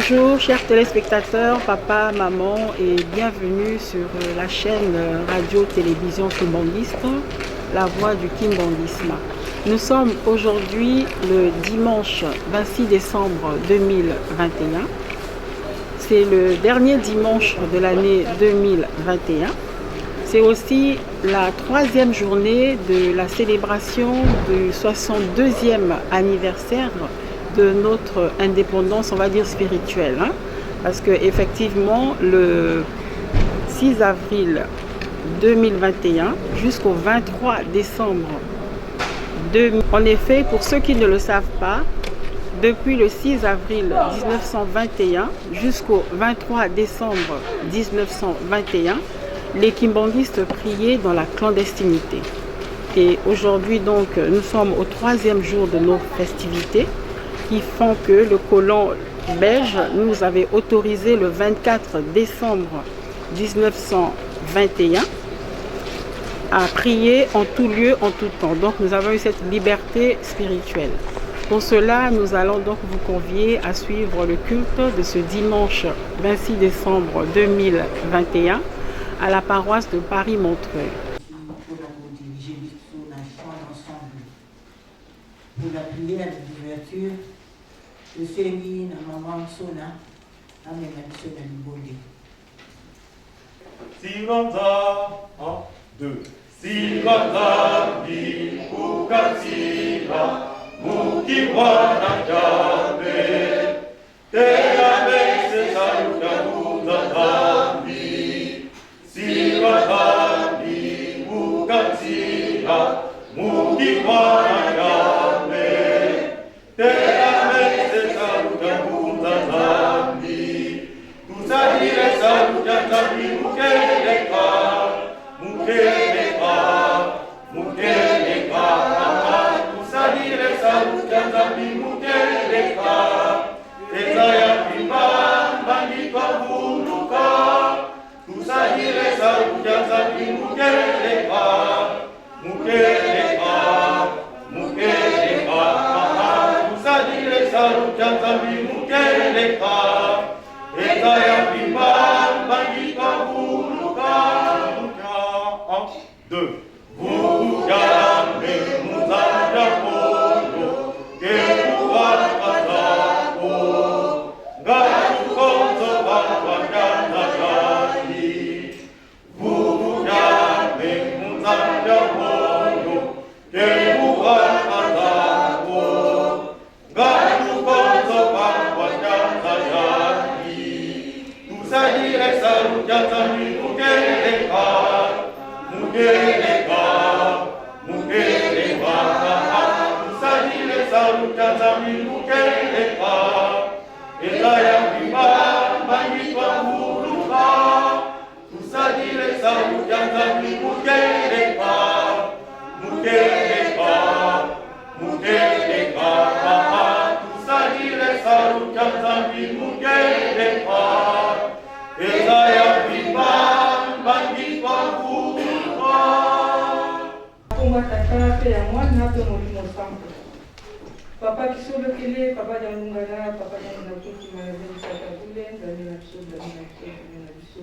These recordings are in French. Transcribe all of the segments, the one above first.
Bonjour chers téléspectateurs, papa, maman et bienvenue sur la chaîne radio-télévision kimbangiste, la voix du kimbandisme. Nous sommes aujourd'hui le dimanche 26 décembre 2021. C'est le dernier dimanche de l'année 2021. C'est aussi la troisième journée de la célébration du 62e anniversaire de notre indépendance, on va dire spirituelle, parce que effectivement le 6 avril 2021 jusqu'au 23 décembre 2000. En effet, pour ceux qui ne le savent pas, depuis le 6 avril 1921 jusqu'au 23 décembre 1921, les kimbandistes priaient dans la clandestinité. Et aujourd'hui donc, nous sommes au troisième jour de nos festivités, qui font que le colon belge nous avait autorisé le 24 décembre 1921 à prier en tout lieu, en tout temps. Donc nous avons eu cette liberté spirituelle. Pour cela, nous allons donc vous convier à suivre le culte de ce dimanche 26 décembre 2021 à la paroisse de Paris-Montreuil. Pour la prière d'ouverture, je suis mis dans maman Sona, à mes Sona du Bondé. Sivanza, 1, 2. Sivanza, Bikukasila, Mukiwana Jabe, Teame se saluda Buda Zambi. Sivanza, Bikukasila, Mukiwana Jabe, Teame se saluda Buda Zambi. Tu salire saluda Zambi, Mukeleka, Mukeleka, Mukeleka. Tu salire saluda Zambi, Mukeleka. Ezaya Pimba, Banditwa Buluka. Tu salire saluda Zambi, Mukeleka, Mukeleka, Mukeleka. Tu salire saluda Zambi, Mukeleka. Ezaya Pimba, Banditwa Buluka. 1, 2. Vujame Muzanja Polo, Kepuakatako, Gatukonzo Bakwakanakani. Vujame Muzanja Polo, Kepuakatako, Gatukonzo Bakwakanakani. Tu salire saluda Zambi, Mukeleka, Mukeleka, Mukeleka. Tu salire saluda Zambi, Mukeleka. Ezaya Pimba, Banditwa Buluka. Tu salire saluda Zambi, Mukeleka, Mukeleka, Mukeleka. Tu salire saluda Zambi, Mukeleka. Ezaya Pimba, Banditwa Buluka. Kongo tata pe ya mwana pe molimo santo. Papa kisolo kele, papa jangungana, papa janguna kuti manazeli sata kule, ndani na biso, ndani na biso, ndani na biso.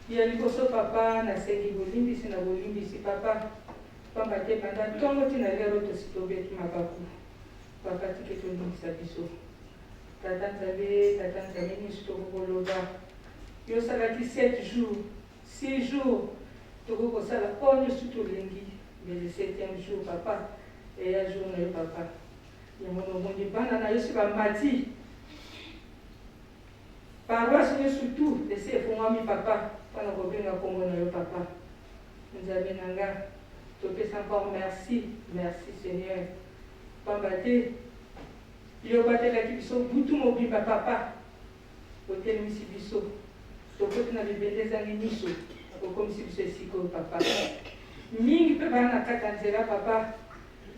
Ya liboso papa na sengi bolimbisi na bolimbisi papa. Pamba te panda tongo tina lero to sitobeki mabaku. Papa tike to limbisa biso. Tata nzabe niso to koloba. Yo salaki 7 jours, 6 jours. Toko kosala onyo suto lengi. Mais le 7e jour, papa, et la journée, papa. Il y a mon nom de banana, je suis mati. Paroisse, surtout, et c'est pour moi, papa, pendant que je suis papa. Nous avons nanga, je te fais encore merci, merci Seigneur. Pambate, il y a pas de la qui sont boutou mon papa, hôtel Missi Bisso, je te fais des belles années Misso, comme si vous étiez papa. Mingi pe bana kata nzela papa,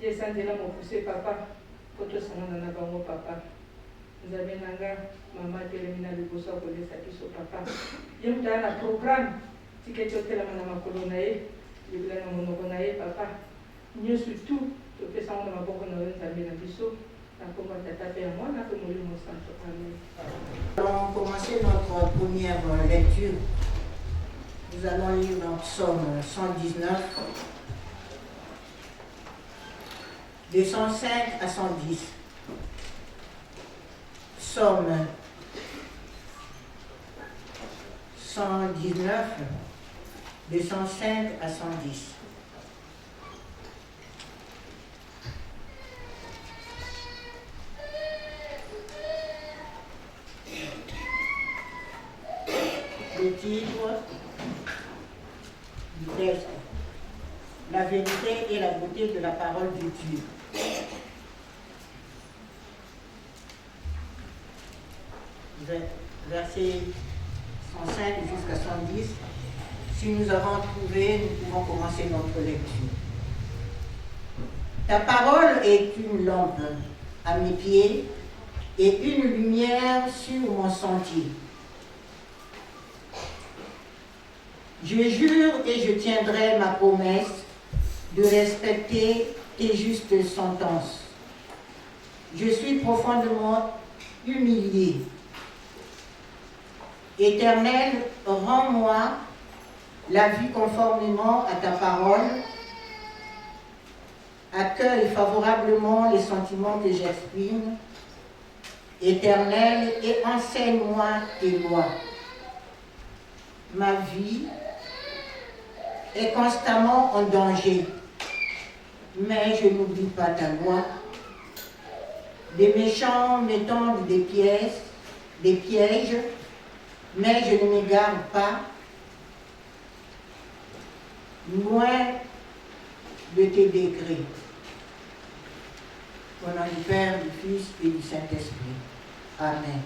yesa nzela mokuse papa, poto sangana na bango papa. Nzabe nanga, mama telemina liboso akolesa biso papa. Ye mutala na programme, tiketi otelama na makolo na ye, libela na monoko na ye papa. Nyonso tout, topesa ngo na maboko na yo Nzambe na biso, na kombo ya tata pe ya mwana pe molimo santo. Amen. notre première lecture. Nous allons lire dans Psaume 119, de 105 à 110. Psaume 119, de 105 à 110. Le titre du texte: La vérité et la beauté de la parole de Dieu. Verset 105 jusqu'à 110. Si nous avons trouvé, nous pouvons commencer notre lecture. Ta parole est une lampe à mes pieds et une lumière sur mon sentier. Je jure et je tiendrai ma promesse de respecter tes justes sentences. Je suis profondément humilié. Éternel, rends-moi la vie conformément à ta parole. Accueille favorablement les sentiments que j'exprime. Éternel, et enseigne-moi tes lois. Ma vie est constamment en danger, mais je n'oublie pas ta loi. Des méchants m'étendent des pièges, mais je ne m'égare pas, loin de tes décrets. Au nom du Père, du Fils et du Saint-Esprit. Amen.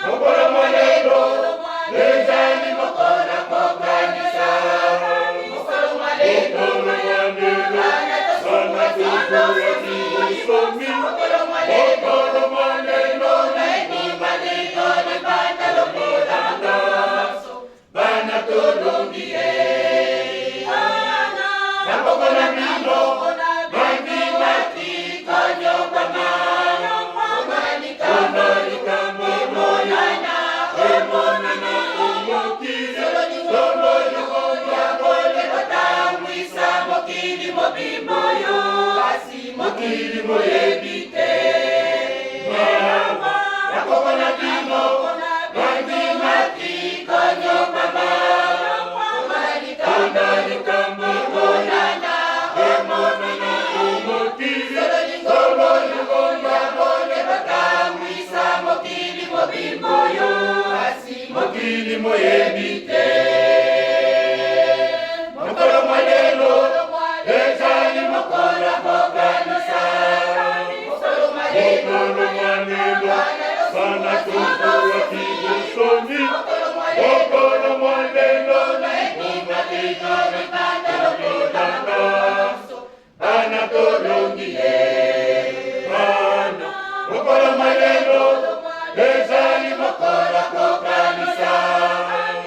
Mokolo molelo, les animaux mokili moyebi te. Mokolo mwa lelo ezali mokolo kokanisa. Mokolo mwa lelo bana tokolaki bosomi. Mokolo mwa lelo libonga ezali kolanda. Bana tolongi ye bana. Mokolo mwa lelo ezali mokolo kokanisa.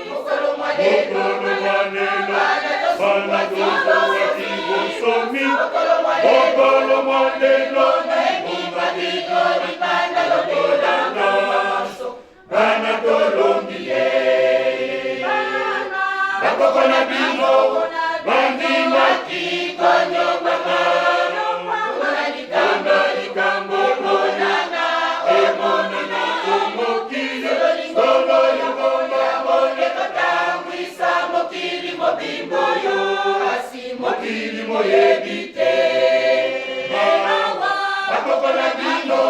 Mokolo mwa lelo bana tokolaki bosomi. Mokolo mwa lelo libonga ezali kolanda. Bana tolongi ye bakoko na bino bandimaki konyokaka. Mona likambo monana emonana omokili. Solo yokonga mone katambwisa mokili mobimbo yo. Kasi mokili moyebi te. Bakoko na bino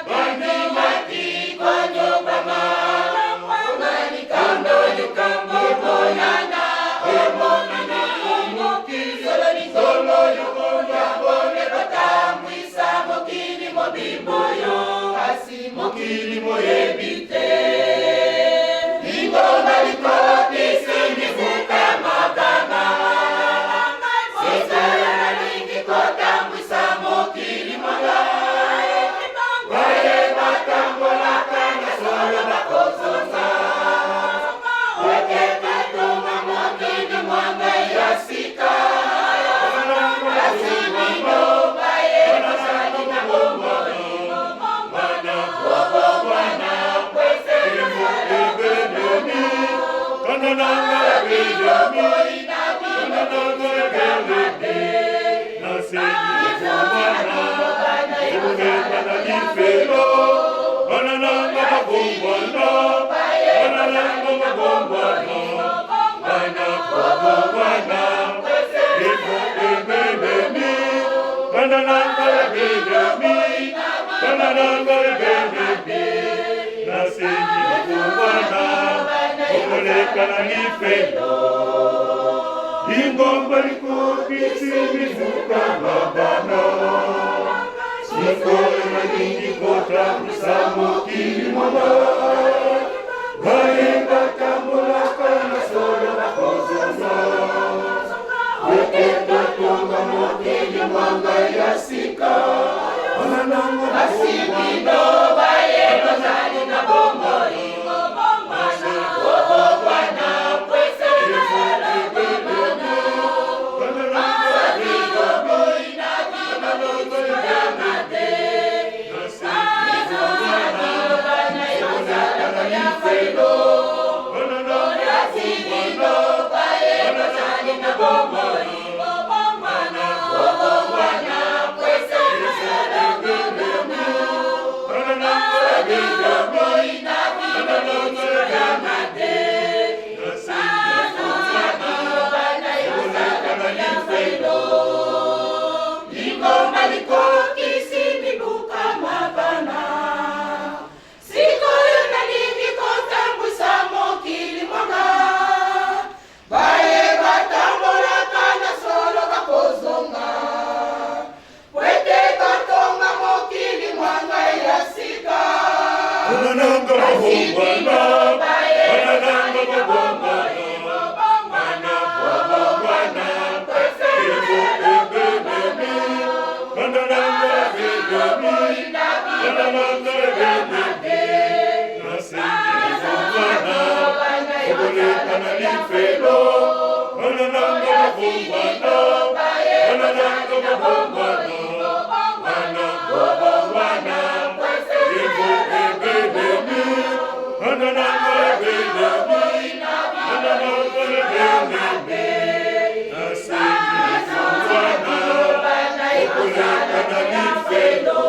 bandimaki konyokaka. Mona likambo monana emonana omokili. Solo yokonga mone katambwisa mokili mobimbo yo. Kasi mokili moyebi te. Ingoma likopisi mifuka mabanga. Sesaya nalingi kotambwisa mokili mwanga. Baye batambolaka na solo bakozonga. Weke katonga mokili mwanga yasika. Kasi bino baye basali na bombo. Mana bobo wana kwese ebelemi. Kanananga ebelemi. Kanananga ebelemi. Nasengi kumana ebuleka na lifelo. Kanananga mabombwana. Kanananga mabombwana. Mana bobo wana kwese ebelemi. Kanananga ebelemi. Kanananga ebelemi. Nasengi kumana ebuleka na lifelo. Ingomba likopisi mifuka mabana. Sikoyo na lingi kotambwisa mokili mwanga. Baye batambolaka na solo bakozonga. Weke katonga mokili mwanga yasika. Kasi bino baye bazali na bombo. Mana bobo wana kwese ebelemi. Ingoma likokisi mibuka mabana. Sikoyo nalingi kotambwisa mokili mwanga. Baye batambolaka na solo bakozonga. Weke katonga mokili mwanga yasika. Kanananga mabombwana. Kanananga mabombwana. Mana bobo wana kwese ebelemi. Kanananga ebelemi. Kanananga ebelemi. Nasengi kumana ebuleka na lifelo. Kanananga mabombwana. Kanananga mabombwana. Mana bobo wana kwese ebelemi. Kanananga ebelemi. Kanananga ebelemi. Nasengi kumana ebuleka na lifelo.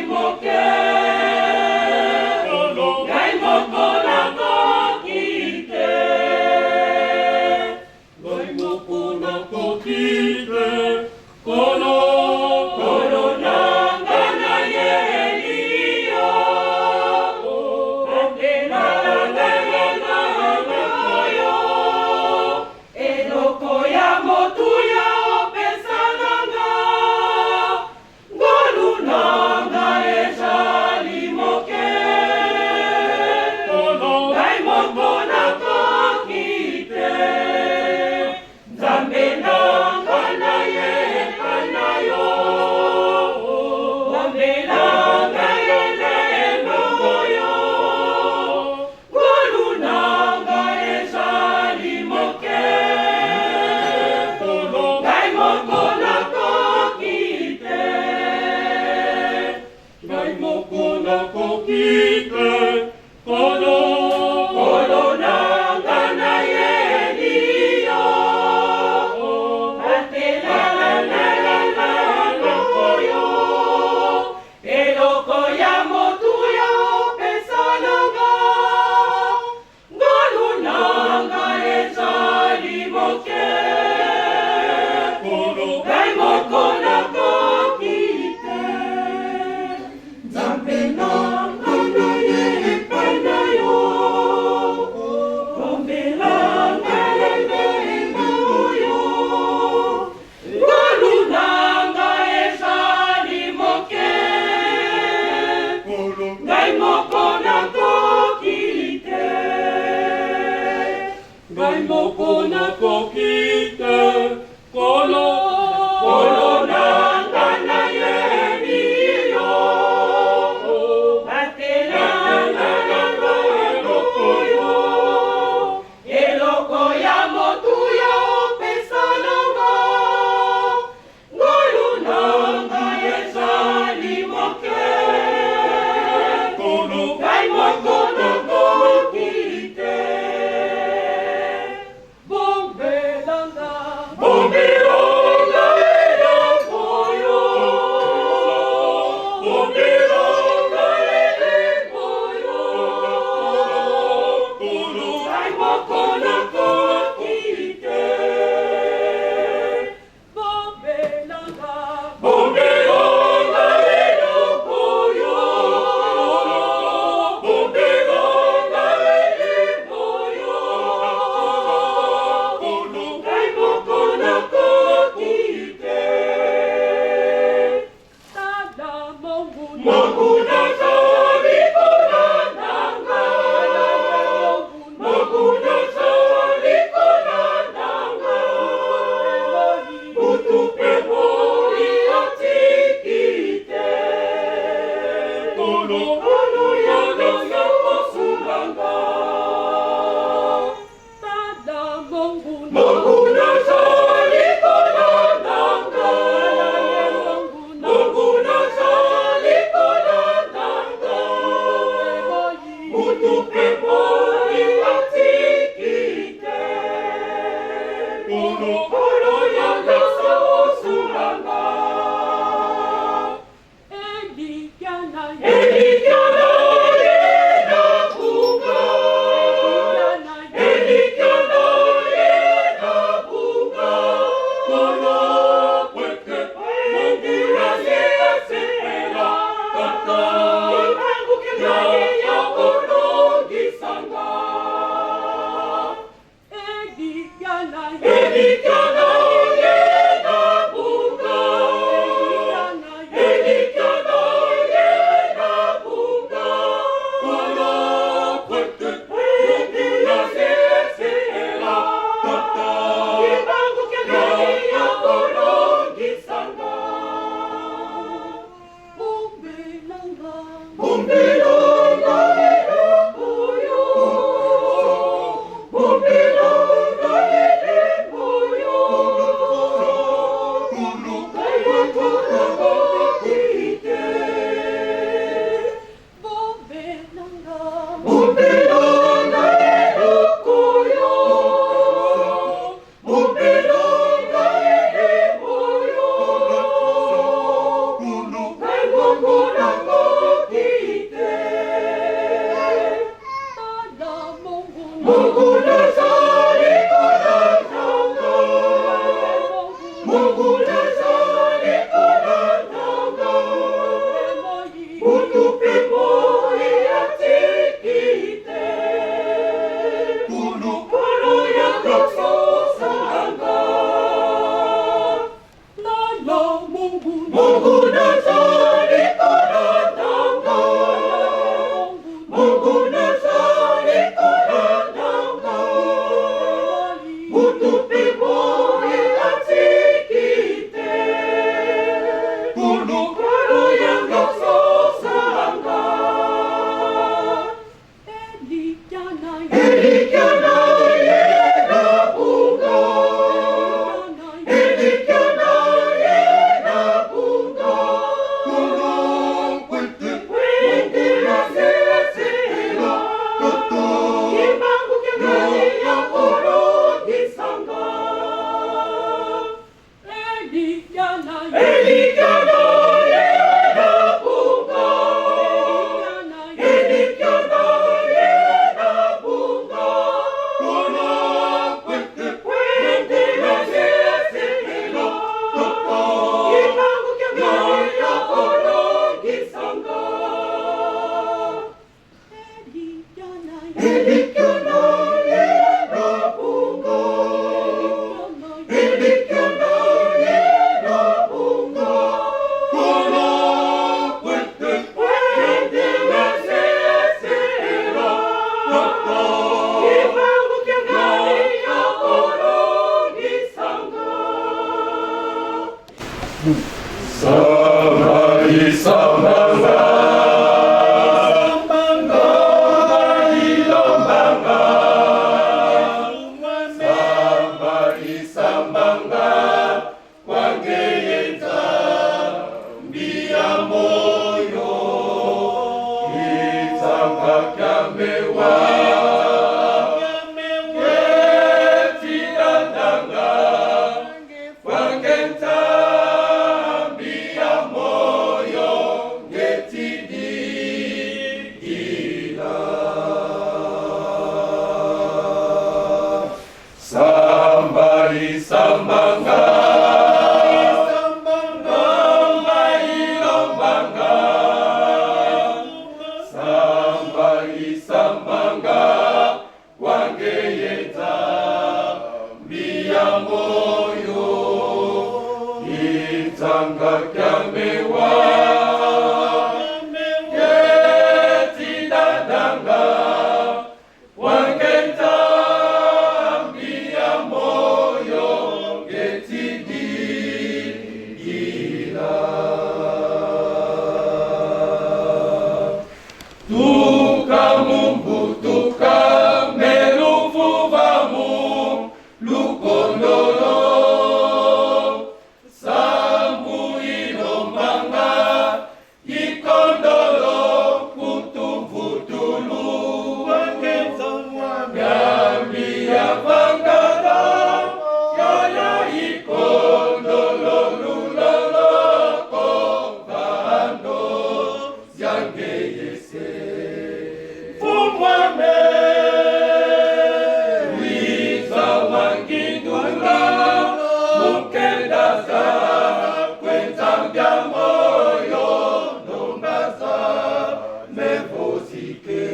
Moke, Ngai mokona ngai moko nakoki te, Nkolo nanga nayebi yo. Batelanga nanga eloko yo, eloko ya motuya opesa nanga, ngolu nanga ezali moke, ngai moko nakoki te. Bombelanga eloko yo, bombelanga eloko yo, ngai moko nakoki te. Bombelanga eloko yo, bombelanga eloko yo, ngai moko nakoki te. Tala Mungu nazali kolandanga, Mungu nazali kolandanga, butu pe moi atiki te. Nkolo yana yakosulanga. Tala Mungu nazali kolandanga, Mungu nazali kolandanga, butu pe moi atiki te. Nkolo yana yakosulanga. Elikiana yena bunga, Elikiana yena bunga, Nkolo kweke Mungu nasepela tata, ya kolongisanga. Elikiana yena bunga, Elikiana yena bunga, Nkolo kweke Mungu nasepela tata, ya kolongisanga. Bombelanga eloko yo, bombelanga eloko yo, ngai moko nakoki te. Bombelanga eloko yo, bombelanga eloko yo, ngai moko nakoki te. Mungu nazali kolandanga, Mungu nazali kolandanga, butu pe moi atiki te. Nkolo yakosulanga. Tala Mungu nazali kolandanga, Mungu nazali kolandanga, Sambari sambanga, sambari lombanga, sambari sambanga, wangeyeta mbia moyo, itanga kyamewa. Sambanga, sambari sambanga, wangeyeta mbia moyo, itanga kyamewa, geti dadanga, wangeyeta mbia moyo, geti digila. Tukamumbu tukameluvuvamu lukondolo, sambu ilombanga ikondolo kutumvutulu, yambi yavangala yaya ikondolo luloloko vando zangeyese. Fumwame wiza wangindula mukendaza kwenzambya moyo nombaza mevozike.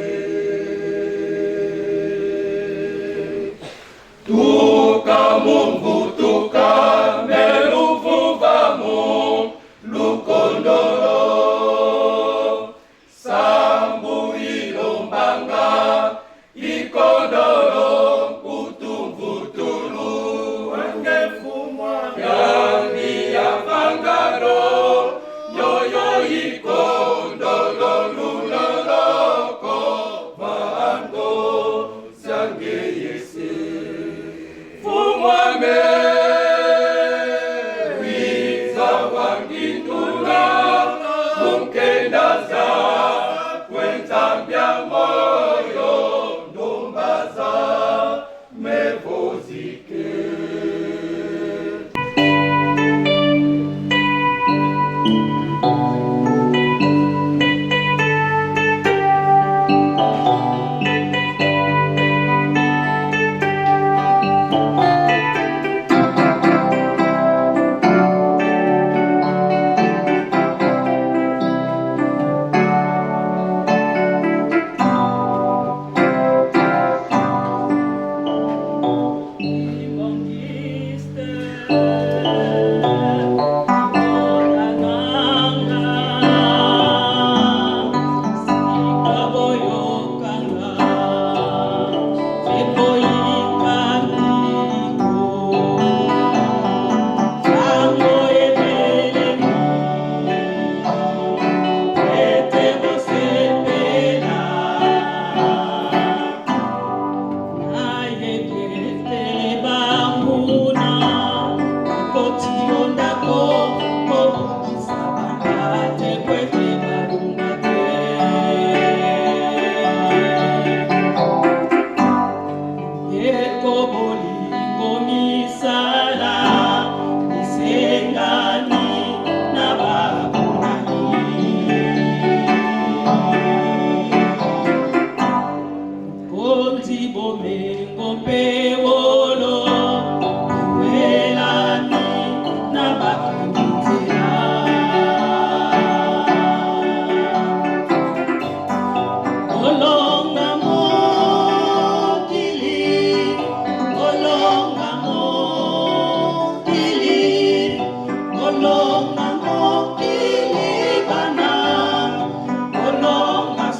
Tukamumbu tukameluvuvamu lukondolo, sambu ilombanga ikondolo kutumvutulu, yangi yavangaro yoyo ikondolo luloloko vando zangeyese. Fumwame wiza wangindula mukendaza kwenzambya moyo ndombaza mevozike.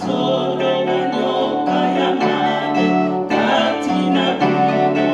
Solo ganyo kaya mane katina bino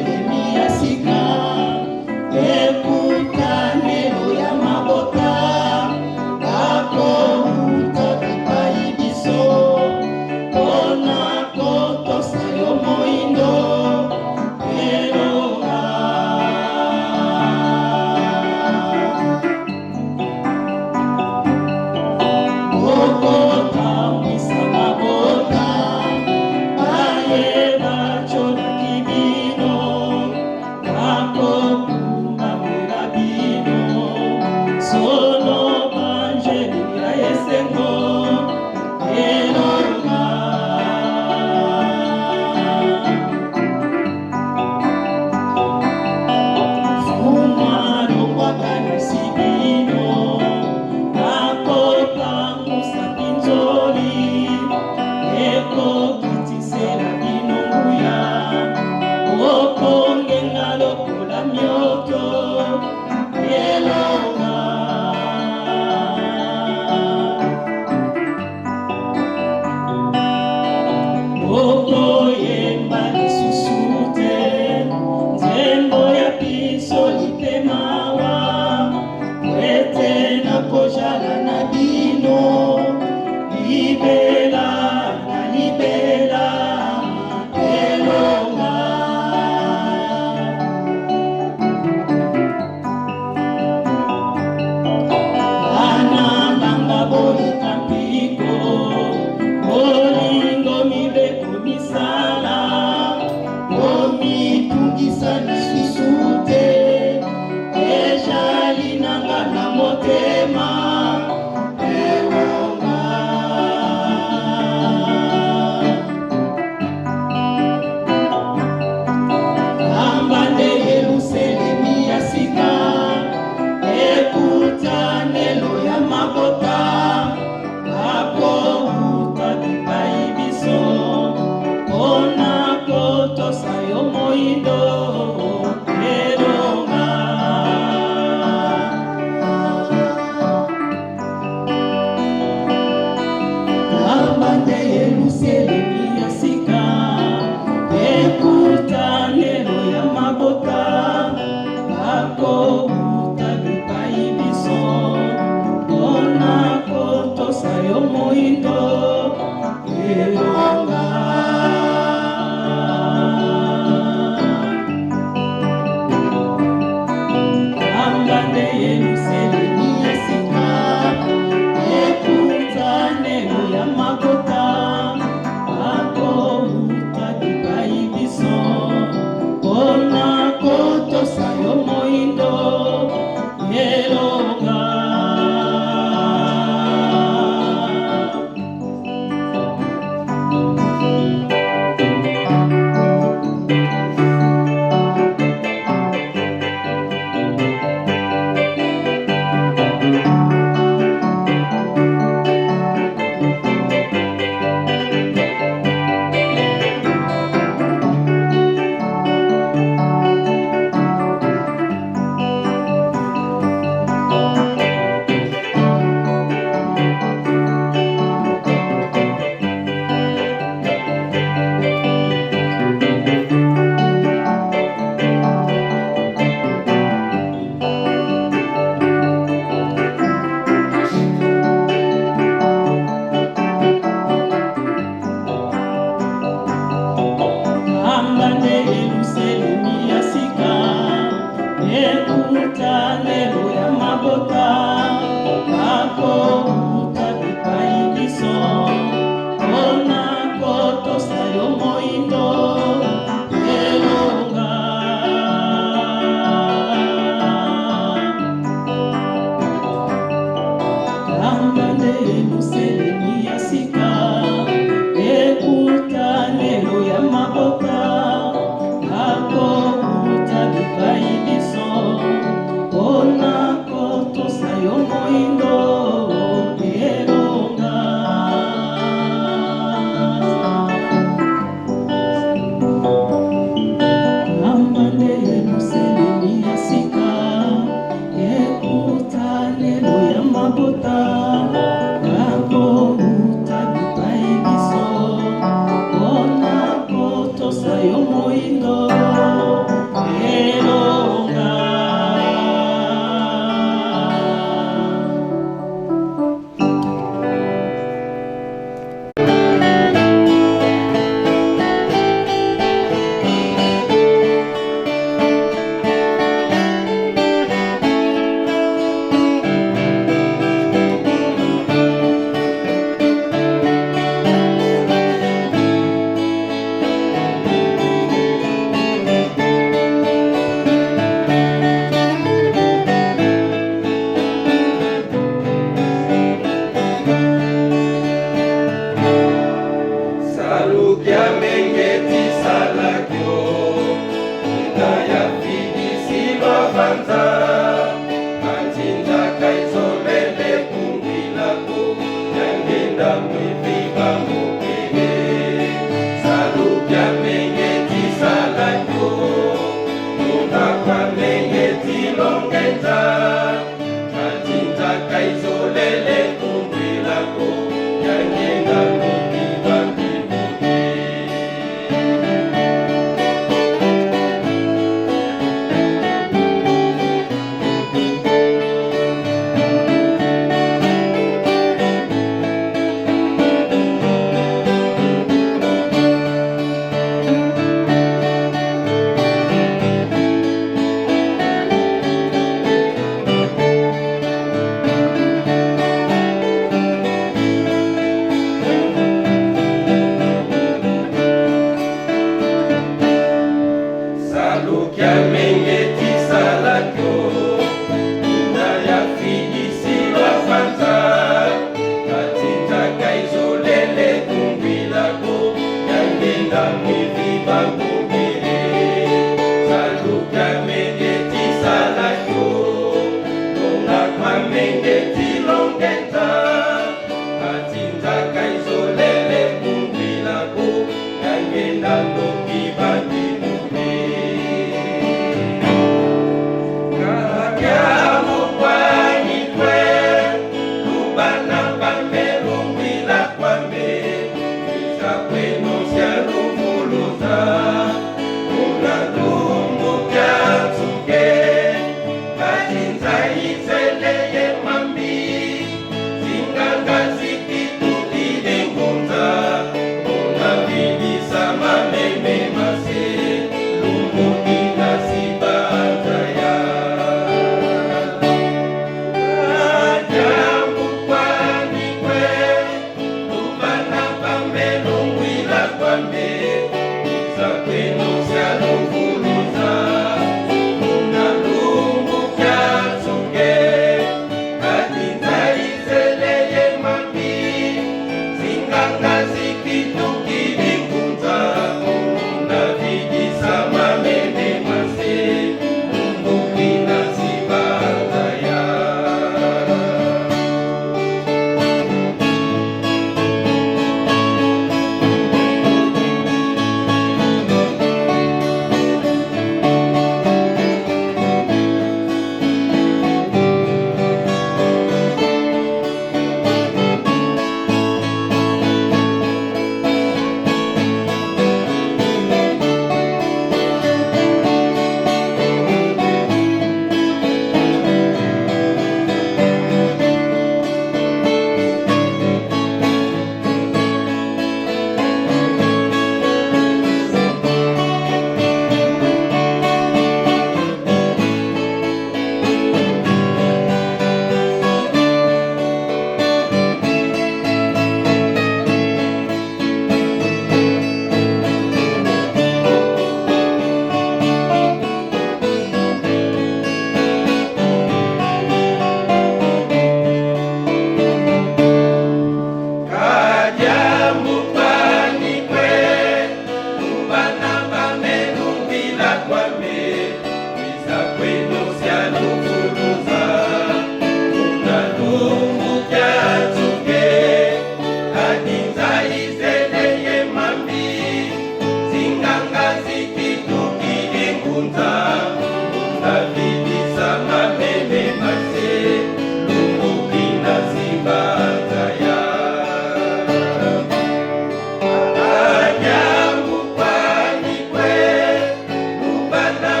Bana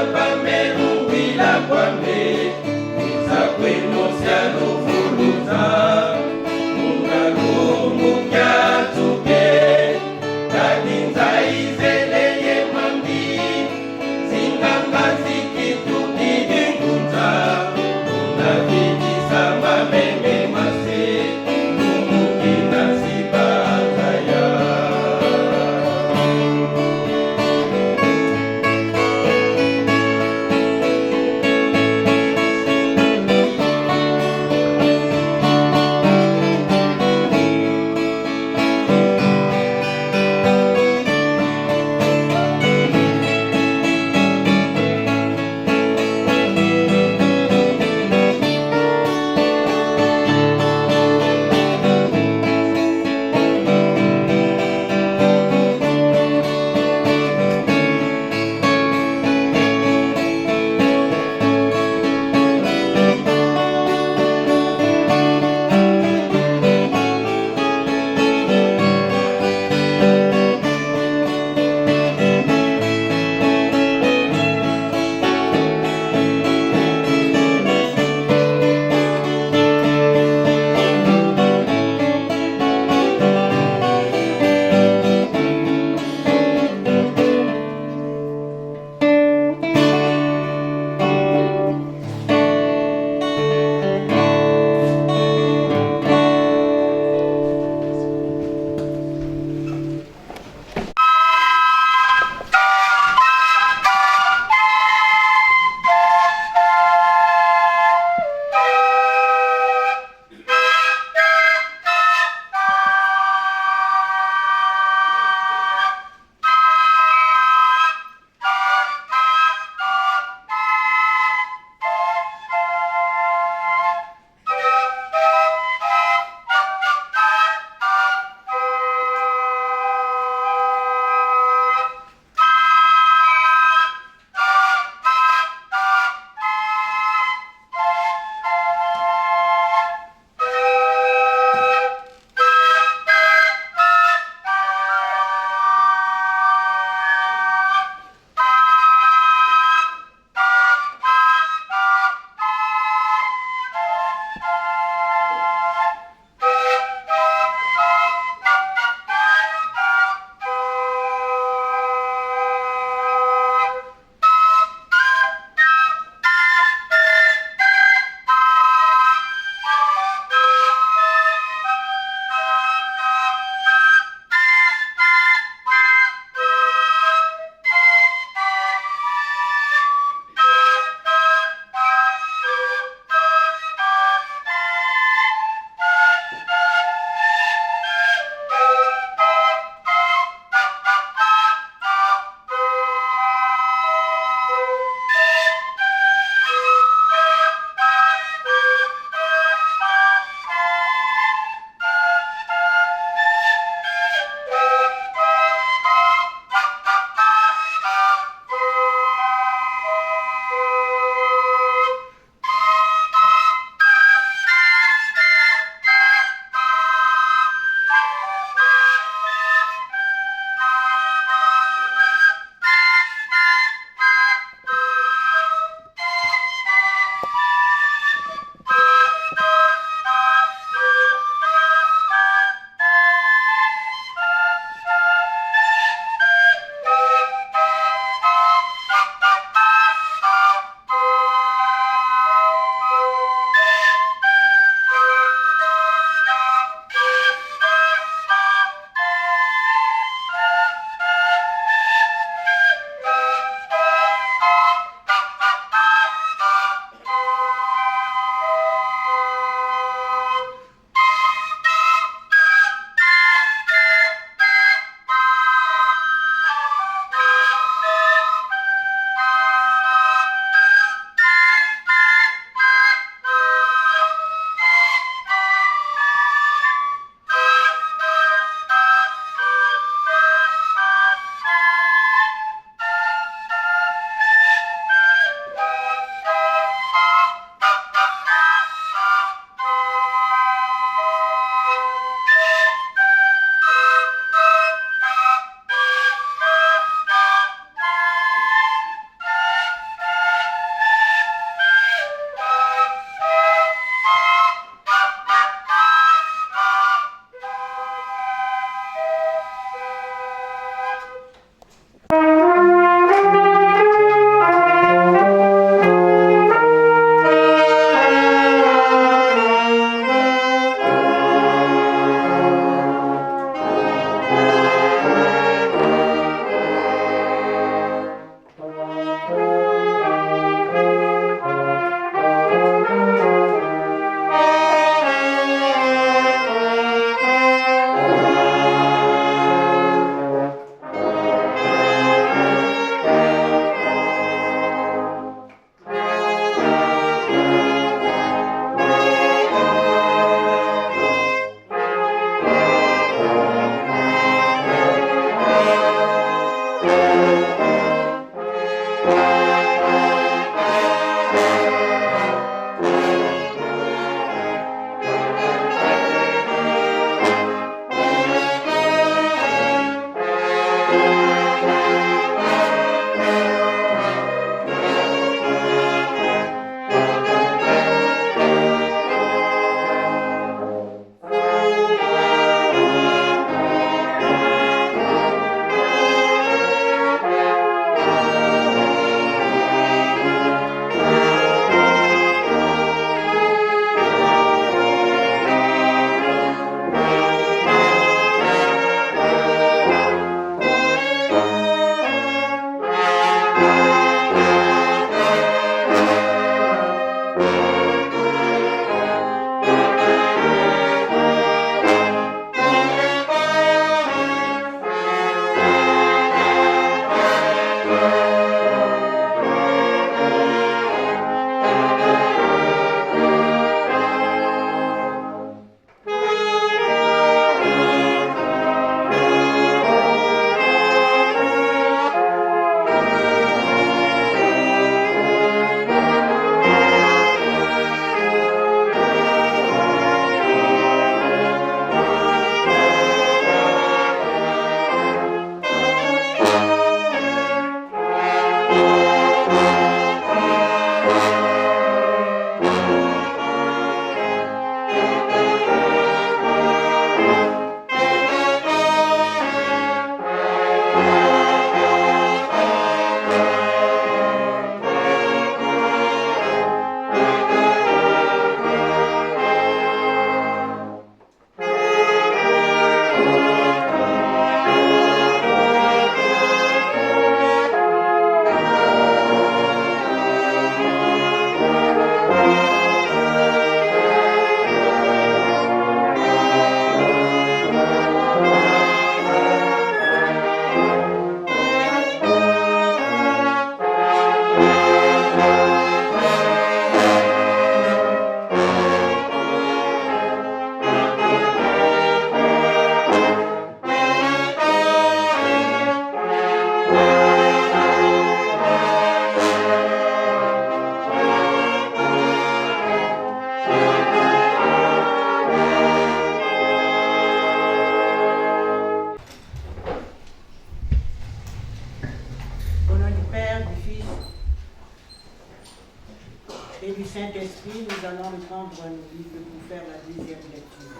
et du Saint-Esprit, nous allons reprendre nos Bibles pour faire la deuxième lecture.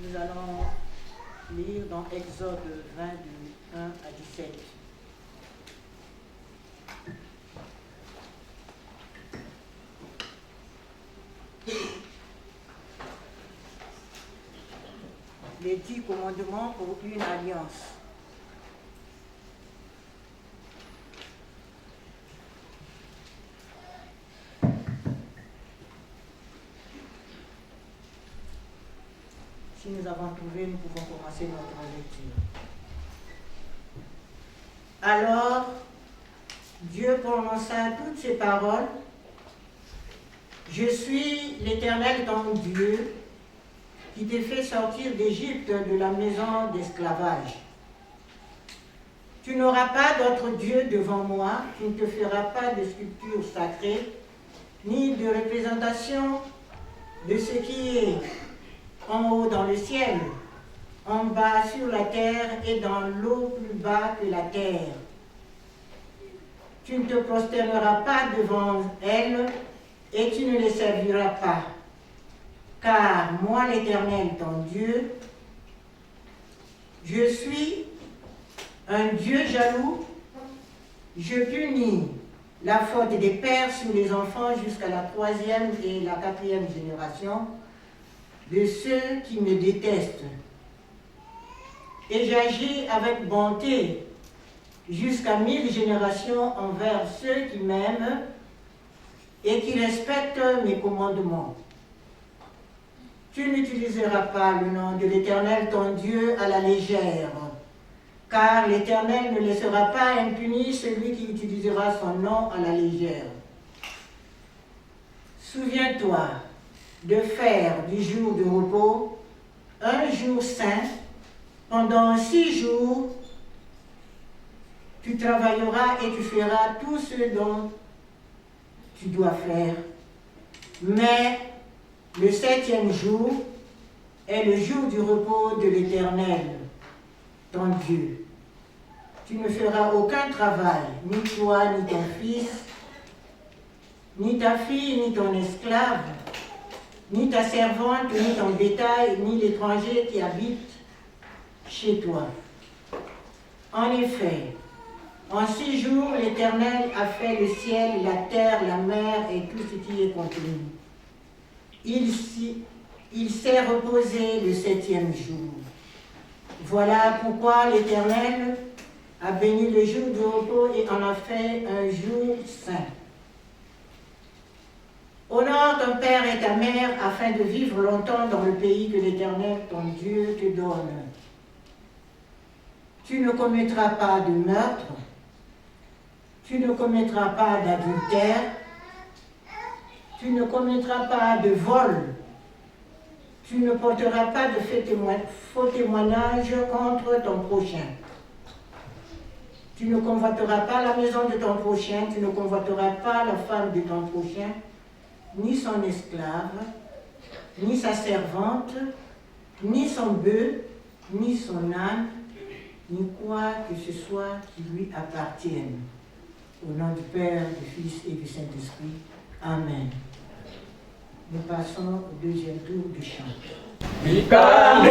Nous allons lire dans Exode 20, de 1 à 17. Les 10 commandements pour une alliance. Si nous avons trouvé, nous pouvons commencer notre lecture. Alors, Dieu prononça toutes ces paroles. Je suis l'Éternel ton Dieu, qui t'ai fait sortir d'Égypte de la maison d'esclavage. Tu n'auras pas d'autre Dieu devant moi, tu ne te feras pas de sculpture sacrée, ni de représentation de ce qui est en haut dans le ciel, en bas sur la terre et dans l'eau plus bas que la terre. Tu ne te prosterneras pas devant elles et tu ne les serviras pas. Car moi, l'Éternel, ton Dieu, je suis un Dieu jaloux. Je punis la faute des pères sur les enfants jusqu'à la 3e et la 4e génération de ceux qui me détestent. Et j'agis avec bonté jusqu'à 1000 générations envers ceux qui m'aiment et qui respectent mes commandements. Tu n'utiliseras pas le nom de l'Éternel ton Dieu à la légère, car l'Éternel ne laissera pas impuni celui qui utilisera son nom à la légère. Souviens-toi de faire du jour de repos un jour saint. Pendant 6 jours, tu travailleras et tu feras tout ce dont tu dois faire. Mais le 7e jour est le jour du repos de l'Éternel, ton Dieu. Tu ne feras aucun travail, ni toi, ni ton fils, ni ta fille, ni ton esclave, ni ta servante, ni ton bétail, ni l'étranger qui habite chez toi. En effet, en 6 jours, l'Éternel a fait le ciel, la terre, la mer et tout ce qui est contenu. Il s'est reposé le 7e jour. Voilà pourquoi l'Éternel a béni le jour du repos et en a fait un jour saint. Honore ton père et ta mère afin de vivre longtemps dans le pays que l'Éternel, ton Dieu, te donne. Tu ne commettras pas de meurtre, tu ne commettras pas d'adultère, tu ne commettras pas de vol, tu ne porteras pas de faux témoignage contre ton prochain. Tu ne convoiteras pas la maison de ton prochain, tu ne convoiteras pas la femme de ton prochain, ni son esclave, ni sa servante, ni son bœuf, ni son âne, ni quoi que ce soit qui lui appartienne. Au nom du Père, du Fils et du Saint-Esprit. Amen. Nous passons au 2e tour du chant. Kama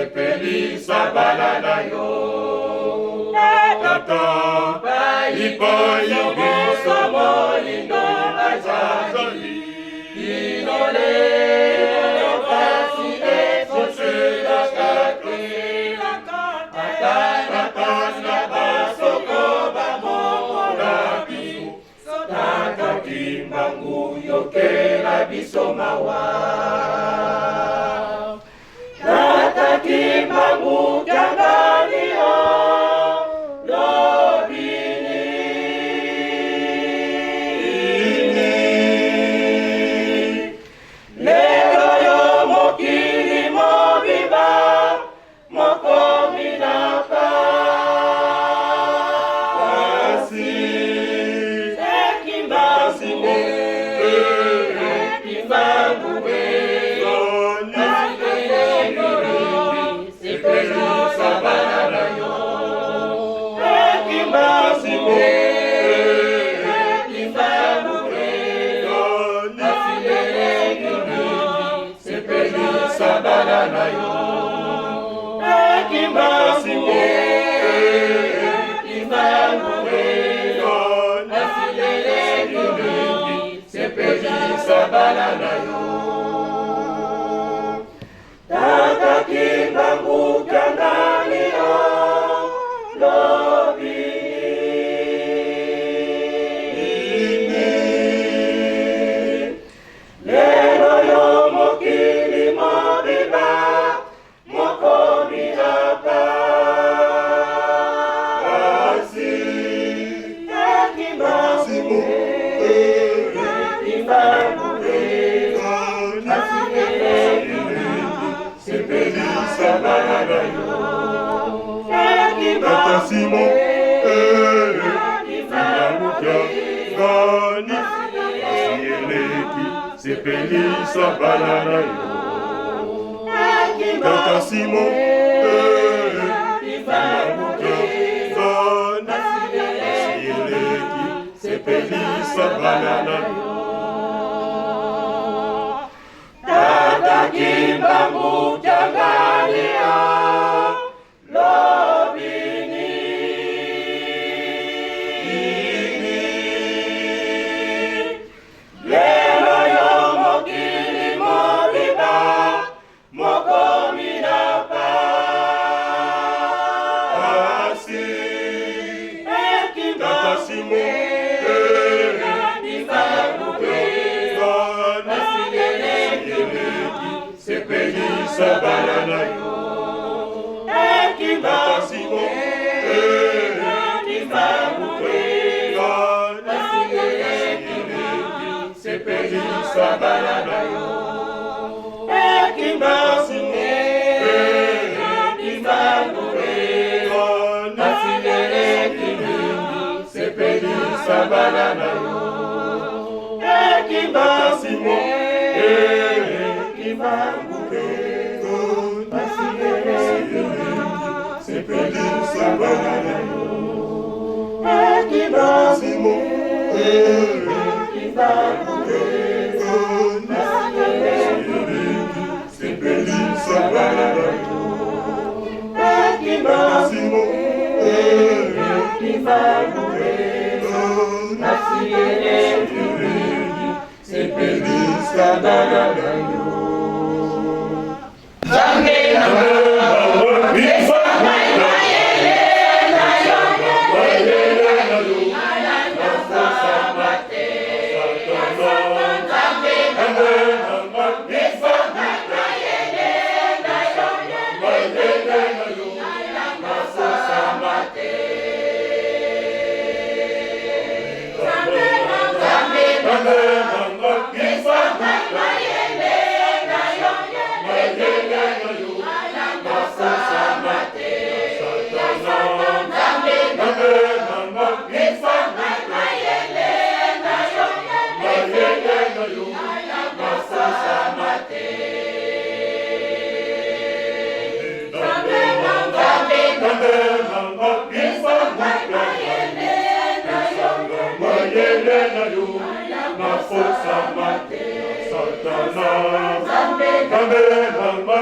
sepelisa bana na yo. Tata, ipai biso molindo azali, inole kasi esosela kate, ataratas na basoko bamomola biso, tata kimbangu yokela biso mawa. Tata kimbangu kangani o lobini, lero yo mokili mobiba mokomi na pasi, ekimbangu ekimbangu sepelisa bana yo. Ekimbangu sepelisa bana yo. Ekimbangu sepelisa bana yo. Tata kimbangu kangani o lobini, lero yo mokili mobiba mokomi na pasi, ekimbangu sepelisa bana yo. Tata Simon, Gani, Asieleki, sepelisa bana yo. Tata Simon, Gani, Asieleki, sepelisa bana yo. Tata kimbangu kangani o lobini, lero yo mokili mobiba mokomi na pasi, Tata Simon sepelisa bana yo. Tata Simon sepelisa bana yo. Sepelisa bana yo. Tata Simon sepelisa bana yo. Sepelisa bana yo. Sepelisa bana yo. Satana, Zambe, Zambe, Zambe,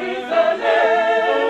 Jérusalem.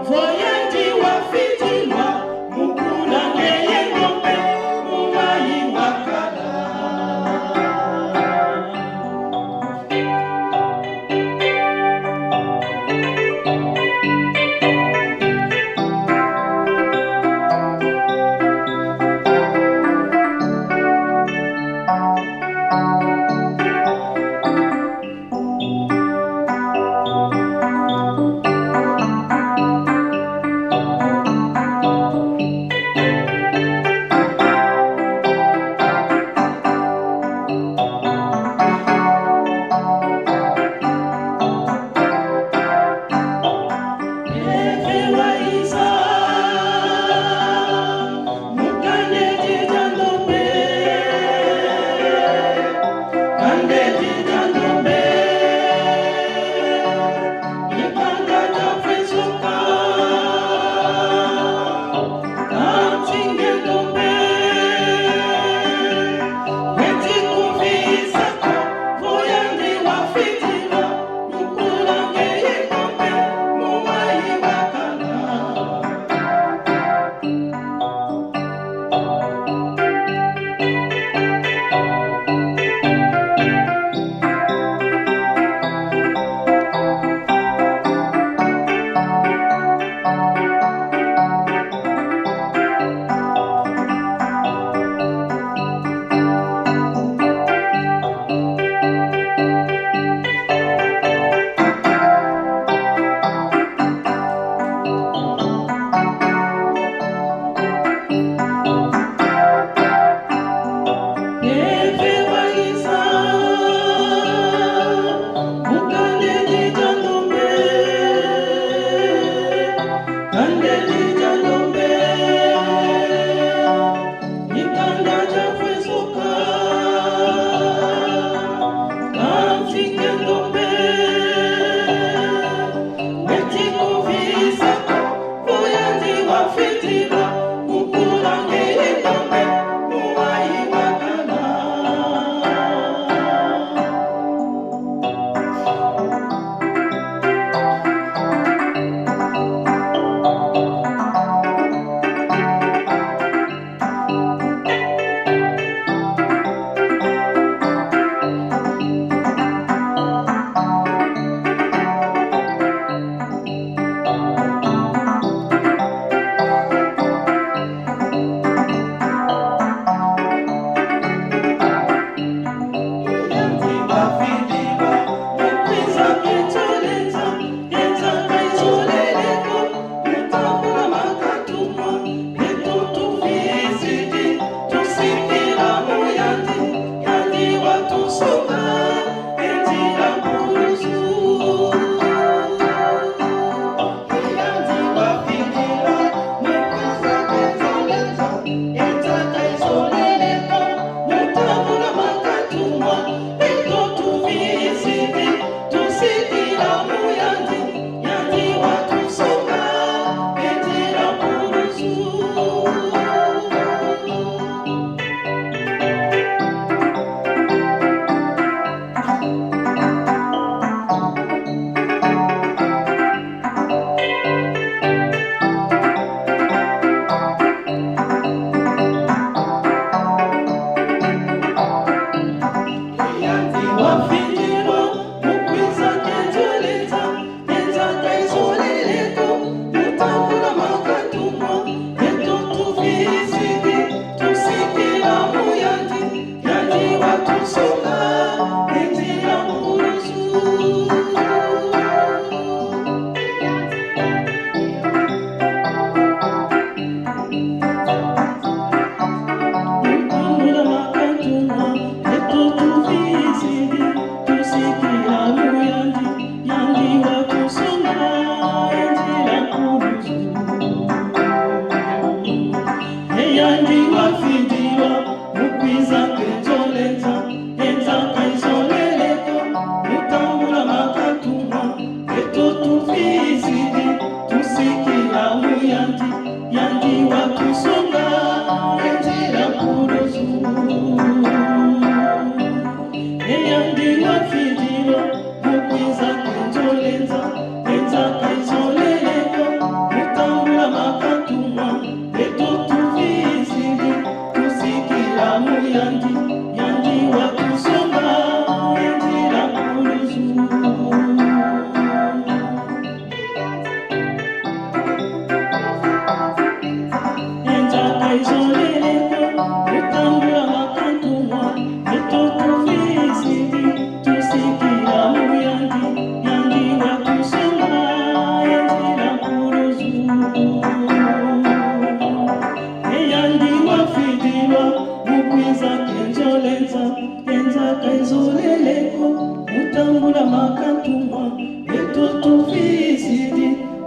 Voyandi wa fitilwa mukura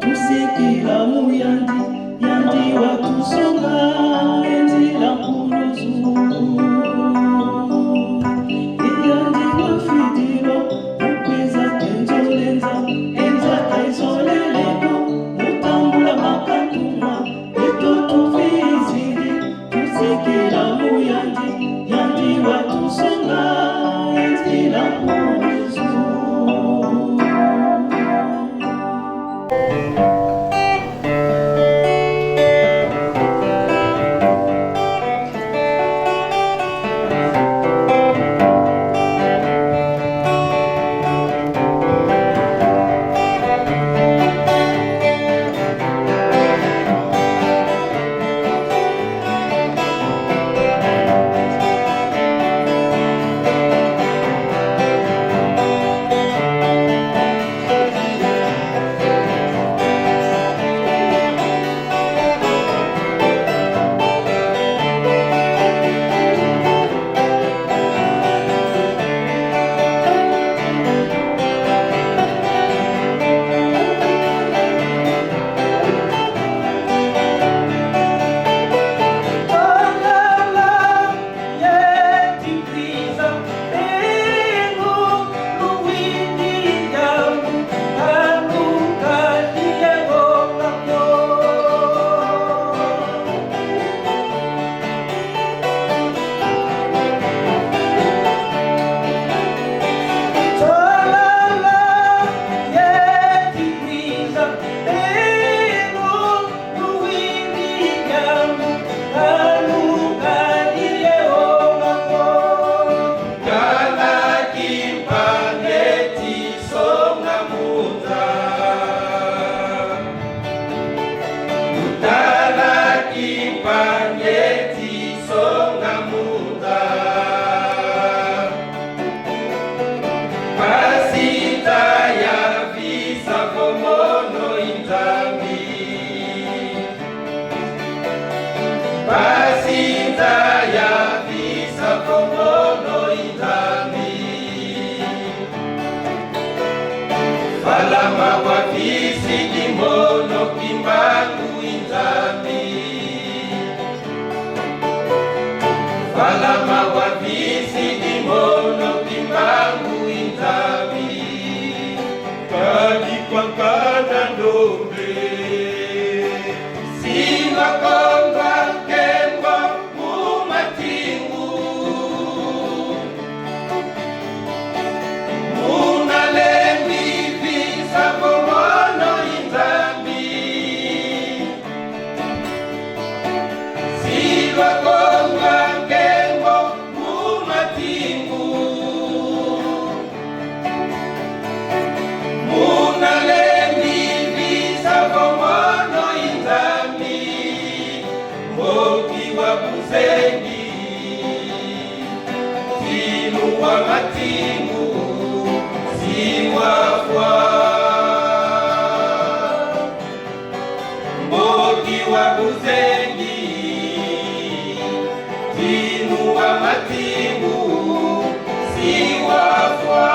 Tusikira muyandi, yandi watusonga. mono kimbangu inzambi Falama wavisi imono kimbangu inzambi Kadi kwa kana ndombe Singa kongwa kembo mumatingu Muna lembi visa komono inzambi Singa kongwa kembo mumatingu Muna lembi visa komono inzambi Moki wa buzengi Zinu wa matingu Siwa kwa Moki wa buzengi Zinu wa matingu Siwa kwa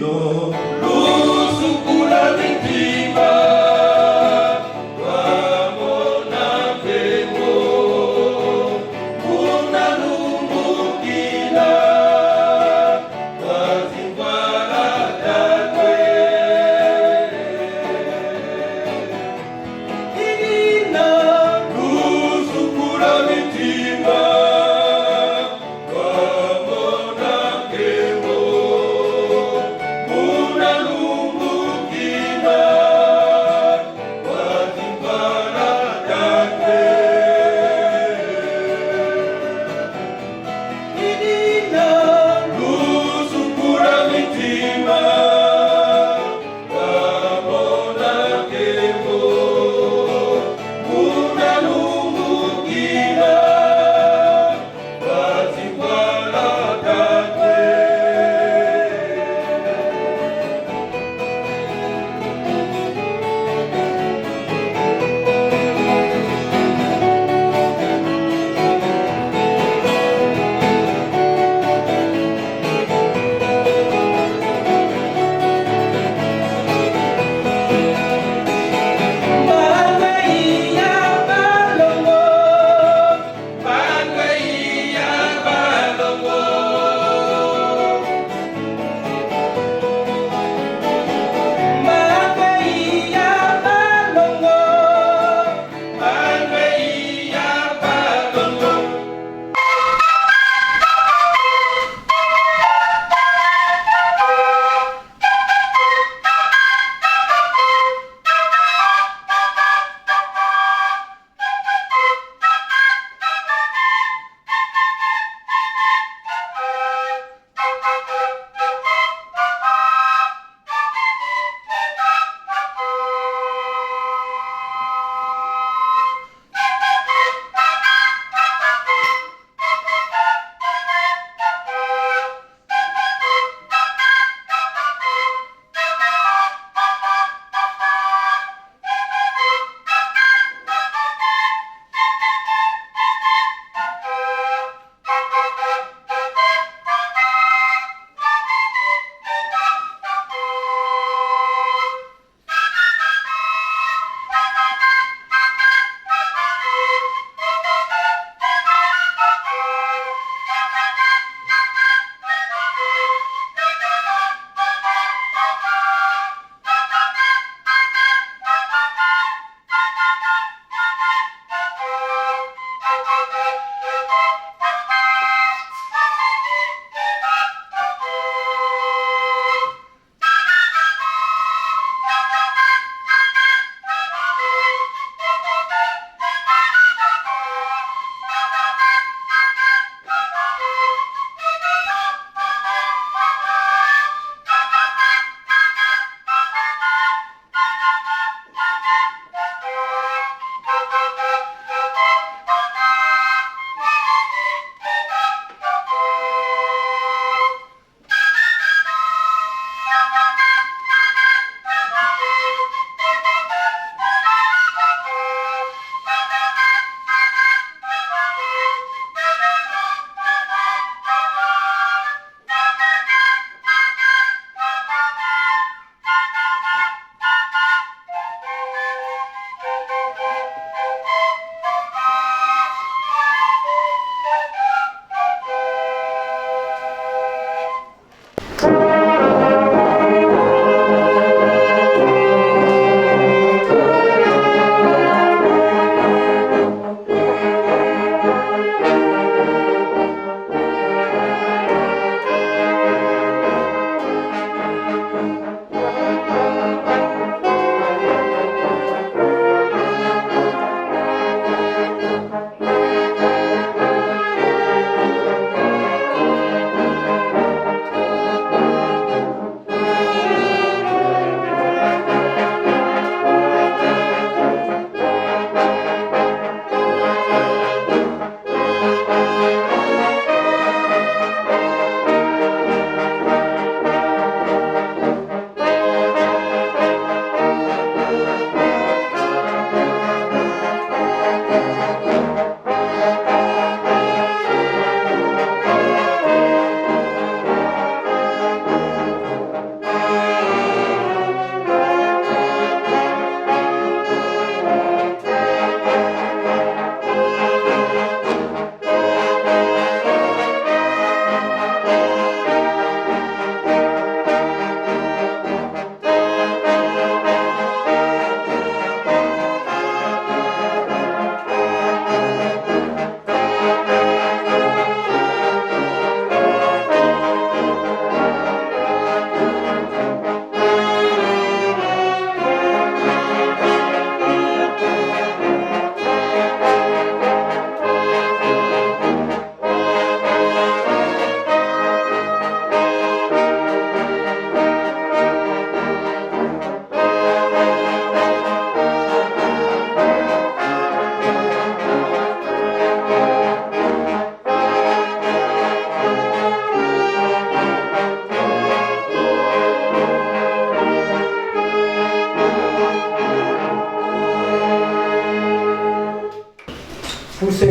Love.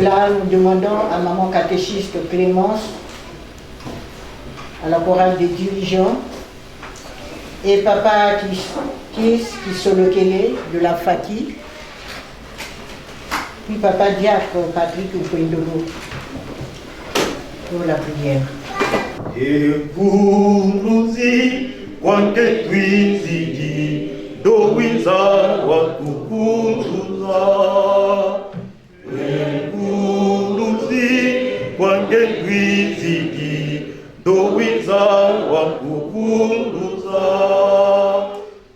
cela, nous demandons à maman catéchiste Clémence, à la chorale des dirigeants, et papa Kisolokele de la Fati, puis papa diacre Patrick Oufouindolo pour la prière. Ekuruzi kwange twizigi dowiza wakukunduza. Ekuruzi kwange twizigi dowiza wakukunduza.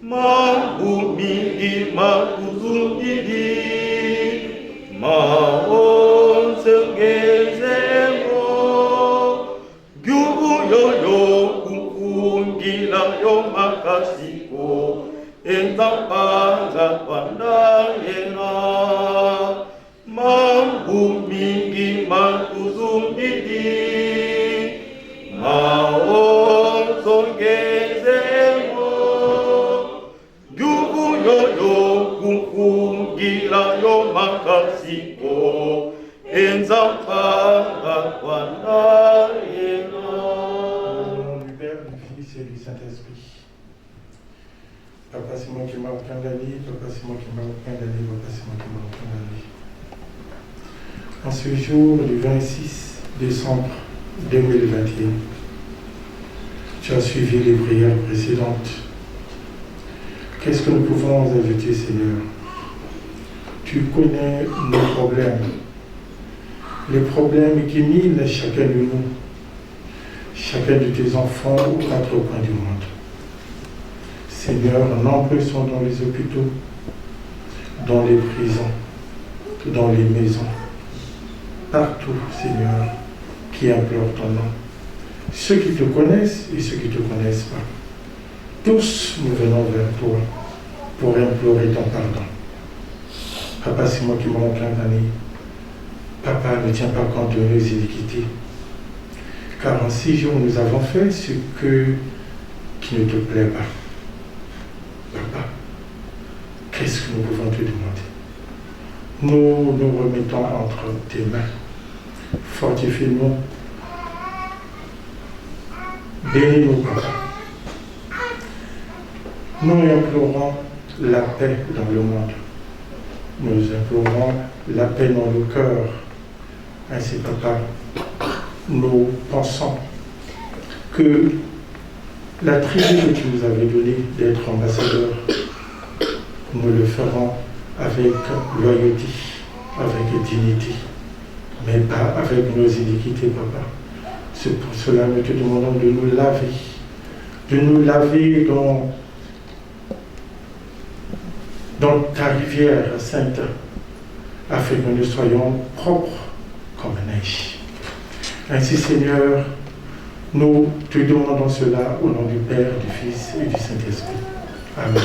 Mambo mingi makuzungidi maonsengezemo gyugu yoyo kukungila yo makasiko enzapanga pandayena. Mambo mingi makuzungidi maonsengezemo gyugu yoyo kukungila yo makasiko enzapanga pandayena. Au nom du Père, du Fils et du Saint-Esprit. Papa, c'est moi qui m'a aucun d'aller, papa, c'est moi qui m'a aucun d'aller, papa, c'est moi qui m'a aucun d'aller. En ce jour du 26 décembre 2021, tu as suivi les prières précédentes. Qu'est-ce que nous pouvons ajouter, Seigneur? Tu connais nos problèmes, les problèmes qui minent chacun de nous, chacun de tes enfants aux quatre coins du monde. Seigneur, nombreux sont dans les hôpitaux, dans les prisons, dans les maisons, partout, Seigneur, qui implorent ton nom. Ceux qui te connaissent et ceux qui ne te connaissent pas. Tous nous venons vers toi pour implorer ton pardon. Papa, c'est moi qui m'en condamné. Papa, ne tiens pas compte de nos iniquités. Car en 6 jours, nous avons fait ce qui ne te plaît pas. Papa, qu'est-ce que nous pouvons te demander? Nous nous remettons entre tes mains. Fortifie-nous. Bénis-nous, Papa. Nous implorons la paix dans le monde. Nous implorons la paix dans le cœur. Ainsi, Papa, nous pensons que la tribu que tu nous avais donnée d'être ambassadeur, nous le ferons avec loyauté, avec dignité, mais pas avec nos iniquités, Papa. C'est pour cela que nous te demandons de nous laver dans ta rivière sainte, afin que nous soyons propres comme neige. Ainsi, Seigneur, nous te demandons cela au nom du Père, du Fils et du Saint-Esprit. Amen.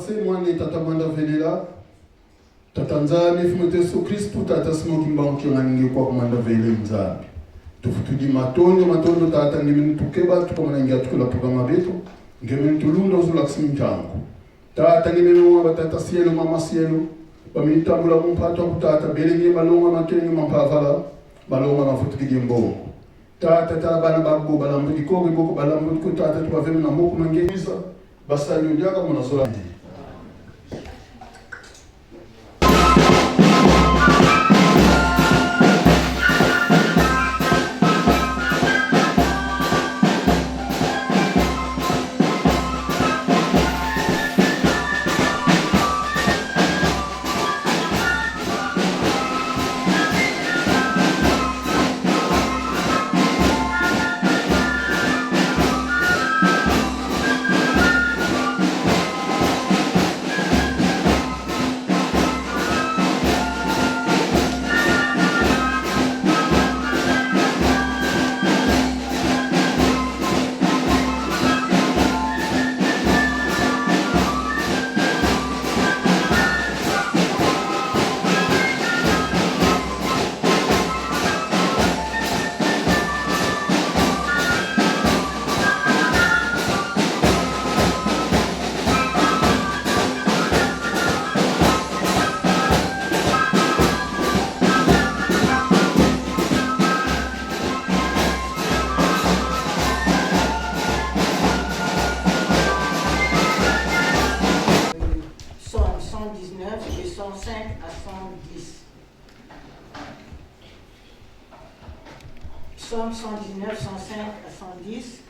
passé, moi, je suis Tatamanda Velela. Tatanzani, Fumete Yesu Kristu, Tata Smoki Mbanki, Mangi kwa Kumanda Vele Nzambi. Tufutudi matondo, Tata Ngimini Tukeba, Tukamanangia Tukula Programa Beto, Ngimini Tulunda Uzulaksimi Mchango. Tata Ngimini Mwa, Tata Sielo, Mama Sielo, Bamita Mula Mumpato, Tata Belingi, Malonga, Makeni, Mampavala, Malonga, Mafutuki Mbongo. Tata Bana Babu, Balambu, Kogi, Boko, Balambu, Tata, Tuavemi na Moku Mangeza, Basali Udiaga, Monasola. Psaume 119, 105 à 110.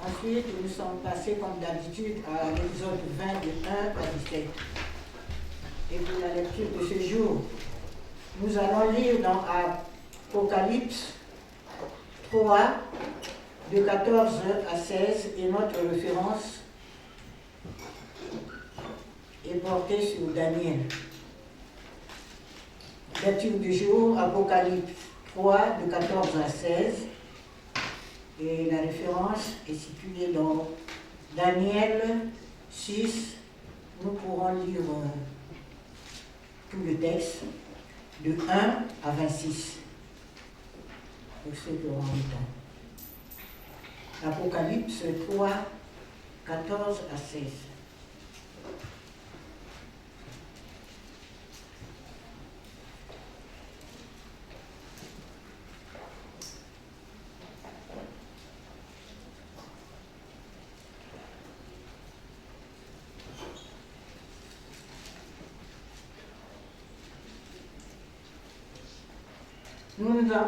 Ensuite, nous sommes passés comme d'habitude à l'Exode 20 de 1 à 17. Et pour la lecture de ce jour, nous allons lire dans Apocalypse 3, de 14 à 16, et notre référence est portée sur Daniel. Lecture du jour, Apocalypse 3, de 14 à 16, et la référence est située dans Daniel 6. Nous pourrons lire tout le texte de 1 à 26 pour ceux qui auront le temps. Apocalypse 3, 14 à 16.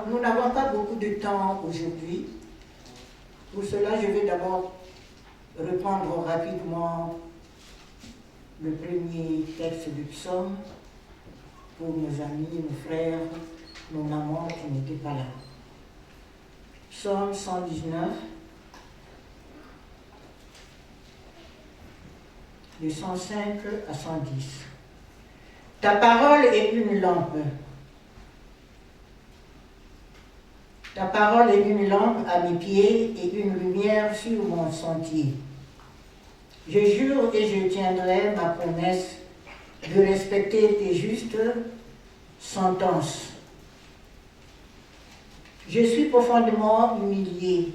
Nous n'avons pas beaucoup de temps aujourd'hui. Pour cela, je vais d'abord reprendre rapidement le premier texte du psaume pour nos amis, nos frères, nos mamans qui n'étaient pas là. Psaume 119, de 105 à 110. Ta parole est une lampe. Ta parole est une lampe à mes pieds et une lumière sur mon sentier. Je jure et je tiendrai ma promesse de respecter tes justes sentences. Je suis profondément humilié.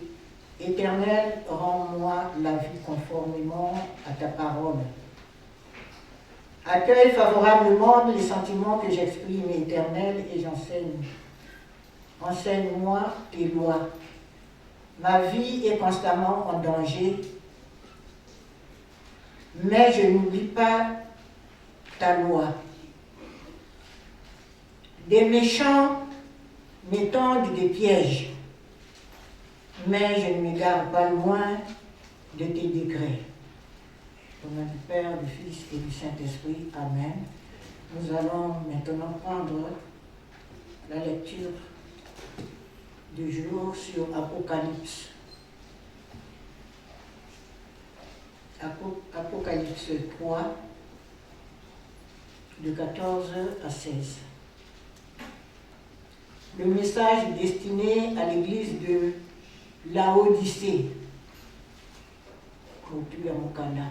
Éternel, rends-moi la vie conformément à ta parole. Accueille favorablement les sentiments que j'exprime, Éternel, et j'enseigne. Enseigne-moi tes lois. Ma vie est constamment en danger, mais je n'oublie pas ta loi. Des méchants m'étendent des pièges, mais je ne m'égare pas loin de tes décrets. Au nom du Père, du Fils et du Saint-Esprit. Amen. Nous allons maintenant prendre la lecture du jour sur Apocalypse. Apocalypse 3, de 14 à 16. Le message destiné à l'église de Laodicée, au Mukanda.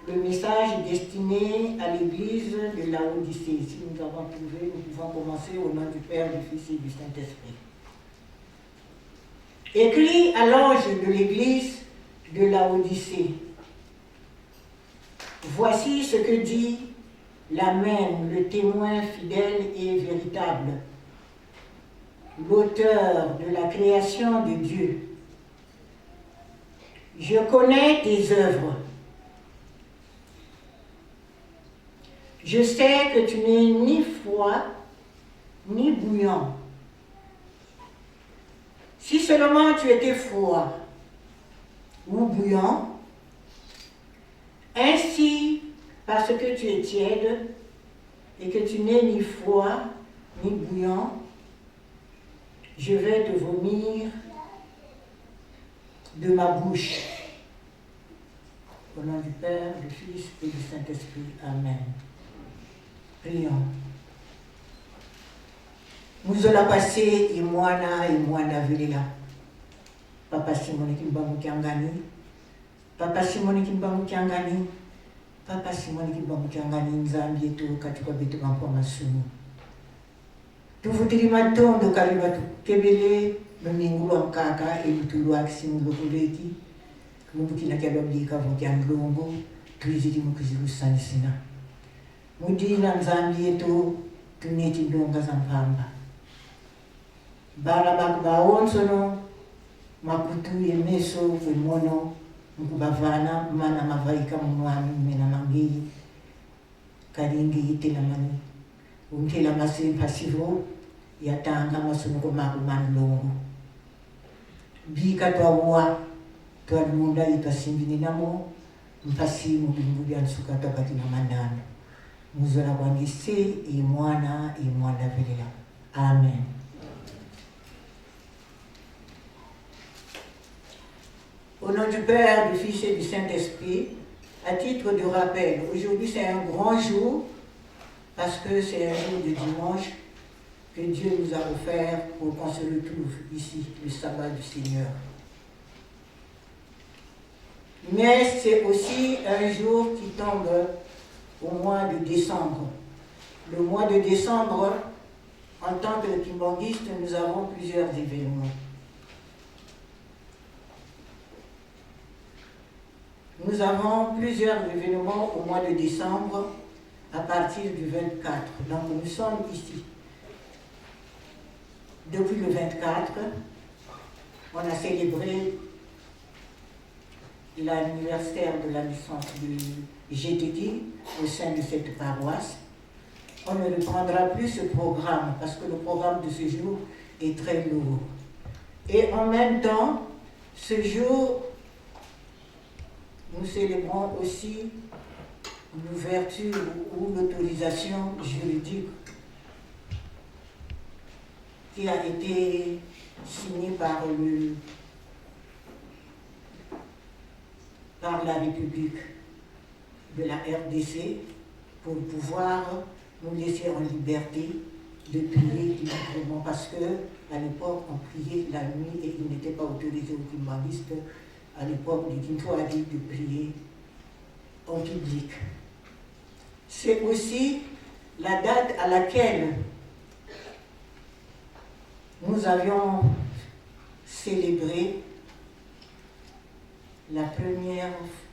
le message destiné à l'église de Laodicée. Si nous avons trouvé, nous pouvons commencer au nom du Père, du Fils et du Saint-Esprit. Écrit à l'ange de l'église de Laodicée. Voici ce que dit l'Amen, le témoin fidèle et véritable, l'auteur de la création de Dieu. Je connais tes œuvres. Je sais que tu n'es ni froid ni bouillant. Si seulement tu étais froid ou bouillant, ainsi, parce que tu es tiède et que tu n'es ni froid ni bouillant, je vais te vomir de ma bouche. Au nom du Père, du Fils et du Saint-Esprit. Amen. Prions. Nous allons passer et moi velela. Papa Simone Kimbangu Kiangani. Papa Simone Kimbangu Kiangani. Papa Simone Kimbangu Kiangani Nzambi etu katika bitu mampo masumu. Tuvutiri matondo kariba tukebele mmingulo mkaka ili tulwa kisimulo kuleki. Mubukina kyababika vukyandlongo tuiziri mukiziru sanisina. Mudina Nzambi yetu tuneti ndonga za mpamba. Bara bakubawonsono makutu yemeso kwemono mkubavana mana mavaika mumwami mena mangi karingi yitela mani untela masi pasivo yatanga masunuko makumandlongo bika twawa twalunda itasimbini namo mpasi mubingu byansuka takati na mandano muzola kwangise imwana velela. Amen. Au nom du Père, du Fils et du Saint-Esprit, à titre de rappel, aujourd'hui c'est un grand jour parce que c'est un jour de dimanche que Dieu nous a offert pour qu'on se retrouve ici, le sabbat du Seigneur. Mais c'est aussi un jour qui tombe au mois de décembre. Le mois de décembre, en tant que kimbanguiste, nous avons plusieurs événements. Nous avons plusieurs événements au mois de décembre à partir du 24. Donc nous sommes ici. Depuis le 24, on a célébré l'anniversaire de la naissance de GTD au sein de cette paroisse. On ne reprendra plus ce programme parce que le programme de ce jour est très lourd. Et en même temps, ce jour, nous célébrons aussi l'ouverture ou l'autorisation juridique qui a été signée par la République de la RDC pour pouvoir nous laisser en liberté de prier librement parce que à l'époque on priait la nuit et il n'était pas autorisé aux kimbanguistes à l'époque du Kintoadi de prier en public. C'est aussi la date à laquelle nous avions célébré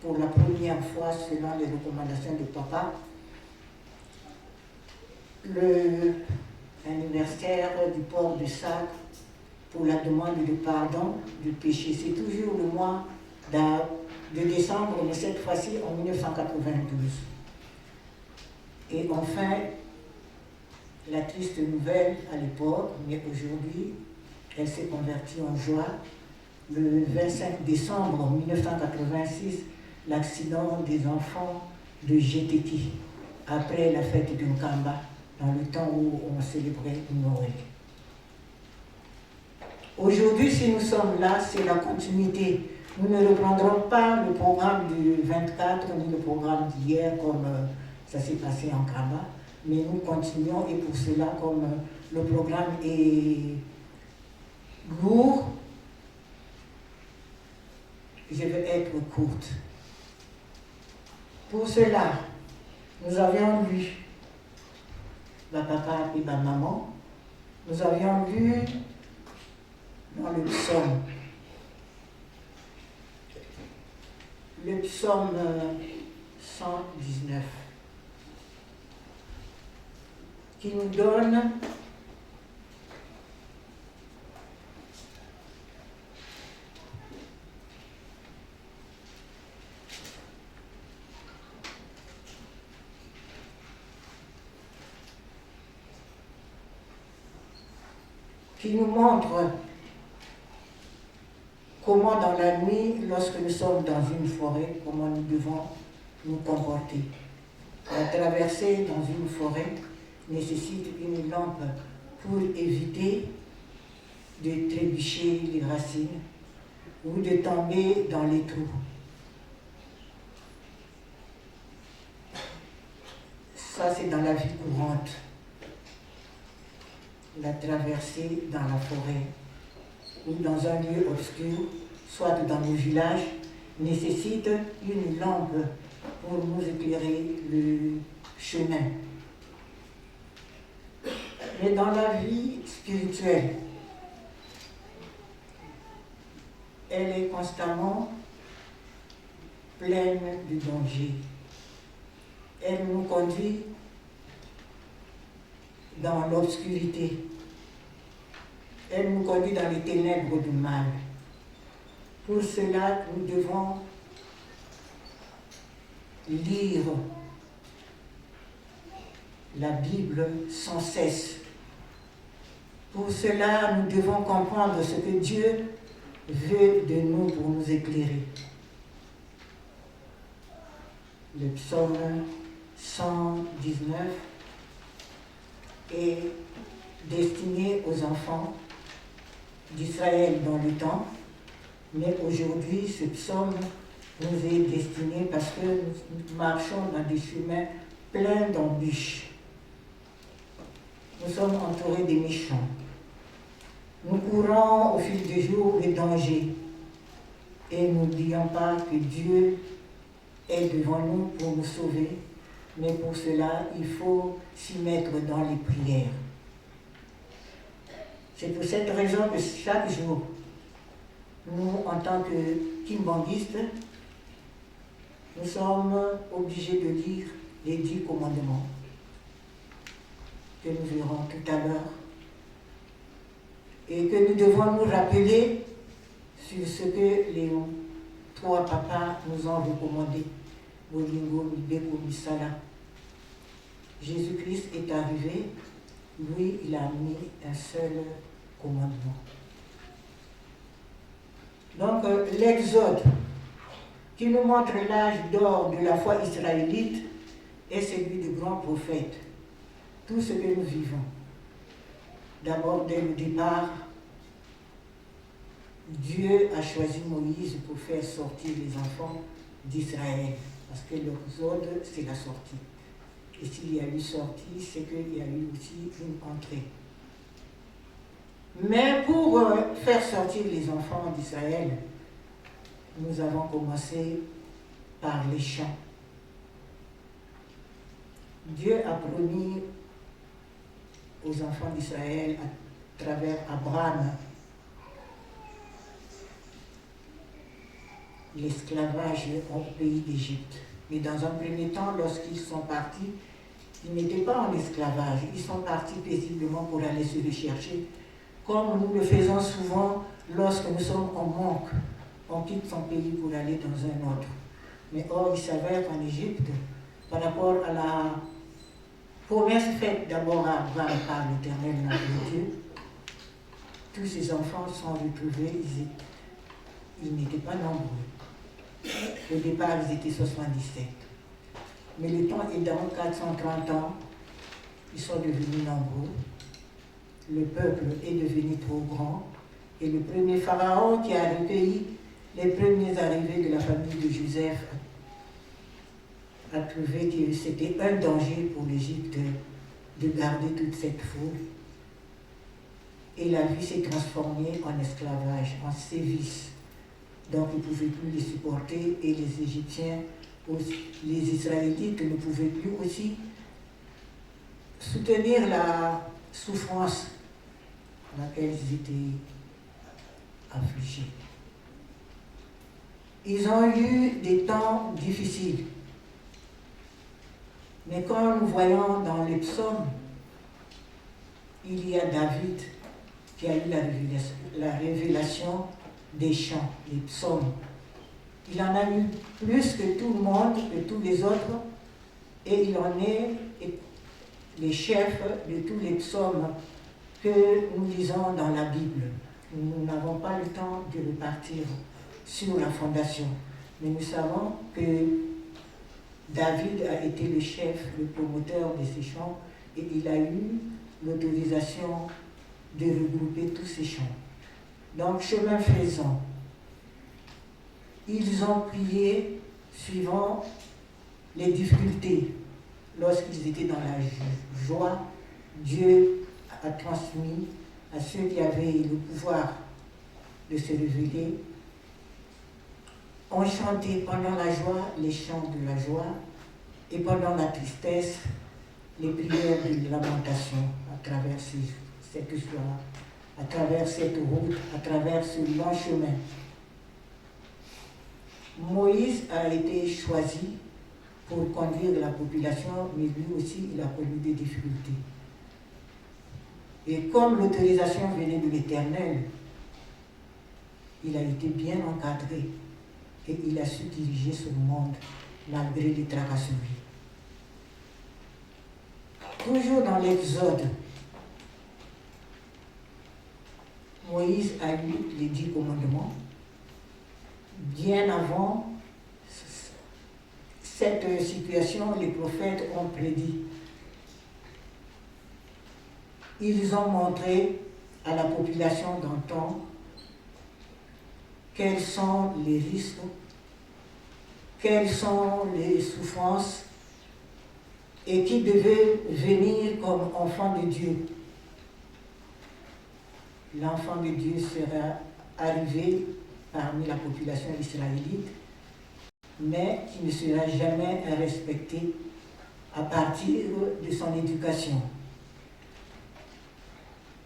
pour la première fois, selon les recommandations de papa, l'anniversaire du port de sac pour la demande de pardon du péché. C'est toujours le mois de décembre, mais cette fois-ci en 1992. Et enfin, la triste nouvelle à l'époque, mais aujourd'hui, elle s'est convertie en joie. Le 25 décembre 1986, l'accident des enfants de GTT, après la fête de Nkamba, dans le temps où on célébrait Noël. Aujourd'hui, si nous sommes là, c'est la continuité. Nous ne reprendrons pas le programme du 24 ni le programme d'hier comme ça s'est passé en Nkamba, mais nous continuons et pour cela, comme le programme est lourd, je vais être courte. Pour cela, nous avions lu ma papa et ma maman, nous avions lu dans le psaume 119, qui nous donne qui nous montre comment dans la nuit, lorsque nous sommes dans une forêt, comment nous devons nous comporter. La traversée dans une forêt nécessite une lampe pour éviter de trébucher les racines ou de tomber dans les trous. Ça, c'est dans la vie courante. La traversée dans la forêt ou dans un lieu obscur, soit dans nos villages, nécessite une lampe pour nous éclairer le chemin. Mais dans la vie spirituelle, elle est constamment pleine de dangers. Elle nous conduit dans l'obscurité. Elle nous conduit dans les ténèbres du mal. Pour cela, nous devons lire la Bible sans cesse. Pour cela, nous devons comprendre ce que Dieu veut de nous pour nous éclairer. Le psaume 119 est destiné aux enfants d'Israël dans le temps, mais aujourd'hui ce psaume nous est destiné parce que nous marchons dans des chemins pleins d'embûches. Nous sommes entourés des méchants. Nous courons au fil des jours les dangers et n'oublions pas que Dieu est devant nous pour nous sauver, mais pour cela, il faut s'y mettre dans les prières. C'est pour cette raison que chaque jour, nous, en tant que kimbandistes, nous sommes obligés de lire les 10 commandements que nous verrons tout à l'heure et que nous devons nous rappeler sur ce que les 3 papas nous ont recommandé. Bolingo, Mibeko, Misala. Jésus-Christ est arrivé, lui, il a mis un seul commandement. Donc, l'Exode, qui nous montre l'âge d'or de la foi israélite, est celui du grand prophète. Tout ce que nous vivons. D'abord, dès le départ, Dieu a choisi Moïse pour faire sortir les enfants d'Israël. Parce que l'Exode, c'est la sortie. Et s'il y a eu sortie, c'est qu'il y a eu aussi une entrée. Mais pour faire sortir les enfants d'Israël, nous avons commencé par les chants. Dieu a promis aux enfants d'Israël à travers Abraham l'esclavage au pays d'Égypte. Mais dans un premier temps, lorsqu'ils sont partis, ils n'étaient pas en esclavage. Ils sont partis paisiblement pour aller se rechercher, comme nous le faisons souvent lorsque nous sommes en manque. On quitte son pays pour aller dans un autre. Mais or, il s'avère qu'en Égypte, par rapport à la promesse faite d'abord à Abraham par l'Éternel, notre Dieu, tous ces enfants sont retrouvés, ils n'étaient pas nombreux. Au départ, ils étaient 77. Mais le temps aidant, 430 ans, ils sont devenus nombreux. Le peuple est devenu trop grand. Et le premier pharaon qui a recueilli les premiers arrivés de la famille de Joseph a trouvé que c'était un danger pour l'Égypte de garder toute cette foule. Et la vie s'est transformée en esclavage, en sévice. Donc ils ne pouvaient plus les supporter et les Égyptiens les Israélites ne pouvaient plus aussi soutenir la souffrance à laquelle ils étaient affligés. Ils ont eu des temps difficiles. Mais quand nous voyons dans les psaumes, il y a David qui a eu la révélation des chants, des psaumes. Il en a eu plus que tout le monde, que tous les autres, et il en est les chefs de tous les psaumes que nous lisons dans la Bible. Nous n'avons pas le temps de repartir sur la fondation, mais nous savons que David a été le chef, le promoteur de ces chants, et il a eu l'autorisation de regrouper tous ces chants. Donc, chemin faisant, ils ont prié suivant les difficultés. Lorsqu'ils étaient dans la joie, Dieu a transmis à ceux qui avaient le pouvoir de se révéler. On chantait pendant la joie les chants de la joie et pendant la tristesse les prières de lamentation à travers cette joie, à travers cette route, à travers ce long chemin. Moïse a été choisi pour conduire la population, mais lui aussi, il a connu des difficultés. Et comme l'autorisation venait de l'Éternel, il a été bien encadré et il a su diriger ce monde malgré les tracasseries. Toujours dans l'Exode, Moïse a eu les 10 commandements. Bien avant cette situation, les prophètes ont prédit. Ils ont montré à la population d'antan quels sont les risques, quelles sont les souffrances et qui devait venir comme enfant de Dieu. L'enfant de Dieu sera arrivé parmi la population israélite, mais qui ne sera jamais respecté à partir de son éducation.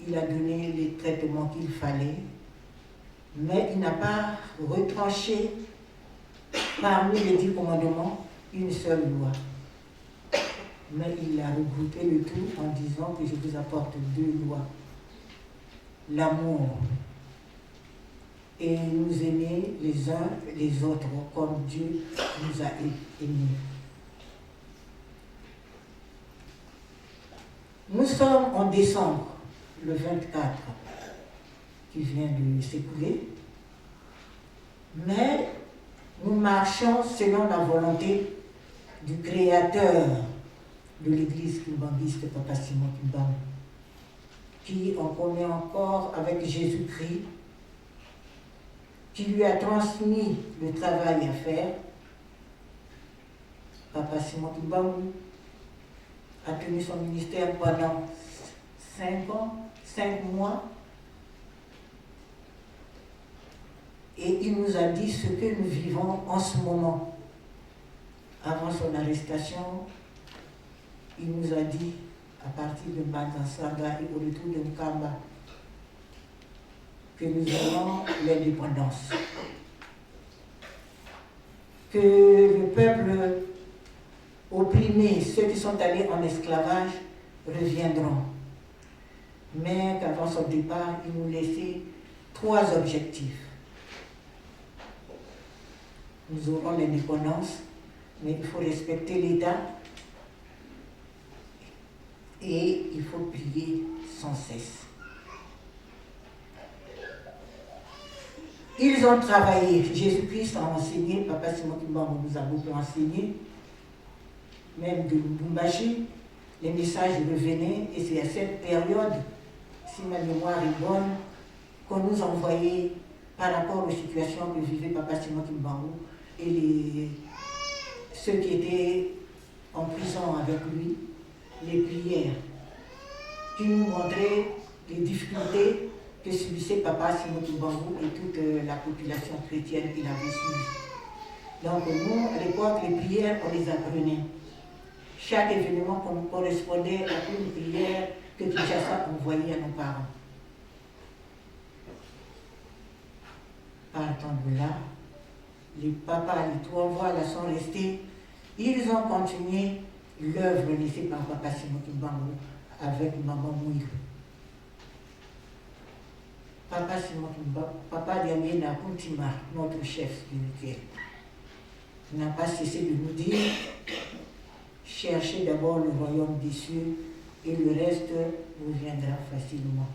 Il a donné les traitements qu'il fallait, mais il n'a pas retranché parmi les 10 commandements une seule loi. Mais il a regroupé le tout en disant que je vous apporte 2 lois. L'amour et nous aimer les uns les autres comme Dieu nous a aimés. Nous sommes en décembre, le 24, qui vient de s'écouler, mais nous marchons selon la volonté du Créateur de l'Église kimbangiste, Papa Simon Kimbangu, qui en commet encore avec Jésus-Christ, qui lui a transmis le travail à faire. Papa Simon Kimbangu a tenu son ministère pendant 5 ans, 5 mois, et il nous a dit ce que nous vivons en ce moment. Avant son arrestation, il nous a dit, à partir de Banzansanga et au retour de Nkamba, que nous avons l'indépendance, que le peuple opprimé, ceux qui sont allés en esclavage, reviendront. Mais qu'avant son départ, il nous laissait 3 objectifs. Nous aurons l'indépendance, mais il faut respecter l'État et il faut prier sans cesse. Ils ont travaillé. Jésus-Christ a enseigné, Papa Simon Kimbangu nous a beaucoup enseigné, même de Lubumbashi, les messages revenaient, et c'est à cette période, si ma mémoire est bonne, qu'on nous envoyait par rapport aux situations que vivait Papa Simon Kimbangu et ceux qui étaient en prison avec lui, les prières qui nous montraient les difficultés que subissait Papa Simon Kimbangu et toute la population chrétienne qu'il avait suivie. Donc nous, à l'époque, les prières, on les apprenait. Chaque événement correspondait à une prière que Kinshasa envoyait à nos parents. Partant de là, les papas, les trois voix là sont restés. Ils ont continué l'œuvre laissée par Papa Simon Kimbangu avec Maman Mouilou. Papa Simon Kimbangu, Papa Diamé Nakuntima, notre chef spirituel, n'a pas cessé de nous dire: cherchez d'abord le royaume des cieux et le reste vous viendra facilement.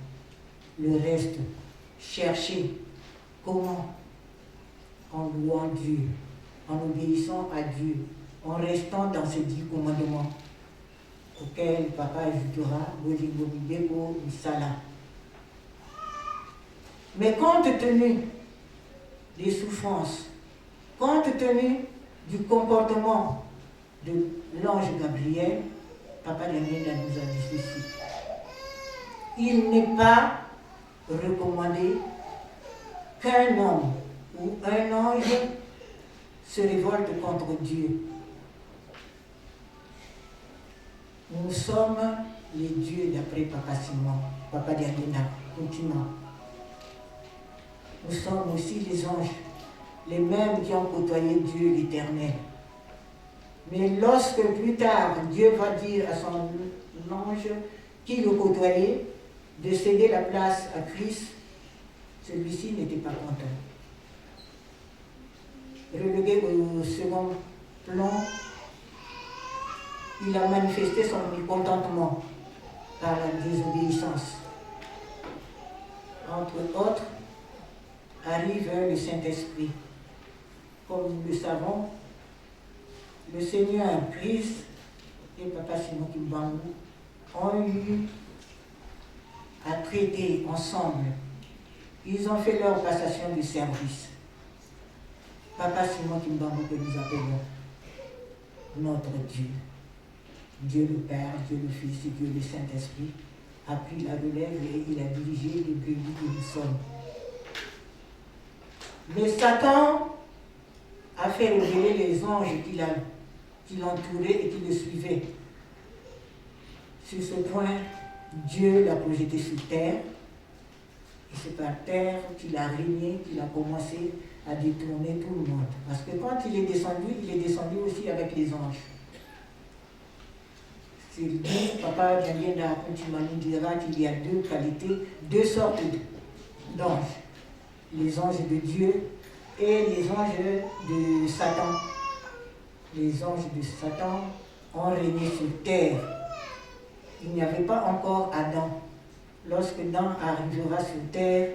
Le reste, cherchez. Comment? En louant Dieu, en obéissant à Dieu, en restant dans ces 10 commandements auxquels Papa ajoutera Bolingo Bibeko Misala. Mais compte tenu des souffrances, compte tenu du comportement de l'ange Gabriel, Papa Daniel nous a dit ceci: il n'est pas recommandé qu'un homme ou un ange se révolte contre Dieu. Nous sommes les dieux d'après Papa Simon, Papa Dianina, continent. Nous sommes aussi les anges, les mêmes qui ont côtoyé Dieu l'Éternel. Mais lorsque plus tard, Dieu va dire à son ange qui le côtoyait de céder la place à Christ, celui-ci n'était pas content. Relégué au second plan, il a manifesté son mécontentement par la désobéissance. Entre autres, arrive le Saint-Esprit. Comme nous le savons, le Seigneur Christ et Papa Simon Kimbangu ont eu à traiter ensemble. Ils ont fait leur passation de service. Papa Simon Kimbangu, que nous appelons notre Dieu. Dieu le Père, Dieu le Fils et Dieu le Saint-Esprit a pris la relève et il a dirigé les brebis que nous sommes. Mais Satan a fait révéler les anges qui l'entouraient et qui le suivaient. Sur ce point, Dieu l'a projeté sur terre. Et c'est par terre qu'il a régné, qu'il a commencé à détourner tout le monde. Parce que quand il est descendu aussi avec les anges. C'est dit, Papa Daniel Kuntimani dira qu'il y a 2 qualités, 2 sortes d'anges. Les anges de Dieu et les anges de Satan. Les anges de Satan ont régné sur terre. Il n'y avait pas encore Adam. Lorsque Adam arrivera sur terre,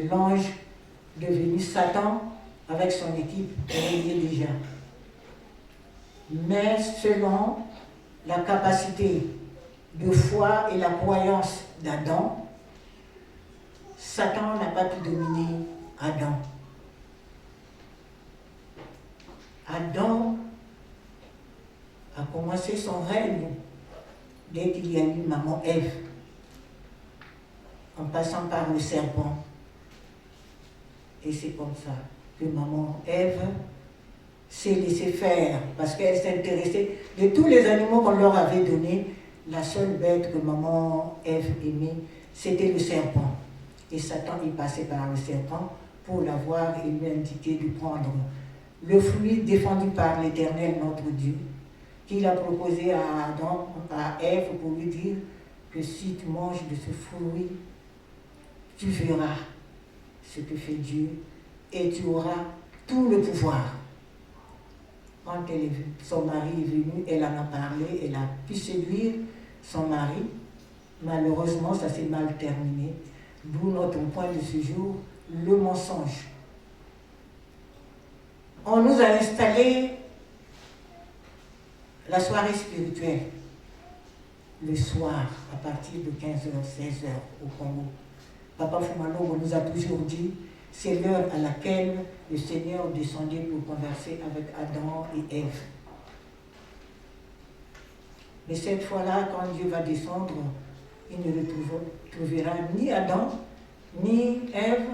l'ange devenu Satan, avec son équipe, régnait déjà. Mais selon la capacité de foi et la croyance d'Adam, Satan n'a pas pu dominer Adam. Adam a commencé son règne dès qu'il y a eu maman Ève, en passant par le serpent. Et c'est comme ça que maman Ève s'est laissée faire, parce qu'elle s'intéressait de tous les animaux qu'on leur avait donnés. La seule bête que maman Ève aimait, c'était le serpent. Et Satan est passé par le serpent pour l'avoir et lui indiquer de prendre le fruit défendu par l'Éternel, notre Dieu, qu'il a proposé à Adam, à Ève, pour lui dire que si tu manges de ce fruit, tu verras ce que fait Dieu et tu auras tout le pouvoir. Quand son mari est venu, elle en a parlé, elle a pu séduire son mari. Malheureusement, ça s'est mal terminé. D'où notre point de ce jour, le mensonge. On nous a installé la soirée spirituelle le soir à partir de 15h, 16h au Congo. Papa Fumalo nous a toujours dit, c'est l'heure à laquelle le Seigneur descendait pour converser avec Adam et Ève. Mais cette fois-là, quand Dieu va descendre, il ne retrouvera ni Adam, ni Ève,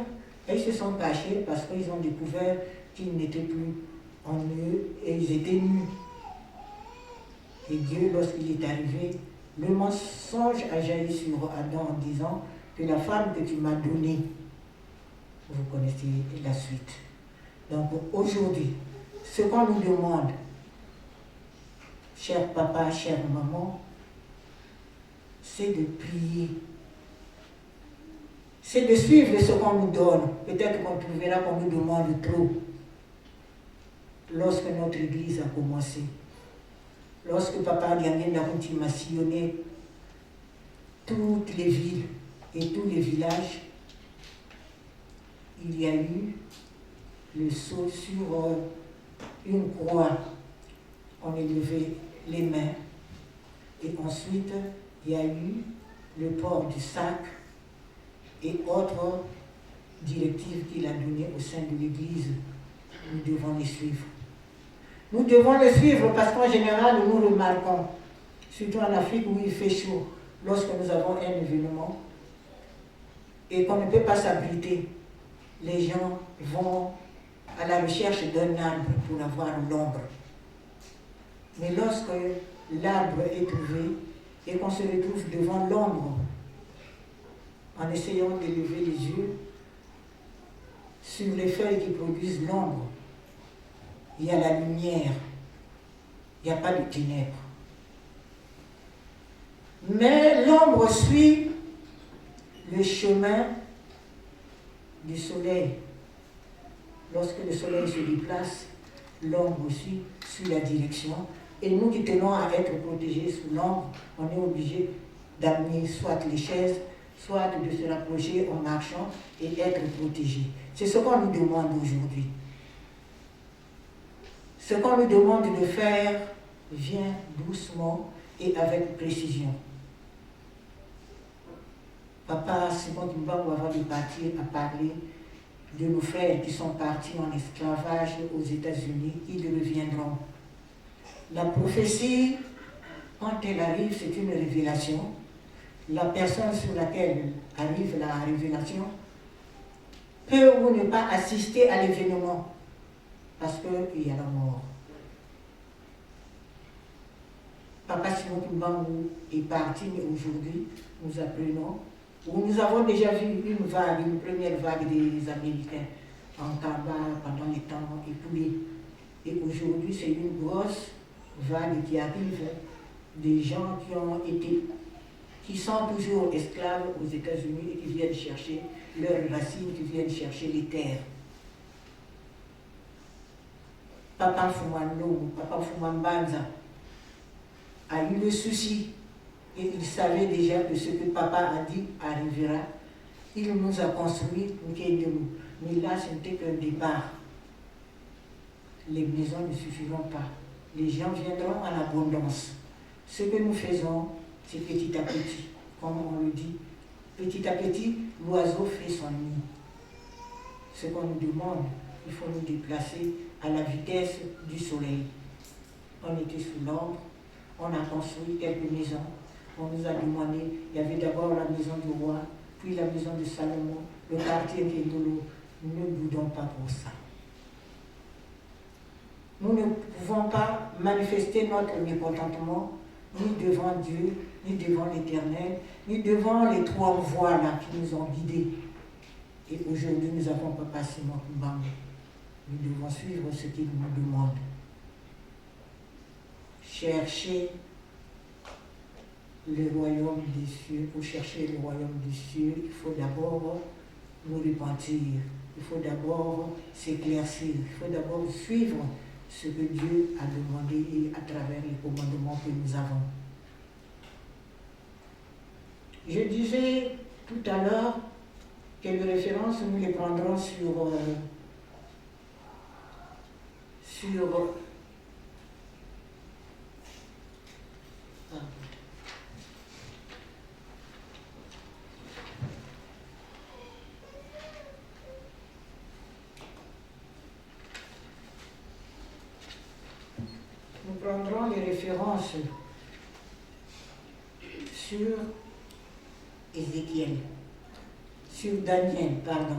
et ils se sont cachés parce qu'ils ont découvert qu'ils n'étaient plus en eux et ils étaient nus. Et Dieu, lorsqu'il est arrivé, le mensonge a jailli sur Adam en disant que la femme que tu m'as donnée, vous connaissez la suite. Donc aujourd'hui, ce qu'on nous demande, cher papa, chère maman, c'est de prier. C'est de suivre ce qu'on nous donne. Peut-être qu'on trouvera qu'on nous demande trop. Lorsque notre église a commencé, lorsque papa Diamène a sillonné toutes les villes et tous les villages, il y a eu le saut sur une croix. On a levé les mains. Et ensuite, il y a eu le port du sac et autres directives qu'il a données au sein de l'Église. Nous devons les suivre. Nous devons les suivre parce qu'en général, nous remarquons, surtout en Afrique où il fait chaud, lorsque nous avons un événement et qu'on ne peut pas s'abriter, les gens vont à la recherche d'un arbre pour avoir l'ombre. Mais lorsque l'arbre est trouvé et qu'on se retrouve devant l'ombre, en essayant de lever les yeux sur les feuilles qui produisent l'ombre, il y a la lumière, il n'y a pas de ténèbres. Mais l'ombre suit le chemin du soleil. Lorsque le soleil se déplace, l'ombre aussi suit la direction. Et nous qui tenons à être protégés sous l'ombre, on est obligé d'amener soit les chaises, soit de se rapprocher en marchant et être protégés. C'est ce qu'on nous demande aujourd'hui. Ce qu'on nous demande de faire vient doucement et avec précision. Papa Simon Kimbangu, avant de partir, a parlé de nos frères qui sont partis en esclavage aux États-Unis. Ils reviendront. La prophétie, quand elle arrive, c'est une révélation. La personne sur laquelle arrive la révélation peut ou ne pas assister à l'événement parce qu'il y a la mort. Papa Simon Kimbangu est parti, mais aujourd'hui, nous apprenons, où nous avons déjà vu une première vague des Américains en Kaba pendant les temps écoulés. Et aujourd'hui, c'est une grosse vague qui arrive des gens qui sont toujours esclaves aux États-Unis et qui viennent chercher leurs racines, qui viennent chercher les terres. Papa Fumano, Papa Fumambanza a eu le souci et il savait déjà que ce que papa a dit arrivera. Il nous a construit Nkédemou. Mais là, ce n'était qu'un départ. Les maisons ne suffiront pas. Les gens viendront en abondance. Ce que nous faisons, c'est petit à petit. Comme on le dit, petit à petit, l'oiseau fait son nid. Ce qu'on nous demande, il faut nous déplacer à la vitesse du soleil. On était sous l'ombre, on a construit quelques maisons. On nous a demandé, il y avait d'abord la maison du roi, puis la maison de Salomon, le quartier Kédolo. Ne boudons pas pour ça. Nous ne pouvons pas manifester notre mécontentement ni devant Dieu, ni devant l'Éternel, ni devant les trois voies là qui nous ont guidés. Et aujourd'hui, nous avons Papa Simon Kimbangu. Nous devons suivre ce qu'il nous demande. Chercher le royaume des cieux. Pour chercher le royaume des cieux, il faut d'abord nous repentir. Il faut d'abord s'éclaircir. Il faut d'abord suivre ce que Dieu a demandé et à travers les commandements que nous avons. Je disais tout à l'heure que les références, nous les prendrons sur nous prendrons les références sur Ézéchiel, sur Daniel, pardon.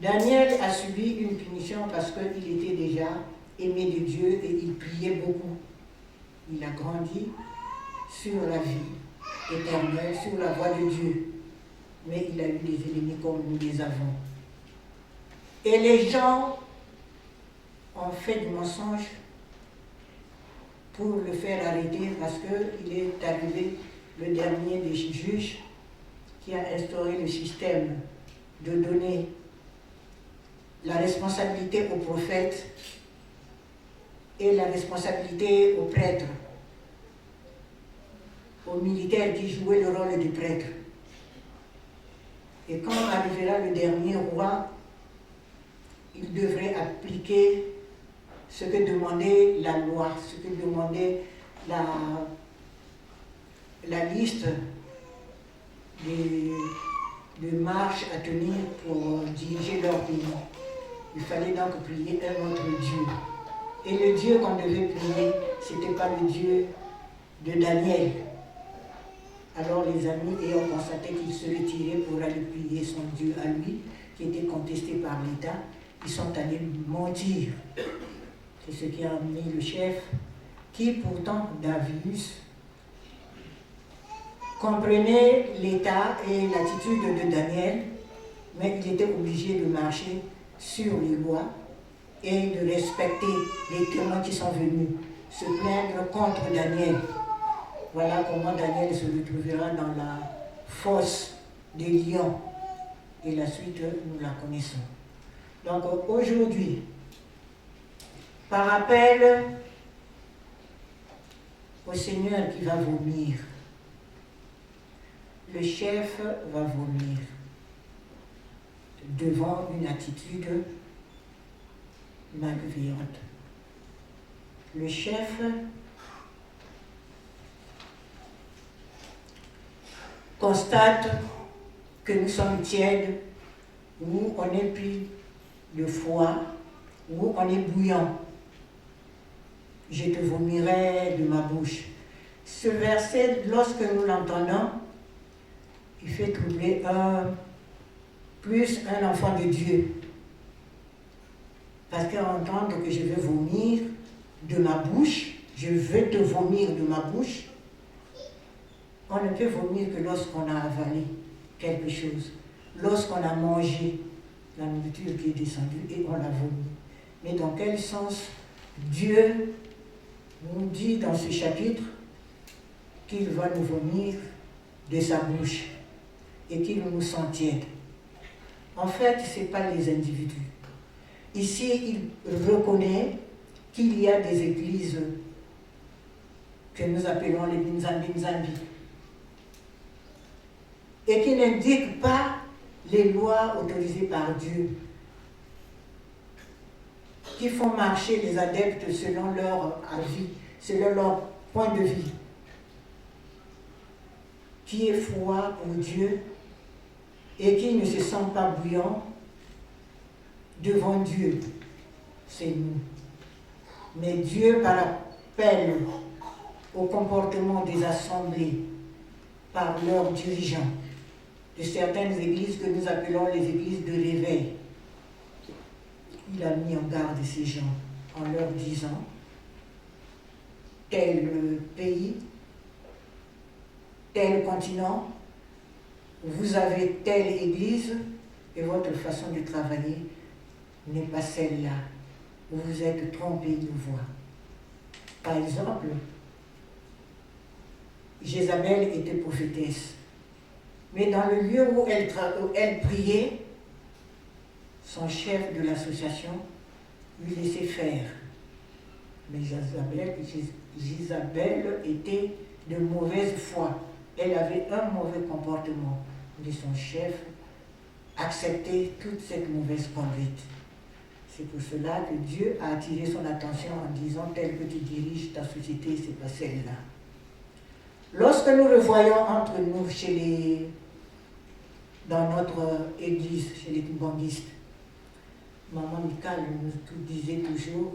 Daniel a subi une punition parce qu'il était déjà aimé de Dieu et il priait beaucoup. Il a grandi sur la vie éternelle, sur la voie de Dieu. Mais il a eu des ennemis comme nous les avons. Et les gens ont fait du mensonge pour le faire arrêter parce qu'il est arrivé le dernier des juges qui a instauré le système de donner la responsabilité aux prophètes et la responsabilité aux prêtres, aux militaires qui jouaient le rôle du prêtre. Et quand arrivera le dernier roi, il devrait appliquer ce que demandait la loi, ce que demandait la liste de marches à tenir pour diriger leur pays. Il fallait donc prier un autre Dieu. Et le Dieu qu'on devait prier, ce n'était pas le Dieu de Daniel. Alors les amis ayant constaté qu'il se retirait pour aller prier son Dieu à lui, qui était contesté par l'État, ils sont allés mentir. C'est ce qui a amené le chef, qui pourtant, Davius, comprenait l'état et l'attitude de Daniel, mais il était obligé de marcher sur les lois et de respecter les témoins qui sont venus se plaindre contre Daniel. Voilà comment Daniel se retrouvera dans la fosse des lions. Et la suite, nous la connaissons. Donc aujourd'hui, par appel au Seigneur qui va vomir, le chef va vomir devant une attitude malveillante. Le chef constate que nous sommes tièdes, ou on est pris de froid, ou on est bouillant. Je te vomirai de ma bouche. Ce verset, lorsque nous l'entendons, il fait troubler plus un enfant de Dieu. Parce qu'à entendre que je vais vomir de ma bouche, je vais te vomir de ma bouche, on ne peut vomir que lorsqu'on a avalé quelque chose, lorsqu'on a mangé la nourriture qui est descendue et on l'a vomi. Mais dans quel sens Dieu nous dit dans ce chapitre qu'il va nous vomir de sa bouche et qu'il nous sent tiède? En fait, ce n'est pas les individus. Ici, il reconnaît qu'il y a des églises que nous appelons les Binzambi, et qui n'indiquent pas les lois autorisées par Dieu, qui font marcher les adeptes selon leur avis, selon leur point de vue, qui est froid pour Dieu et qui ne se sent pas bouillant devant Dieu. C'est nous. Mais Dieu, par appel au comportement des assemblées, par leurs dirigeants, de certaines églises que nous appelons les églises de réveil, il a mis en garde ces gens en leur disant: tel pays, tel continent, vous avez telle église et votre façon de travailler n'est pas celle-là. Vous vous êtes trompé de voie. Par exemple, Jézabel était prophétesse. Mais dans le lieu où elle priait, son chef de l'association lui laissait faire. Mais Jézabel était de mauvaise foi. Elle avait un mauvais comportement. Mais son chef acceptait toute cette mauvaise conduite. C'est pour cela que Dieu a attiré son attention en disant: tel que tu diriges ta société, c'est pas celle-là. Lorsque nous le voyons entre nous dans notre église, chez les kimbandistes, Maman Mikal nous disait toujours: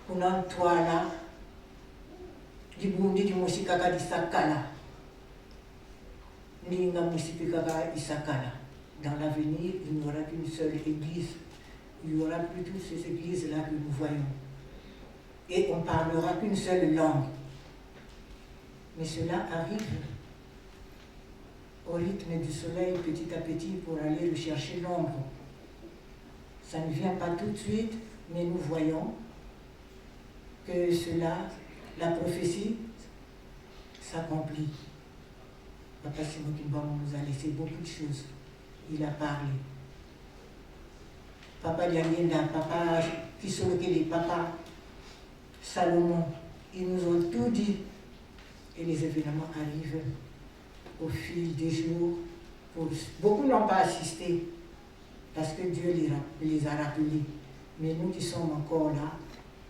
Kunan Twala, di bundi di musikaka di sakala, ninga musikaka isakala. dans l'avenir, il n'y aura qu'une seule église. Il n'y aura plus toutes ces églises-là que nous voyons. Et on ne parlera qu'une seule langue. Mais cela arrive au rythme du soleil, petit à petit, pour aller le chercher l'ombre. Ça ne vient pas tout de suite, mais nous voyons que cela, la prophétie, s'accomplit. Papa Simon Kimbang nous a laissé beaucoup de choses. Il a parlé. Papa Dianienda, Papa Kisolokele, Papa Salomon, ils nous ont tout dit. Et les événements arrivent au fil des jours. Beaucoup n'ont pas assisté parce que Dieu les a rappelés. Mais nous qui sommes encore là,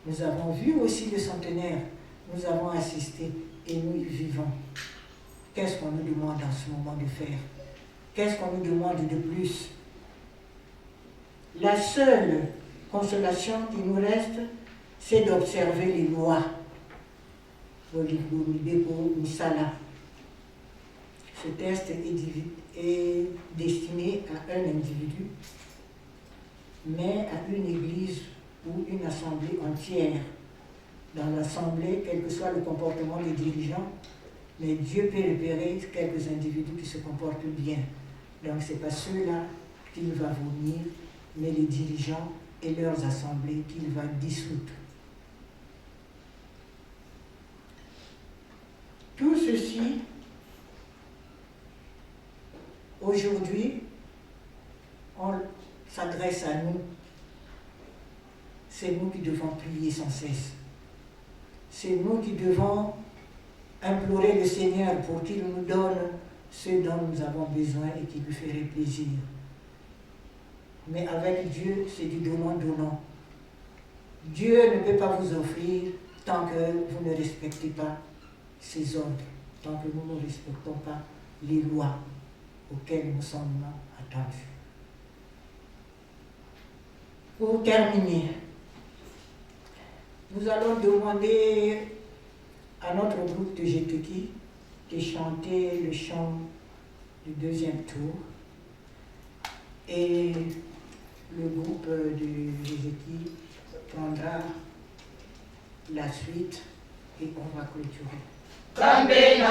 nous avons vu aussi le centenaire, nous avons assisté et nous y vivons. Qu'est-ce qu'on nous demande en ce moment de faire? Qu'est-ce qu'on nous demande de plus? La seule consolation qui nous reste, c'est d'observer les lois. Ce test est destiné à un individu, mais à une église ou une assemblée entière. Dans l'assemblée, quel que soit le comportement des dirigeants, mais Dieu peut repérer quelques individus qui se comportent bien. Donc ce n'est pas ceux-là qu'il va vomir, mais les dirigeants et leurs assemblées qu'il va dissoudre. Tout ceci, aujourd'hui, on s'adresse à nous. C'est nous qui devons prier sans cesse. C'est nous qui devons implorer le Seigneur pour qu'il nous donne ce dont nous avons besoin et qui lui ferait plaisir. Mais avec Dieu, c'est du donnant-donnant. Dieu ne peut pas vous offrir tant que vous ne respectez pas ses ordres, tant que nous ne respectons pas les lois auxquelles nous sommes attendus. Pour terminer, nous allons demander à notre groupe de Géteki de chanter le chant du deuxième tour. Et le groupe de Géteki prendra la suite et on va clôturer. Samate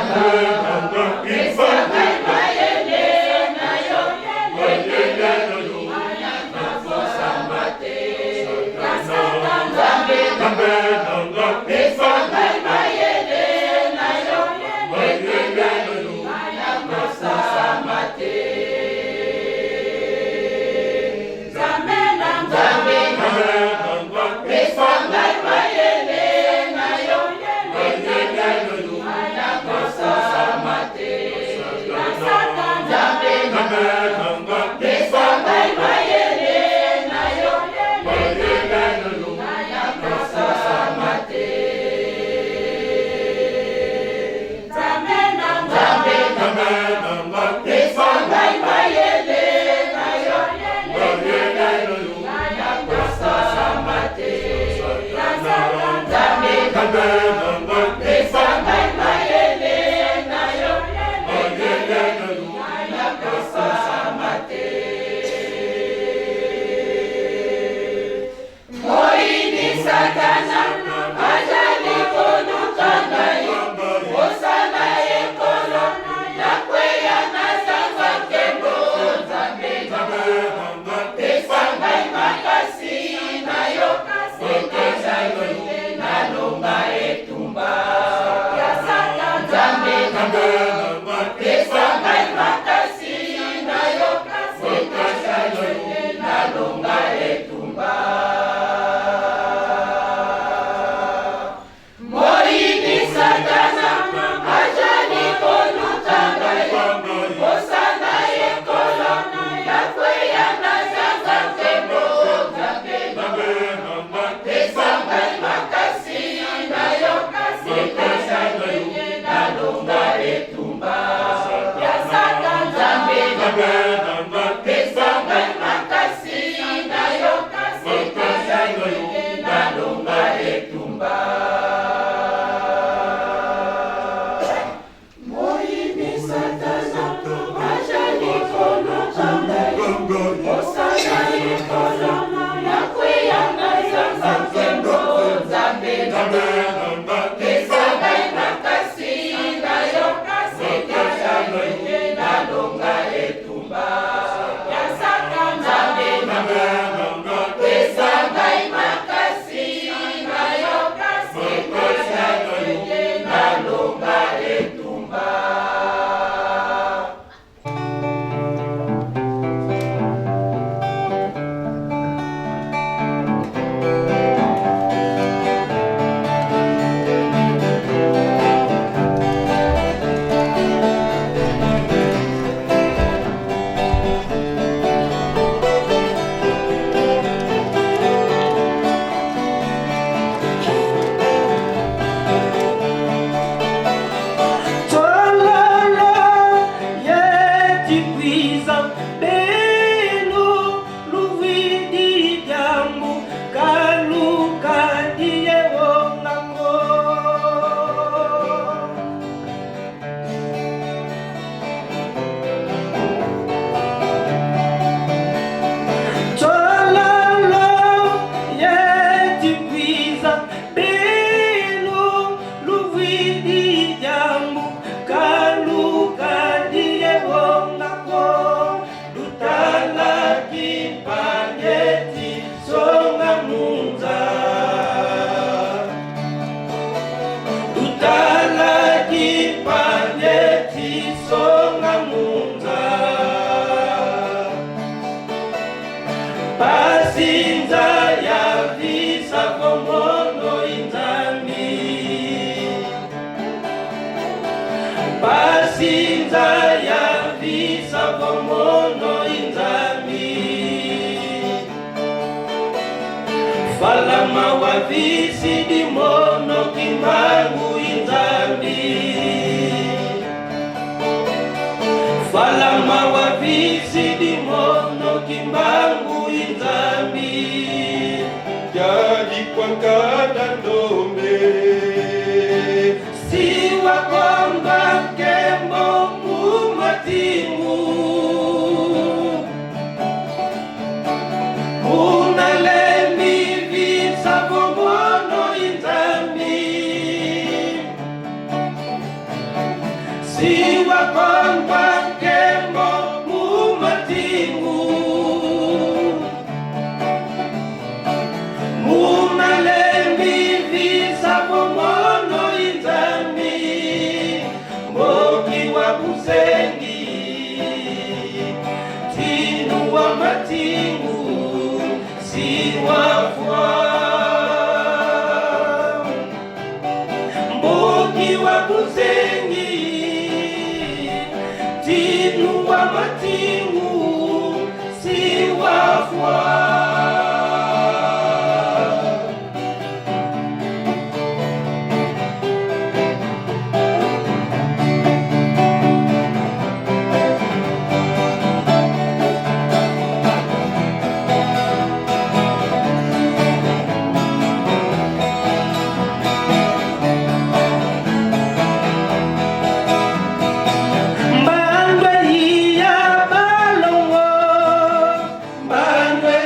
Falama wavisi di mono kimbangu inzambi. Falama wavisi di mono kimbangu inzambi. Jadi kwangkada ndombe siwa kwamba kembo kumatimu siwa kwamba kembo mumatingu munalembi visabomono inzambi mboki wa kusengi tinu wa matingu siwa fwa mboki wa kusengi tinu wa matingu siwa fwa. Bandwe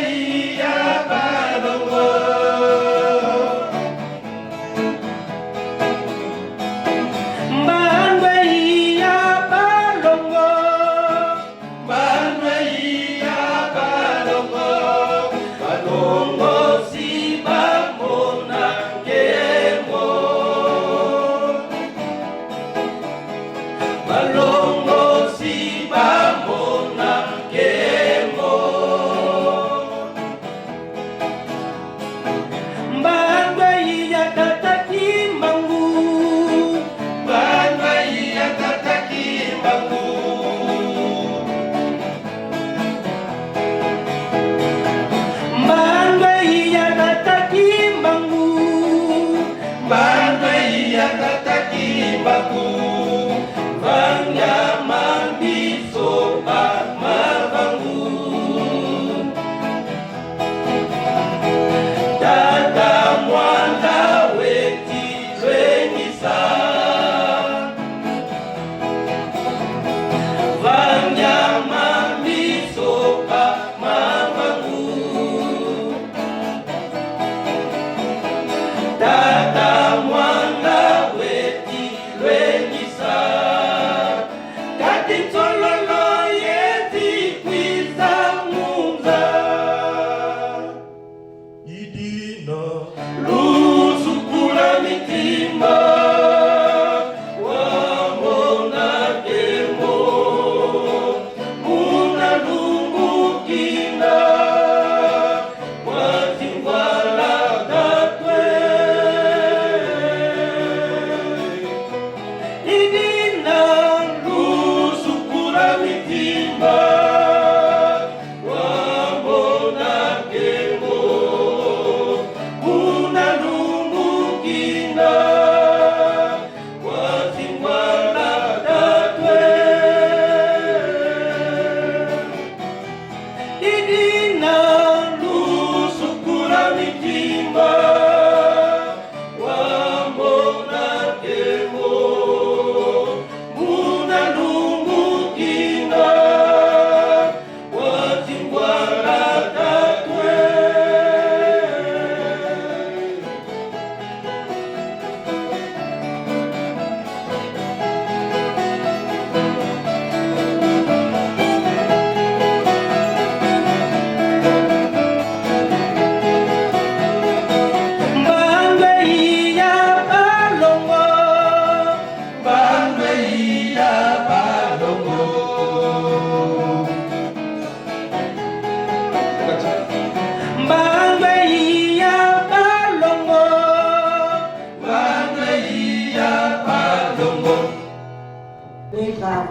mais par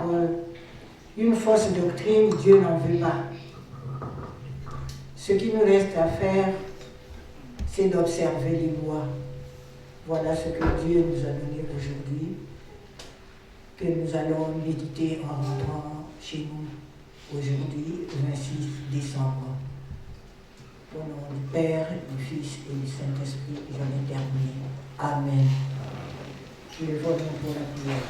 une fausse doctrine, Dieu n'en veut pas. Ce qui nous reste à faire, c'est d'observer les lois. Voilà ce que Dieu nous a donné aujourd'hui, que nous allons méditer en rentrant chez nous aujourd'hui, 26 décembre. Au nom du Père, du Fils et du Saint-Esprit, j'en ai terminé. Amen. Je le vois pour la prière.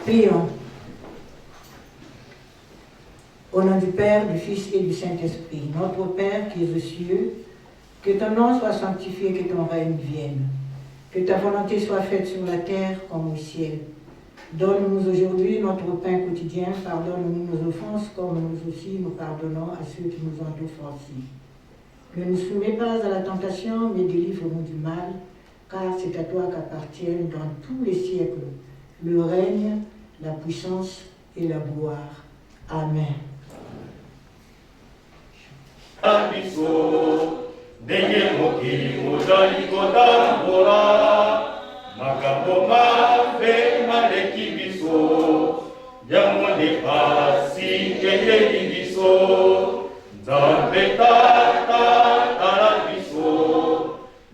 Prions. Au nom du Père, du Fils et du Saint-Esprit, notre Père qui es aux cieux, que ton nom soit sanctifié, que ton règne vienne, que ta volonté soit faite sur la terre comme au ciel. Donne-nous aujourd'hui notre pain quotidien, pardonne-nous nos offenses comme nous aussi nous pardonnons à ceux qui nous ont offensés. Ne nous soumets pas à la tentation, mais délivre-nous du mal, car c'est à toi qu'appartiennent dans tous les siècles le règne, la puissance et la gloire. Amen. Makambo mabe maleki biso yango pasi eyeli biso nzambe tata tala biso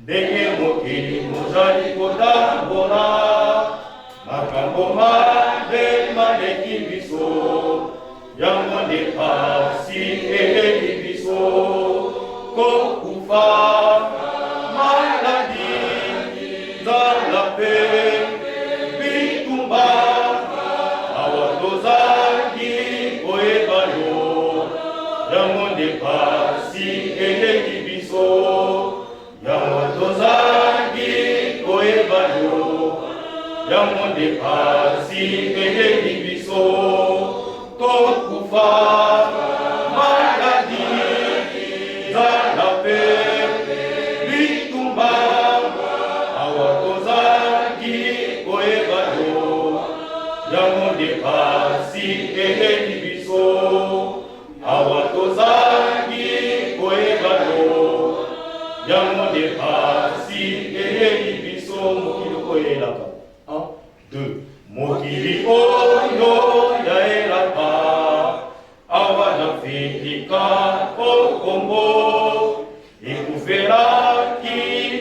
ndenge mokili mozali kotambola makambo mabe maleki biso yango pasi eyeli biso kokufa bitumba awa tozangi koyeba yo yango nde pasi eleki biso yango tozangi koyeba yo yango nde pasi eleki biso tokufa maladi zala pe bitumba yango nde pasi eleki biso awa tozangi koyeba yo yango nde pasi eleki biso mokili koyelaka 2 mokili oyo yaelaka awa nafindika okombo ekufelaki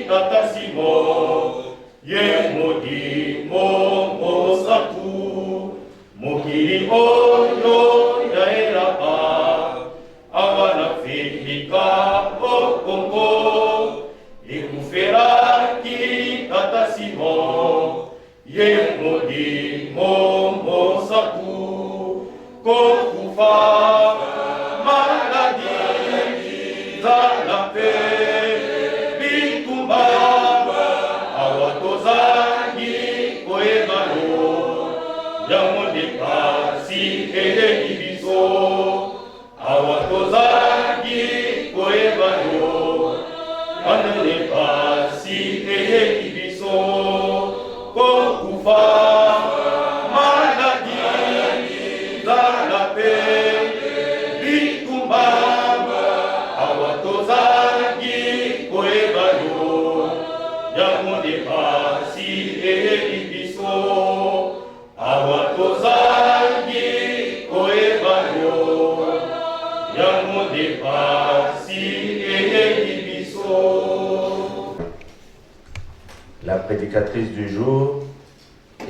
tata Simon ye modimo mosatu mokili oyo yaelaka awa nafindika okombo ekufelaki tata Simon ye modimo mosatu kokufa maladi zala pe bitumba awa tozangi koyeba yo yango nde pasi eleki biso awa tozangi koyeba yo yango nde pasi eleki biso kokufa maladi zala pe bitumba awa tozangi koyeba yo yango nde pasi eleki biso awa tozangi koyeba yo yango nde pasi eleki biso. La prédicatrice du jour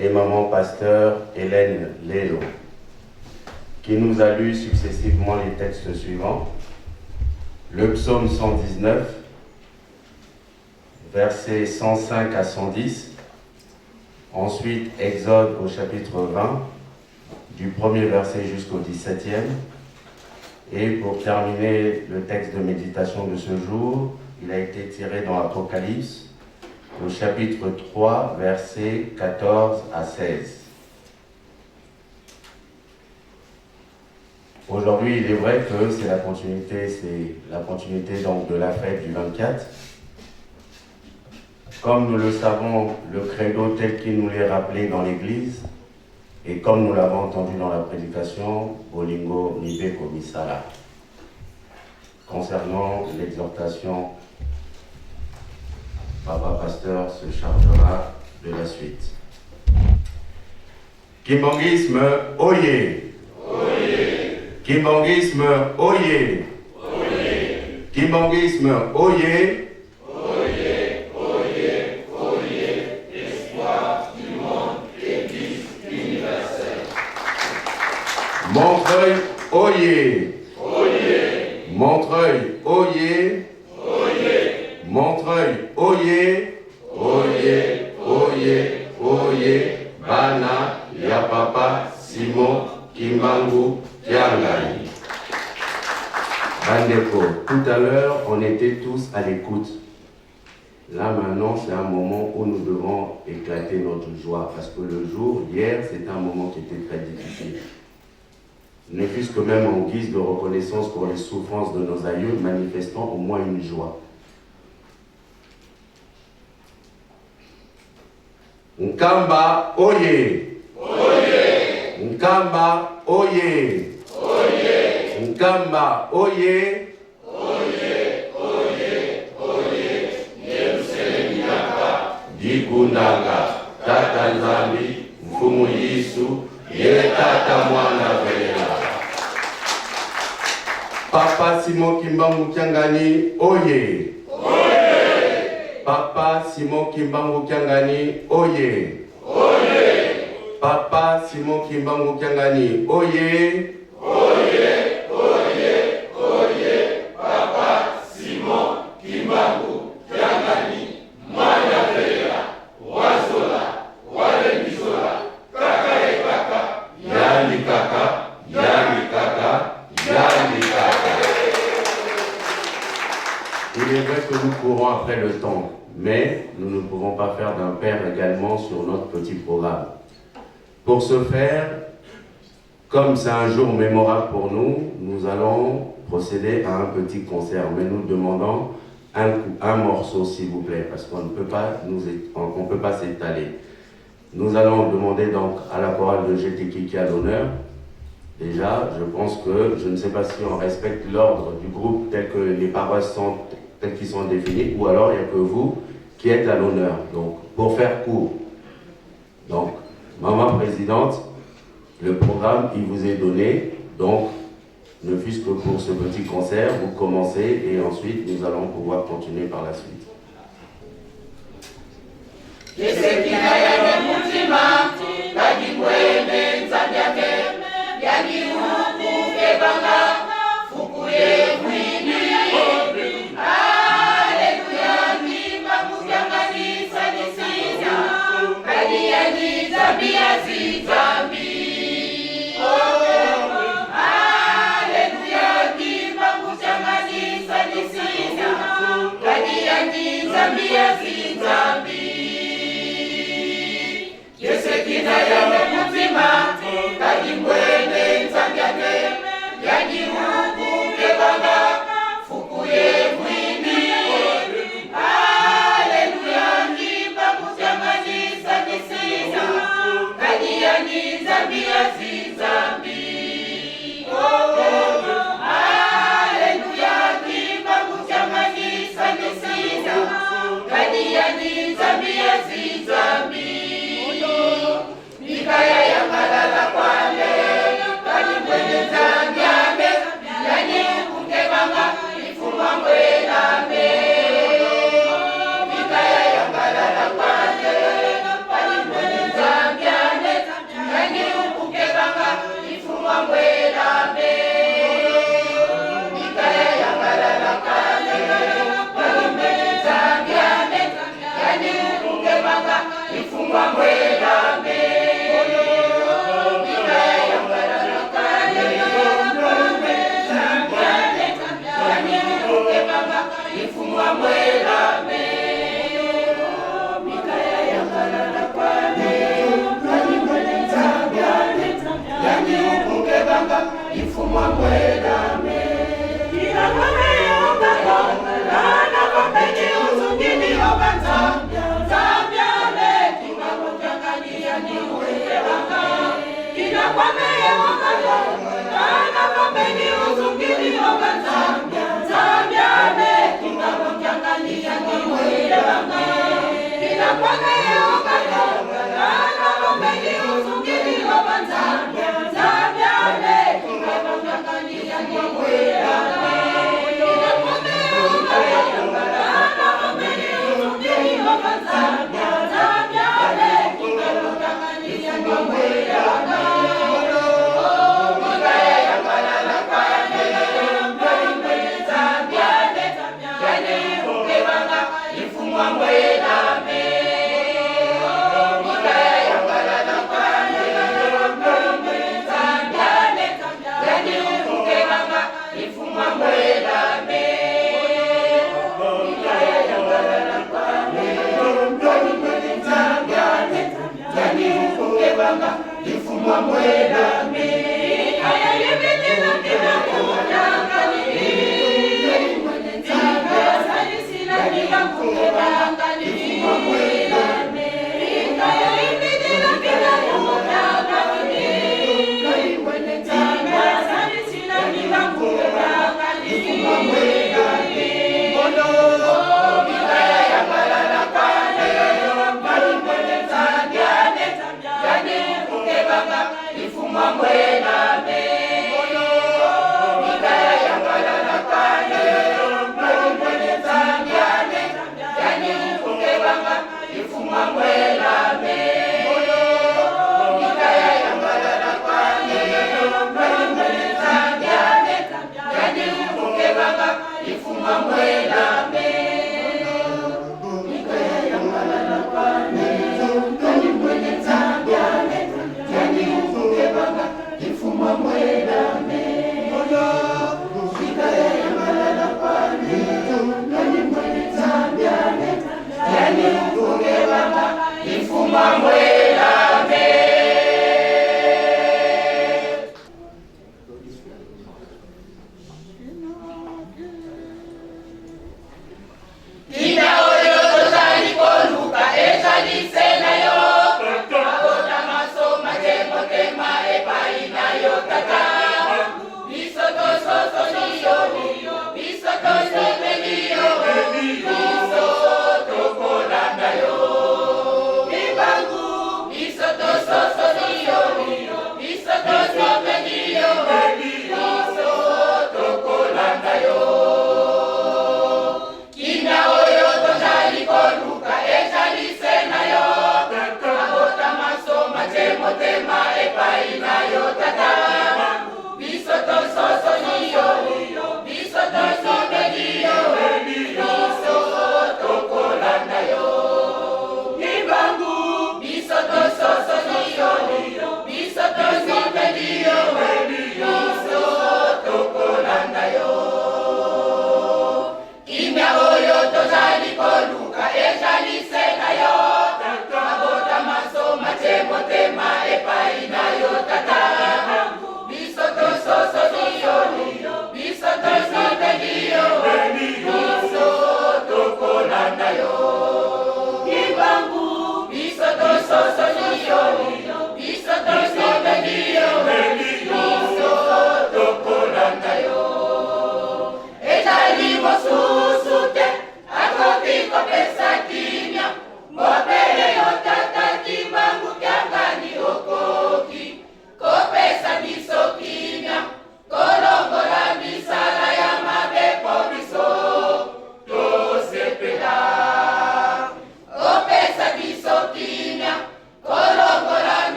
est maman pasteur Hélène Lélo, qui nous a lu successivement les textes suivants. Le psaume 119, versets 105 à 110. Ensuite, Exode au chapitre 20, du premier verset jusqu'au 17e. Et pour terminer le texte de méditation de ce jour, il a été tiré dans l'Apocalypse, au chapitre 3, versets 14 à 16. Aujourd'hui, il est vrai que c'est la continuité donc de la fête du 24. Comme nous le savons, le credo tel qu'il nous l'est rappelé dans l'Église, et comme nous l'avons entendu dans la prédication, Bolingo Nibe Komisala. Concernant l'exhortation, Papa Pasteur se chargera de la suite. Kimbanguisme, oyez! Kimbanguisme, oyez! Kimbanguisme, oyez! Montreuil, oyez! Montreuil, oyez! Montreuil, oyez! Oyez! Bana, Yapapa, Simon, Kimbangu, Tiangani. Bandeko, tout à l'heure, on était tous à l'écoute. Là, maintenant, c'est un moment où nous devons éclater notre joie. Parce que le jour, hier, c'était un moment qui était très difficile. Ne fût-ce que même en guise de reconnaissance pour les souffrances de nos aïeux, manifestant au moins une joie. Nkamba, oye! Nkamba, oye! Nkamba, oye! Dikundanga, Tata Nzambi, Mfumu Yisu, Ye Tata Mwana Velela. Papa Simon Kimbangu Kiangani, oye! Papa Simon Kimbangu Kiangani, oye! Papa Simon Kimbangu Kiangani, oye! Papa Simon Kimbangu Kiangani, Mwana Velela, Wazola, Walemizola, Kaka e Kaka, Yani Kaka, Yani Kaka, Yani Kaka. Il est vrai que nous courons après le temps, mais nous ne pouvons pas faire d'impair également sur notre petit programme. Pour ce faire, comme c'est un jour mémorable pour nous, nous allons procéder à un petit concert, mais nous demandons un morceau s'il vous plaît, parce qu'on ne peut pas s'étaler. Nous allons demander donc à la chorale de GTK qui a l'honneur. Déjà, je pense que, je ne sais pas si on respecte l'ordre du groupe tel que les paroisses sont, telles qu'ils sont définies, ou alors il n'y a que vous qui êtes à l'honneur. Donc, pour faire court. Donc, Maman Présidente, le programme, il vous est donné. Donc, ne fût-ce que pour ce petit concert, vous commencez et ensuite, nous allons pouvoir continuer par la suite. Kina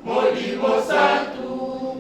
Molimo Santo,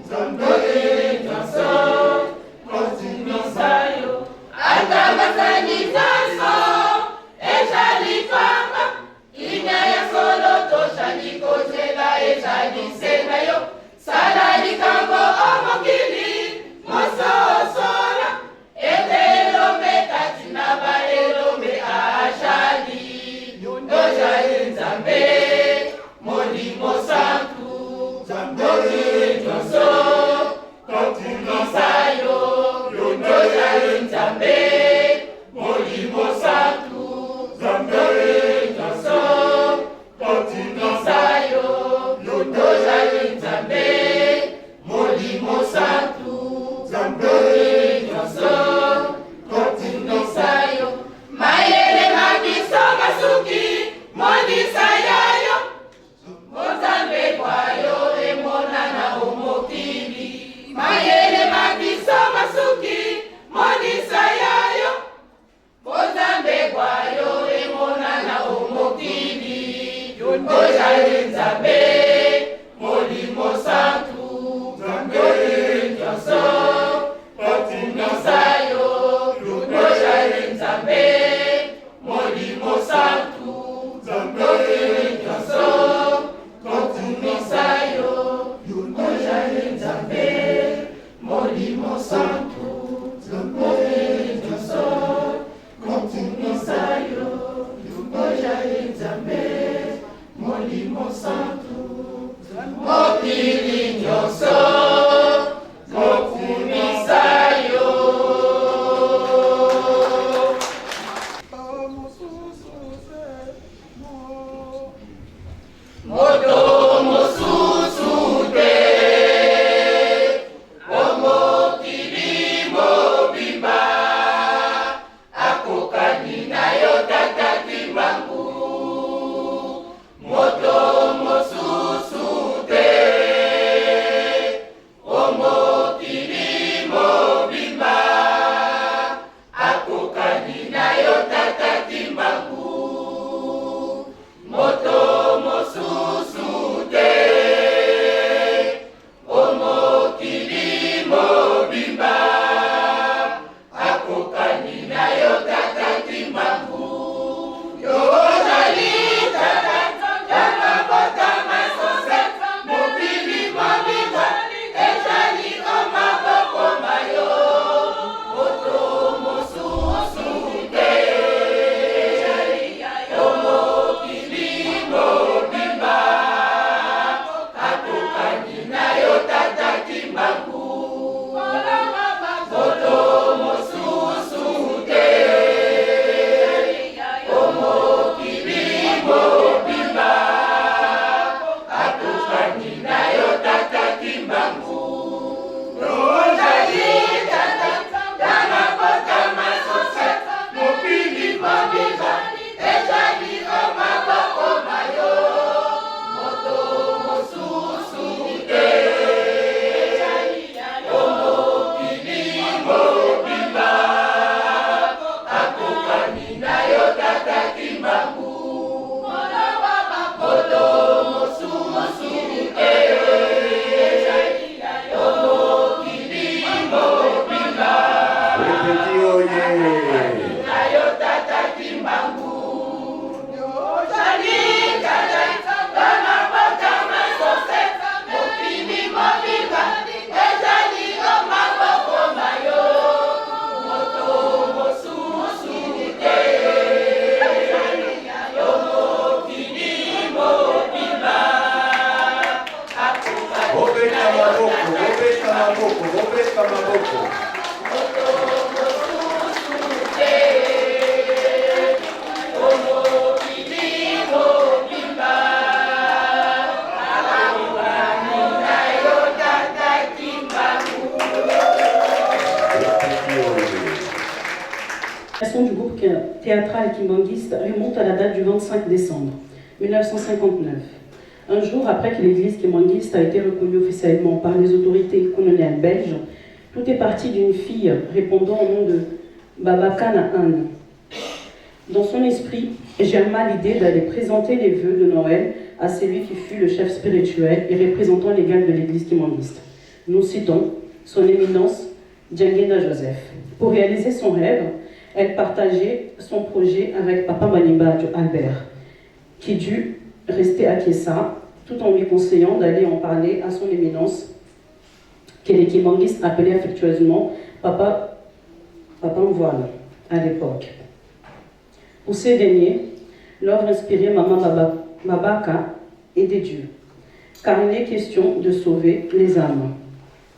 Du groupe théâtral kimbanguiste remonte à la date du 25 décembre 1959. Un jour après que l'église kimbanguiste a été reconnue officiellement par les autorités coloniales belges, tout est parti d'une fille répondant au nom de Babakana Anne. Dans son esprit, germa l'idée d'aller présenter les vœux de Noël à celui qui fut le chef spirituel et représentant légal de l'église kimbanguiste. Nous citons son éminence Djangena Joseph. Pour réaliser son rêve, elle partageait son projet avec Papa Manimba Albert, qui dut rester à Kiessa, tout en lui conseillant d'aller en parler à son éminence, que les kimbanguistes appelaient affectueusement Papa Mvoile à l'époque. Pour ces derniers, l'œuvre inspirée Maman Babaka est des dieux, car il est question de sauver les âmes.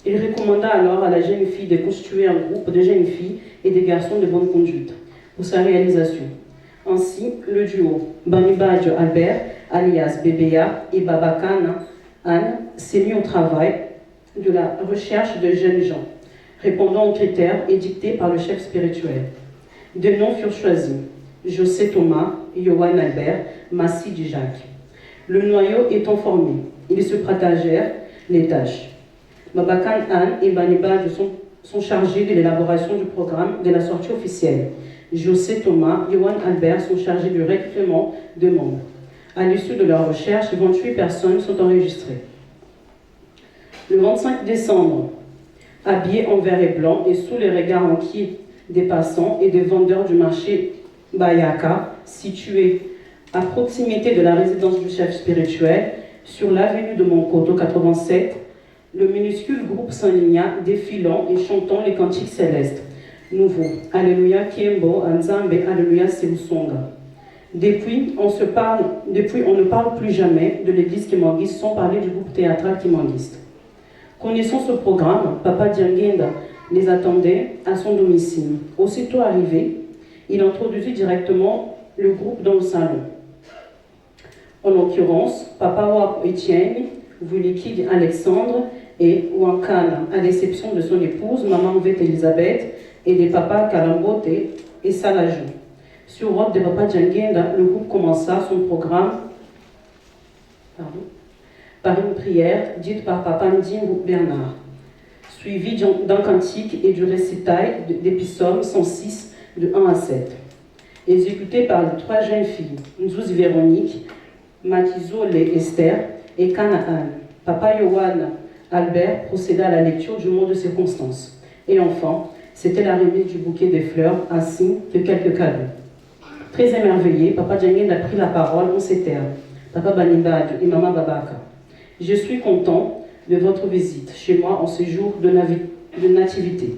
Il recommanda alors à la jeune fille de constituer un groupe de jeunes filles et de garçons de bonne conduite pour sa réalisation. Ainsi, le duo Banibadjo Albert, alias Bébéa, et Babakana Anne s'est mis au travail de la recherche de jeunes gens, répondant aux critères édictés par le chef spirituel. Deux noms furent choisis: José Thomas, Yohan Albert, Massi Jacques. Le noyau étant formé, ils se partagèrent les tâches. Babakan Anne et Banibadjo sont chargés de l'élaboration du programme de la sortie officielle. José Thomas et Yohan Albert sont chargés du recrutement de membres. À l'issue de leur recherche, 28 personnes sont enregistrées. Le 25 décembre, habillés en vert et blanc et sous les regards inquiets des passants et des vendeurs du marché Bayaka, situé à proximité de la résidence du chef spirituel, sur l'avenue de Monkoto 87, le minuscule groupe s'enligna, défilant et chantant les cantiques célestes. Nouveau, Alléluia Kiembo, Anzambe, Alléluia Seusonga. Depuis, on ne parle plus jamais de l'église kimangiste sans parler du groupe théâtral kimangiste. Connaissant ce programme, Papa Diangenda les attendait à son domicile. Aussitôt arrivé, il introduisit directement le groupe dans le salon. En l'occurrence, Papa Wap Etienne, Vulikid Alexandre et Wankana, à l'exception de son épouse, Maman Vette Elisabeth, et des papas Kalambote et Salajou. Sur ordre de Papa Diangenda, le groupe commença son programme par une prière dite par Papa Ndimbu Bernard, suivie d'un cantique et du récital des psaumes 106 de 1 à 7, exécuté par les 3 jeunes filles, Nzouz Véronique, Matizole Esther et Canaan. Papa Yohan Albert procéda à la lecture du mot de circonstance. Et enfin, c'était la remise du bouquet de fleurs ainsi que quelques cadeaux. Très émerveillé, Papa Diangenda a pris la parole en ces termes. Papa Banibad et Maman Babaka, je suis content de votre visite chez moi en ce jour de nativité.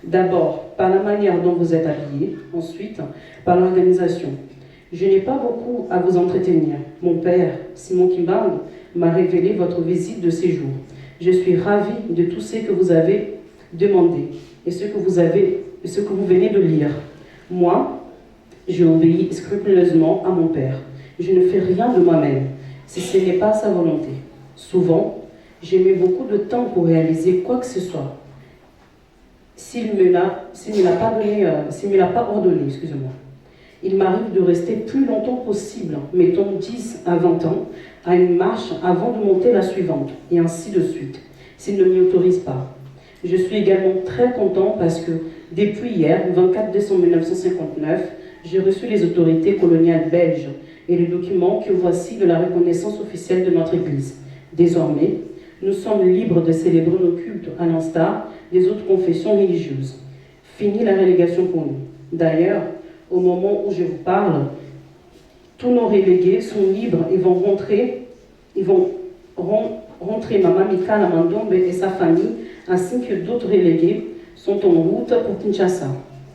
D'abord, par la manière dont vous êtes habillés, ensuite, par l'organisation. Je n'ai pas beaucoup à vous entretenir. Mon père, Simon Kimbangu, m'a révélé votre visite de séjour. Je suis ravi de tout ce que vous avez demandé et ce que vous venez de lire. Moi, je obéis scrupuleusement à mon père. Je ne fais rien de moi-même, si ce n'est pas sa volonté. Souvent, j'ai mis beaucoup de temps pour réaliser quoi que ce soit. S'il ne me l'a pas ordonné, excusez-moi. Il m'arrive de rester plus longtemps possible, mettons 10 à 20 ans, à une marche avant de monter la suivante, et ainsi de suite, s'il ne m'y autorise pas. Je suis également très content parce que, depuis hier, 24 décembre 1959, j'ai reçu les autorités coloniales belges et les documents que voici de la reconnaissance officielle de notre Église. Désormais, nous sommes libres de célébrer nos cultes à l'instar des autres confessions religieuses. Fini la relégation pour nous. D'ailleurs, au moment où je vous parle, tous nos relégués sont libres et vont rentrer Maman Mika Lamandombe et sa famille, ainsi que d'autres relégués, sont en route pour Kinshasa.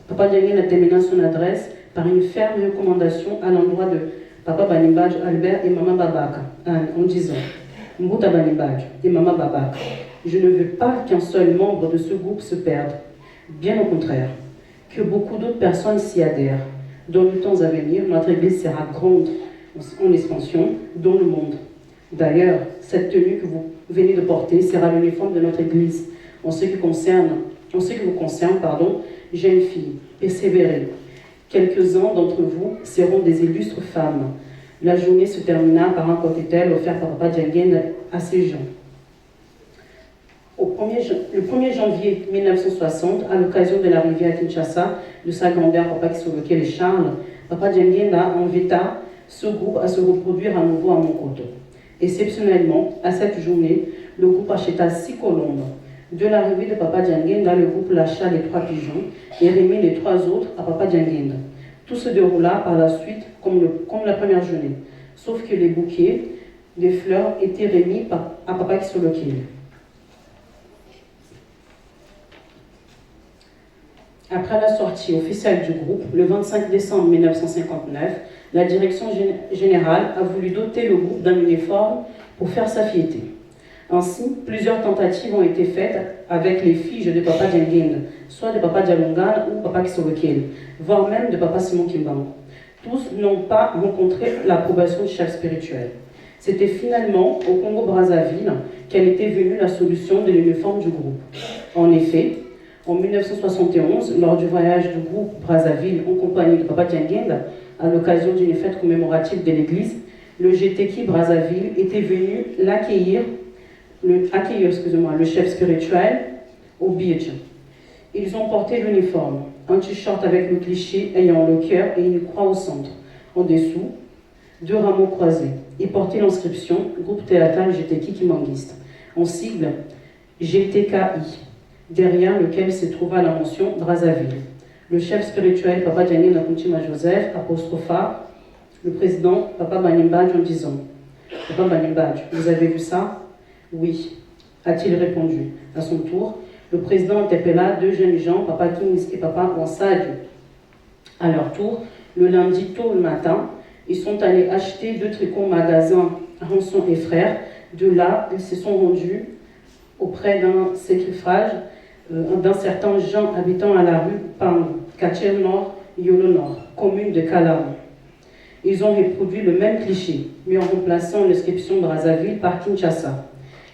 Papa Diangenda a terminé son adresse par une ferme recommandation à l'endroit de Papa Banibaj Albert et Maman Babaka, en disant Mbuta Banibaj et Maman Babaka, je ne veux pas qu'un seul membre de ce groupe se perde. Bien au contraire, que beaucoup d'autres personnes s'y adhèrent. Dans les temps à venir, notre Église sera grande en expansion dans le monde. D'ailleurs, cette tenue que vous venez de porter sera l'uniforme de notre Église. En ce qui vous concerne, jeunes filles, persévérez. Quelques-uns d'entre vous seront des illustres femmes. La journée se termina par un cocktail offert par Papa Diangenda à ces gens. Le 1er janvier 1960, à l'occasion de l'arrivée à Kinshasa de sa grand-mère Papa Kisoloke et Charles, Papa Diangenda invita ce groupe à se reproduire à nouveau à Monkoto. Exceptionnellement, à cette journée, le groupe acheta 6 colombes. De l'arrivée de Papa Diangenda, le groupe lâcha les 3 pigeons et remit les 3 autres à Papa Diangenda. Tout se déroula par la suite comme la première journée, sauf que les bouquets de fleurs étaient remis à Papa Kisoloke. Après la sortie officielle du groupe, le 25 décembre 1959, la direction générale a voulu doter le groupe d'un uniforme pour faire sa fierté. Ainsi, plusieurs tentatives ont été faites avec les fiches de Papa Diangenda, soit de Papa Dialungana ou Papa Kisoloke, voire même de Papa Simon Kimbangu. Tous n'ont pas rencontré l'approbation du chef spirituel. C'était finalement au Congo-Brazzaville qu'elle était venue la solution de l'uniforme du groupe. En effet, en 1971, lors du voyage du groupe Brazzaville en compagnie de Papa Diangenda, à l'occasion d'une fête commémorative de l'église, le GTK Brazzaville était venu accueillir le chef spirituel au beach. Ils ont porté l'uniforme, un t-shirt avec le cliché ayant le cœur et une croix au centre. En dessous, 2 rameaux croisés. Il portait l'inscription Groupe théâtral GTK Kimbanguiste, en sigle GTKI, derrière lequel se trouva la mention Brazzaville. Le chef spirituel, Papa Djani Nakunchima Joseph, apostropha le président, Papa Banimbadj, en disant « Papa Banimbadj, vous avez vu ça ?» « Oui », a-t-il répondu. À son tour, le président interpella 2 jeunes gens, Papa Kings et Papa Wansadio. À leur tour, le lundi tôt le matin, ils sont allés acheter 2 tricots au magasin Ranson et Frères. De là, ils se sont rendus auprès d'un sacrifiage d'un certain Jean habitant à la rue Pang, quartier Nord, Yolo Nord, commune de Calao. Ils ont reproduit le même cliché, mais en remplaçant l'inscription Brazzaville par Kinshasa.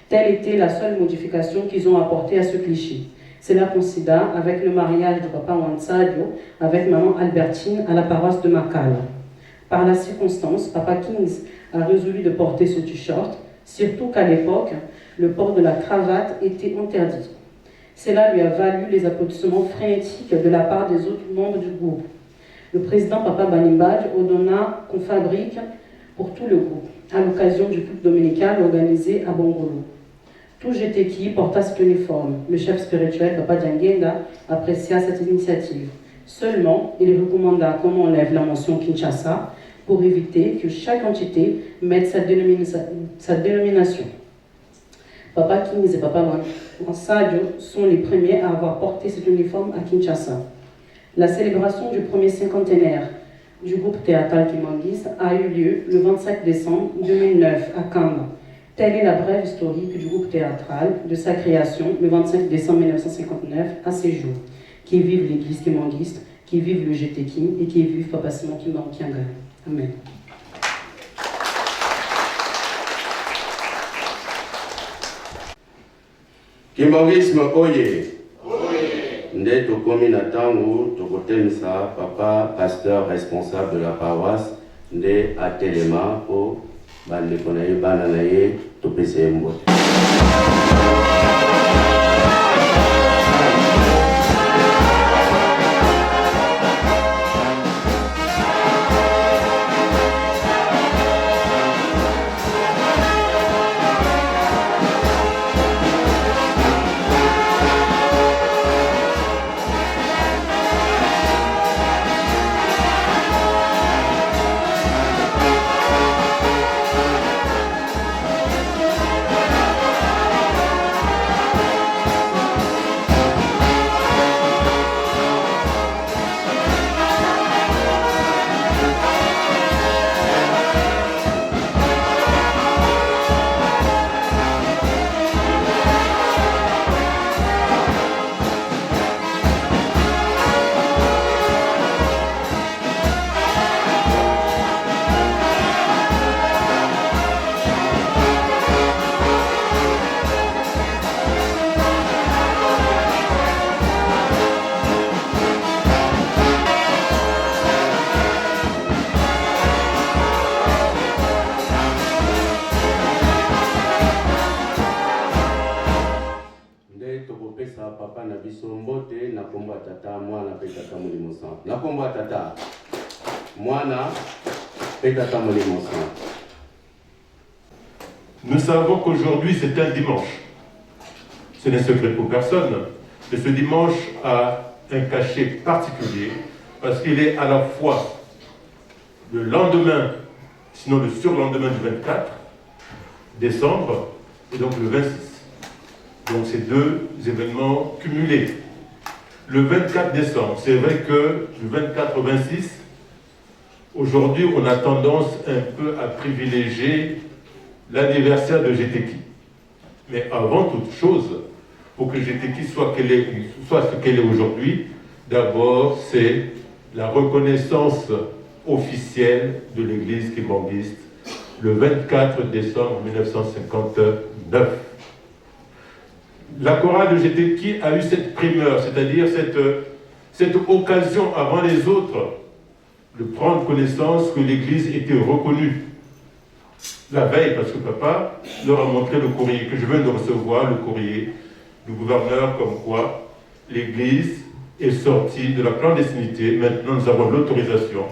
Telle était la seule modification qu'ils ont apportée à ce cliché. Cela coïncida avec le mariage de Papa Wansadio avec Maman Albertine à la paroisse de Makala. Par la circonstance, Papa Kings a résolu de porter ce t-shirt, surtout qu'à l'époque, le port de la cravate était interdit. Cela lui a valu les applaudissements frénétiques de la part des autres membres du groupe. Le président Papa Banimbadj ordonna qu'on fabrique pour tout le groupe, à l'occasion du culte dominical organisé à Bongolo. Tout GTK porta cet uniforme. Le chef spirituel, Papa Djangenga, apprécia cette initiative. Seulement, il recommanda qu'on enlève la mention Kinshasa pour éviter que chaque entité mette sa dénomination. Papa Kings et Papa Wansadio sont les premiers à avoir porté cet uniforme à Kinshasa. La célébration du premier cinquantenaire du groupe théâtral Kimbanguiste a eu lieu le 25 décembre 2009 à Kamba. Telle est la brève historique du groupe théâtral de sa création le 25 décembre 1959 à ces jours. Qui vive l'église Kimbanguiste, qui vive le GTK et qui vive Papa Simon Kimbankianga. Amen. Kimbanguisme oye. Nde tokomi na tango tokotemisa papa pasteur responsable de la paroisse nde atelema po bandeko na ye bana na ye topesa ye mbote. Nous savons qu'aujourd'hui c'est un dimanche. Ce n'est secret pour personne. Mais ce dimanche a un cachet particulier parce qu'il est à la fois le lendemain, sinon le surlendemain du 24 décembre et donc le 26. Donc c'est 2 événements cumulés. Le 24 décembre, c'est vrai que le 24 au 26, aujourd'hui on a tendance un peu à privilégier l'anniversaire de GTK. Mais avant toute chose, pour que GTK soit ce qu'elle est aujourd'hui, d'abord c'est la reconnaissance officielle de l'église kimbanguiste le 24 décembre 1959. La chorale de GTK a eu cette primeur, c'est-à-dire cette occasion avant les autres de prendre connaissance que l'église était reconnue. La veille, parce que papa leur a montré le courrier, que je viens de recevoir, le courrier du gouverneur, comme quoi l'église est sortie de la clandestinité. Maintenant, nous avons l'autorisation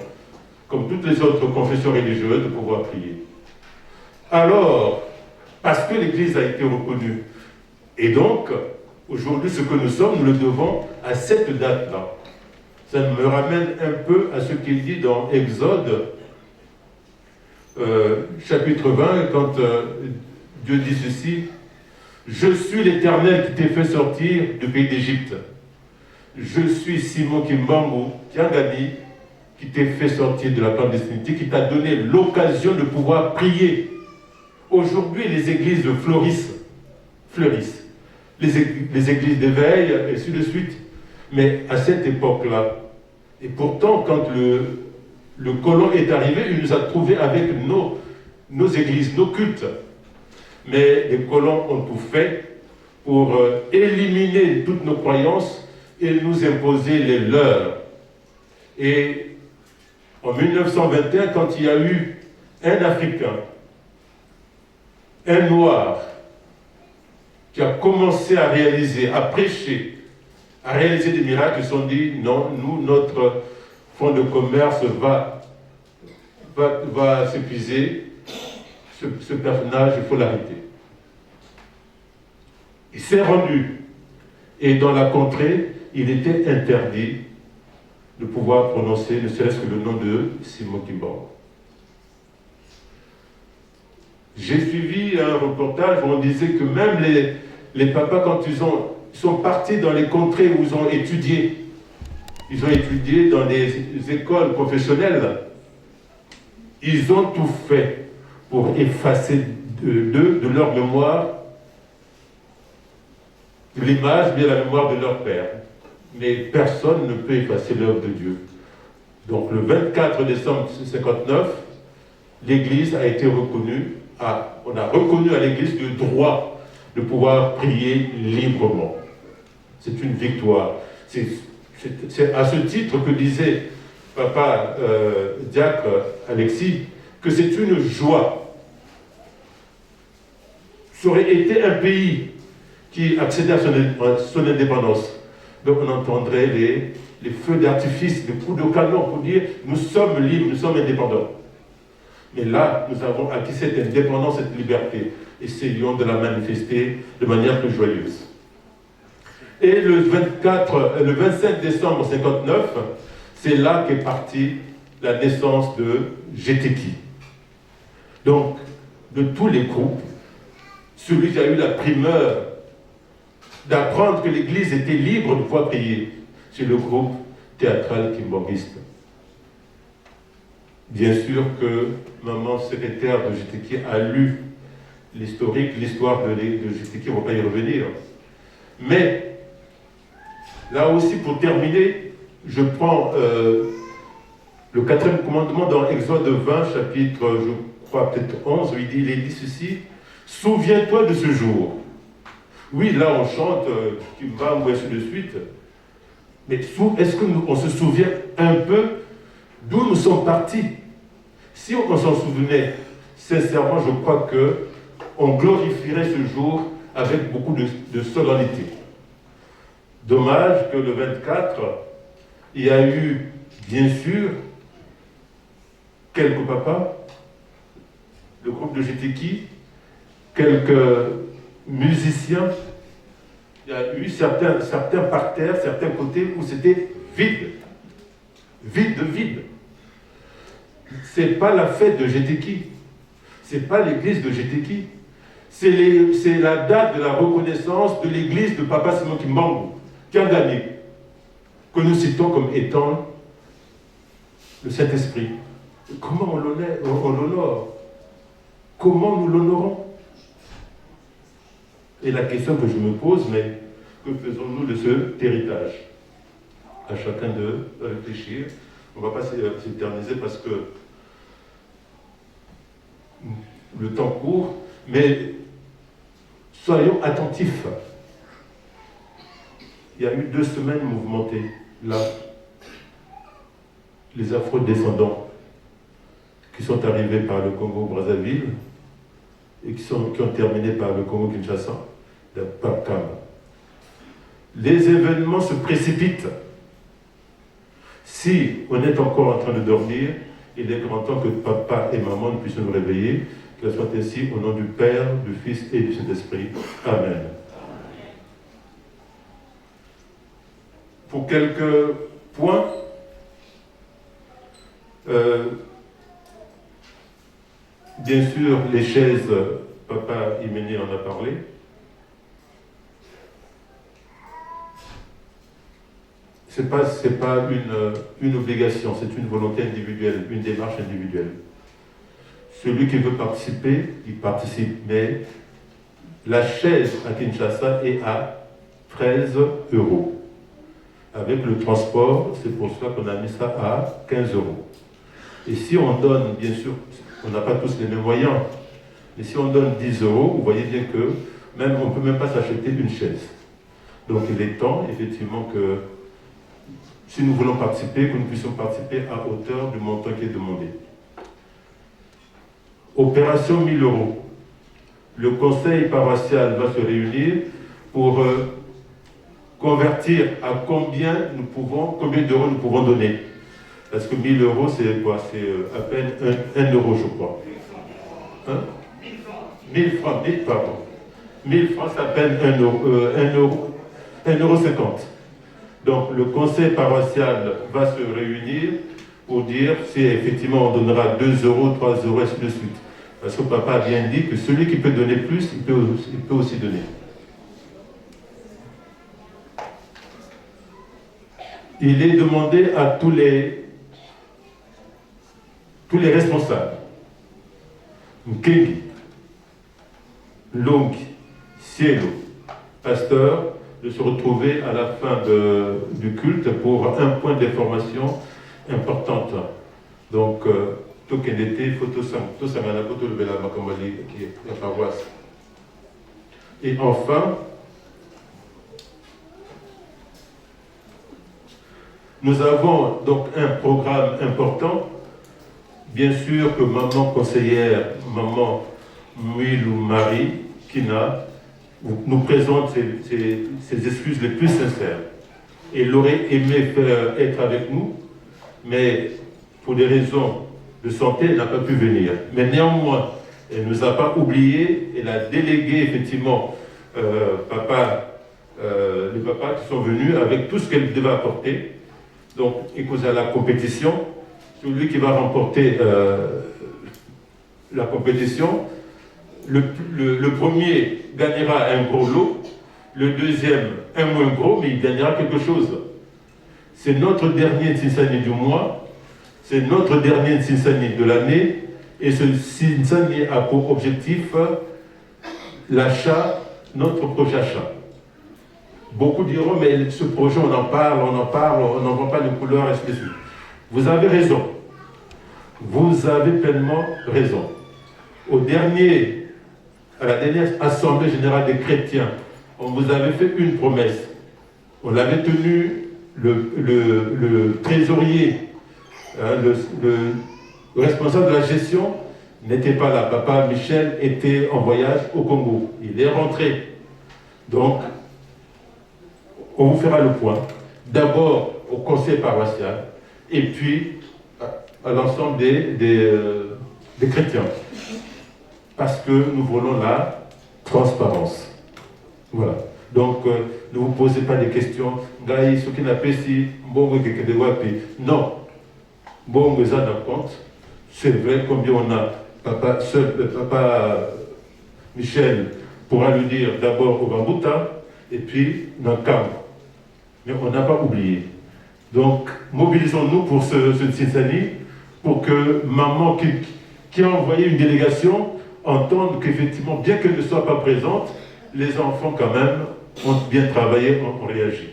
comme toutes les autres confessions religieuses, de pouvoir prier. Alors, parce que l'Église a été reconnue, et donc, aujourd'hui, ce que nous sommes, nous le devons à cette date-là. Ça me ramène un peu à ce qu'il dit dans Exode, chapitre 20, quand Dieu dit ceci: « Je suis l'Éternel qui t'ai fait sortir du pays d'Égypte. Je suis Simon Kimbangu Tiangani qui t'ai fait sortir de la clandestinité, qui t'a donné l'occasion de pouvoir prier. » Aujourd'hui, les églises fleurissent. Les églises d'éveil, et ainsi de suite. Mais à cette époque-là, et pourtant, quand le colon est arrivé, il nous a trouvés avec nos églises, nos cultes. Mais les colons ont tout fait pour éliminer toutes nos croyances et nous imposer les leurs. Et en 1921, quand il y a eu un Africain, un Noir, qui a commencé à réaliser, à prêcher, à réaliser des miracles, ils se sont dit, non, nous, notre fonds de commerce va s'épuiser. Ce personnage, il faut l'arrêter. Il s'est rendu. Et dans la contrée, il était interdit de pouvoir prononcer ne serait-ce que le nom de Simon Kimbangu. J'ai suivi un reportage où on disait que même les papas, quand ils sont partis dans les contrées où ils ont étudié dans des écoles professionnelles, ils ont tout fait pour effacer de leur mémoire l'image, bien la mémoire de leur père. Mais personne ne peut effacer l'œuvre de Dieu. Donc le 24 décembre 1959, l'Église a été reconnue, on a reconnu à l'Église le droit de pouvoir prier librement. C'est une victoire. C'est à ce titre que disait Papa Diacre Alexis, que c'est une joie. Ça aurait été un pays qui accédait à son indépendance. Donc on entendrait les feux d'artifice, les coups de canon pour dire nous sommes libres, nous sommes indépendants. Mais là, nous avons acquis cette indépendance, cette liberté. Essayons de la manifester de manière plus joyeuse. Et le 25 décembre 1959, c'est là qu'est partie la naissance de GTK. Donc, de tous les groupes, celui qui a eu la primeur d'apprendre que l'Église était libre de pouvoir prier, c'est le groupe théâtral kimbanguiste. Bien sûr que maman secrétaire de GTK a lu l'histoire de GTK, on ne va pas y revenir. Mais, là aussi, pour terminer, je prends le 4e commandement dans Exode 20, chapitre, je crois, peut-être 11, où il est dit ceci: « Souviens-toi de ce jour. » Oui, là, on chante « Kimbangu » et ainsi de suite. Mais est-ce qu'on se souvient un peu d'où nous sommes partis? Si on s'en souvenait, sincèrement, je crois qu'on glorifierait ce jour avec beaucoup de solennité. Dommage que le 24, il y a eu, bien sûr, quelques papas, le groupe de GTK, quelques musiciens, il y a eu certains parterres, certains côtés où c'était vide. Vide. C'est pas la fête de GTK, c'est pas l'église de GTK, c'est la date de la reconnaissance de l'église de Papa Simon Kimbangu, Tiangani, que nous citons comme étant le Saint-Esprit. Comment on l'honore? Comment nous l'honorons? Et la question que je me pose, mais que faisons-nous de cet héritage? À chacun de réfléchir. On ne va pas s'éterniser parce que le temps court, mais soyons attentifs. Il y a eu 2 semaines mouvementées, là, les afro-descendants qui sont arrivés par le Congo-Brazzaville et qui ont terminé par le Congo-Kinshasa, par Kama. Les événements se précipitent. Si on est encore en train de dormir, Il est grand temps que papa et maman nous puissions nous réveiller. Que ce soit ainsi au nom du Père, du Fils et du Saint-Esprit. Amen. Pour quelques points, bien sûr, les chaises, papa Iméné en a parlé. Ce n'est pas une obligation, c'est une volonté individuelle, une démarche individuelle. Celui qui veut participer, il participe, mais la chaise à Kinshasa est à 13 €. Avec le transport, c'est pour cela qu'on a mis ça à 15 €. Et si on donne, bien sûr, on n'a pas tous les mêmes moyens, mais si on donne 10 €, vous voyez bien que même on ne peut même pas s'acheter une chaise. Donc il est temps, effectivement, que si nous voulons participer, que nous puissions participer à hauteur du montant qui est demandé. Opération 1000 €. Le conseil paroissial va se réunir pour convertir à combien d'euros nous pouvons donner. Parce que 1000 €, c'est quoi? C'est à peine 1 €, je crois. 1000 francs, pardon. 1000 francs, c'est à peine 1,50 €. Donc le conseil paroissial va se réunir pour dire si effectivement on donnera 2 €, 3 €, ainsi de suite. Parce que papa a bien dit que celui qui peut donner plus, il peut aussi donner. Il est demandé à tous les responsables, Nkengi, Longi, Cielo, pasteur, de se retrouver à la fin du culte pour un point d'information importante. Donc, Tokenete, Tosamana, Potolbela, Makamali, qui est la paroisse. Et enfin, nous avons donc un programme important. Bien sûr que maman conseillère, maman Mouilou Marie, Kina, nous présente ses excuses les plus sincères. Elle aurait aimé être avec nous, mais pour des raisons de santé, elle n'a pas pu venir. Mais néanmoins, elle ne nous a pas oubliés, elle a délégué effectivement les papas qui sont venus avec tout ce qu'elle devait apporter. Donc, et cause à la compétition, celui qui va remporter la compétition, le premier gagnera un gros lot, le deuxième un moins gros, mais il gagnera quelque chose. C'est notre dernier Tsinsani du mois, c'est notre dernier Tsinsani de l'année, et ce Tsinsani a pour objectif l'achat, notre prochain achat. Beaucoup diront, mais ce projet, on en parle, on n'en voit pas les couleurs, ainsi de suite. Vous avez raison. Vous avez pleinement raison. À la dernière Assemblée Générale des Chrétiens, on vous avait fait une promesse. On l'avait tenu, le trésorier, le responsable de la gestion n'était pas là. Papa Michel était en voyage au Congo. Il est rentré. Donc, on vous fera le point. D'abord au conseil paroissial et puis à l'ensemble des chrétiens. Parce que nous voulons la transparence. Voilà. Donc, ne vous posez pas des questions. Ce qui n'a pas si non. Bon, vous en compte. C'est vrai, combien on a. Papa Michel pourra lui dire d'abord au Bambouta et puis dans le camp. Mais on n'a pas oublié. Donc, mobilisons-nous pour ce Tsinsani, pour que maman qui a envoyé une délégation entende qu'effectivement, bien qu'elle ne soit pas présente, les enfants quand même ont bien travaillé, ont réagi.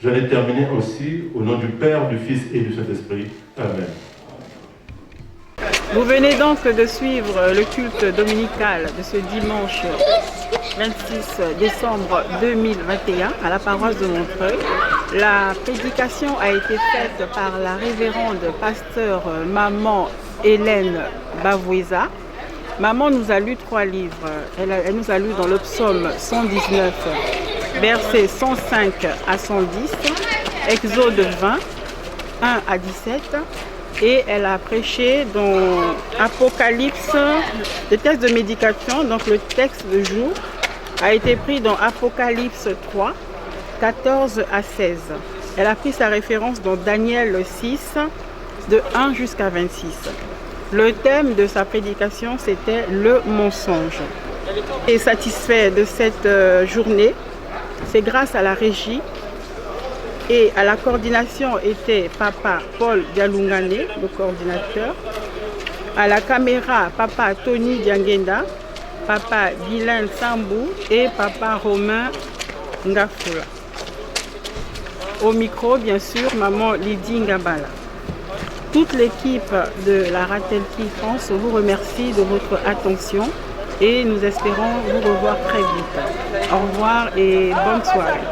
J'en ai terminé aussi au nom du Père, du Fils et du Saint-Esprit. Amen. Vous venez donc de suivre le culte dominical de ce dimanche 26 décembre 2021 à la paroisse de Montreuil. La prédication a été faite par la révérende pasteur maman Hélène Bavoueza. Maman nous a lu 3 livres. Elle nous a lu dans le psaume 119, versets 105 à 110, Exode 20, 1 à 17, et elle a prêché dans Apocalypse, le texte de médication, donc le texte de jour a été pris dans Apocalypse 3, 14 à 16. Elle a pris sa référence dans Daniel 6, de 1 jusqu'à 26. Le thème de sa prédication, c'était le mensonge. Et satisfait de cette journée, c'est grâce à la régie et à la coordination était Papa Paul Dialungane, le coordinateur. À la caméra, Papa Tony Diangenda, Papa Guylain Sambou et Papa Romain Ngafula. Au micro, bien sûr, Maman Lydie Ngabala. Toute l'équipe de la Ratelki France vous remercie de votre attention et nous espérons vous revoir très vite. Au revoir et bonne soirée.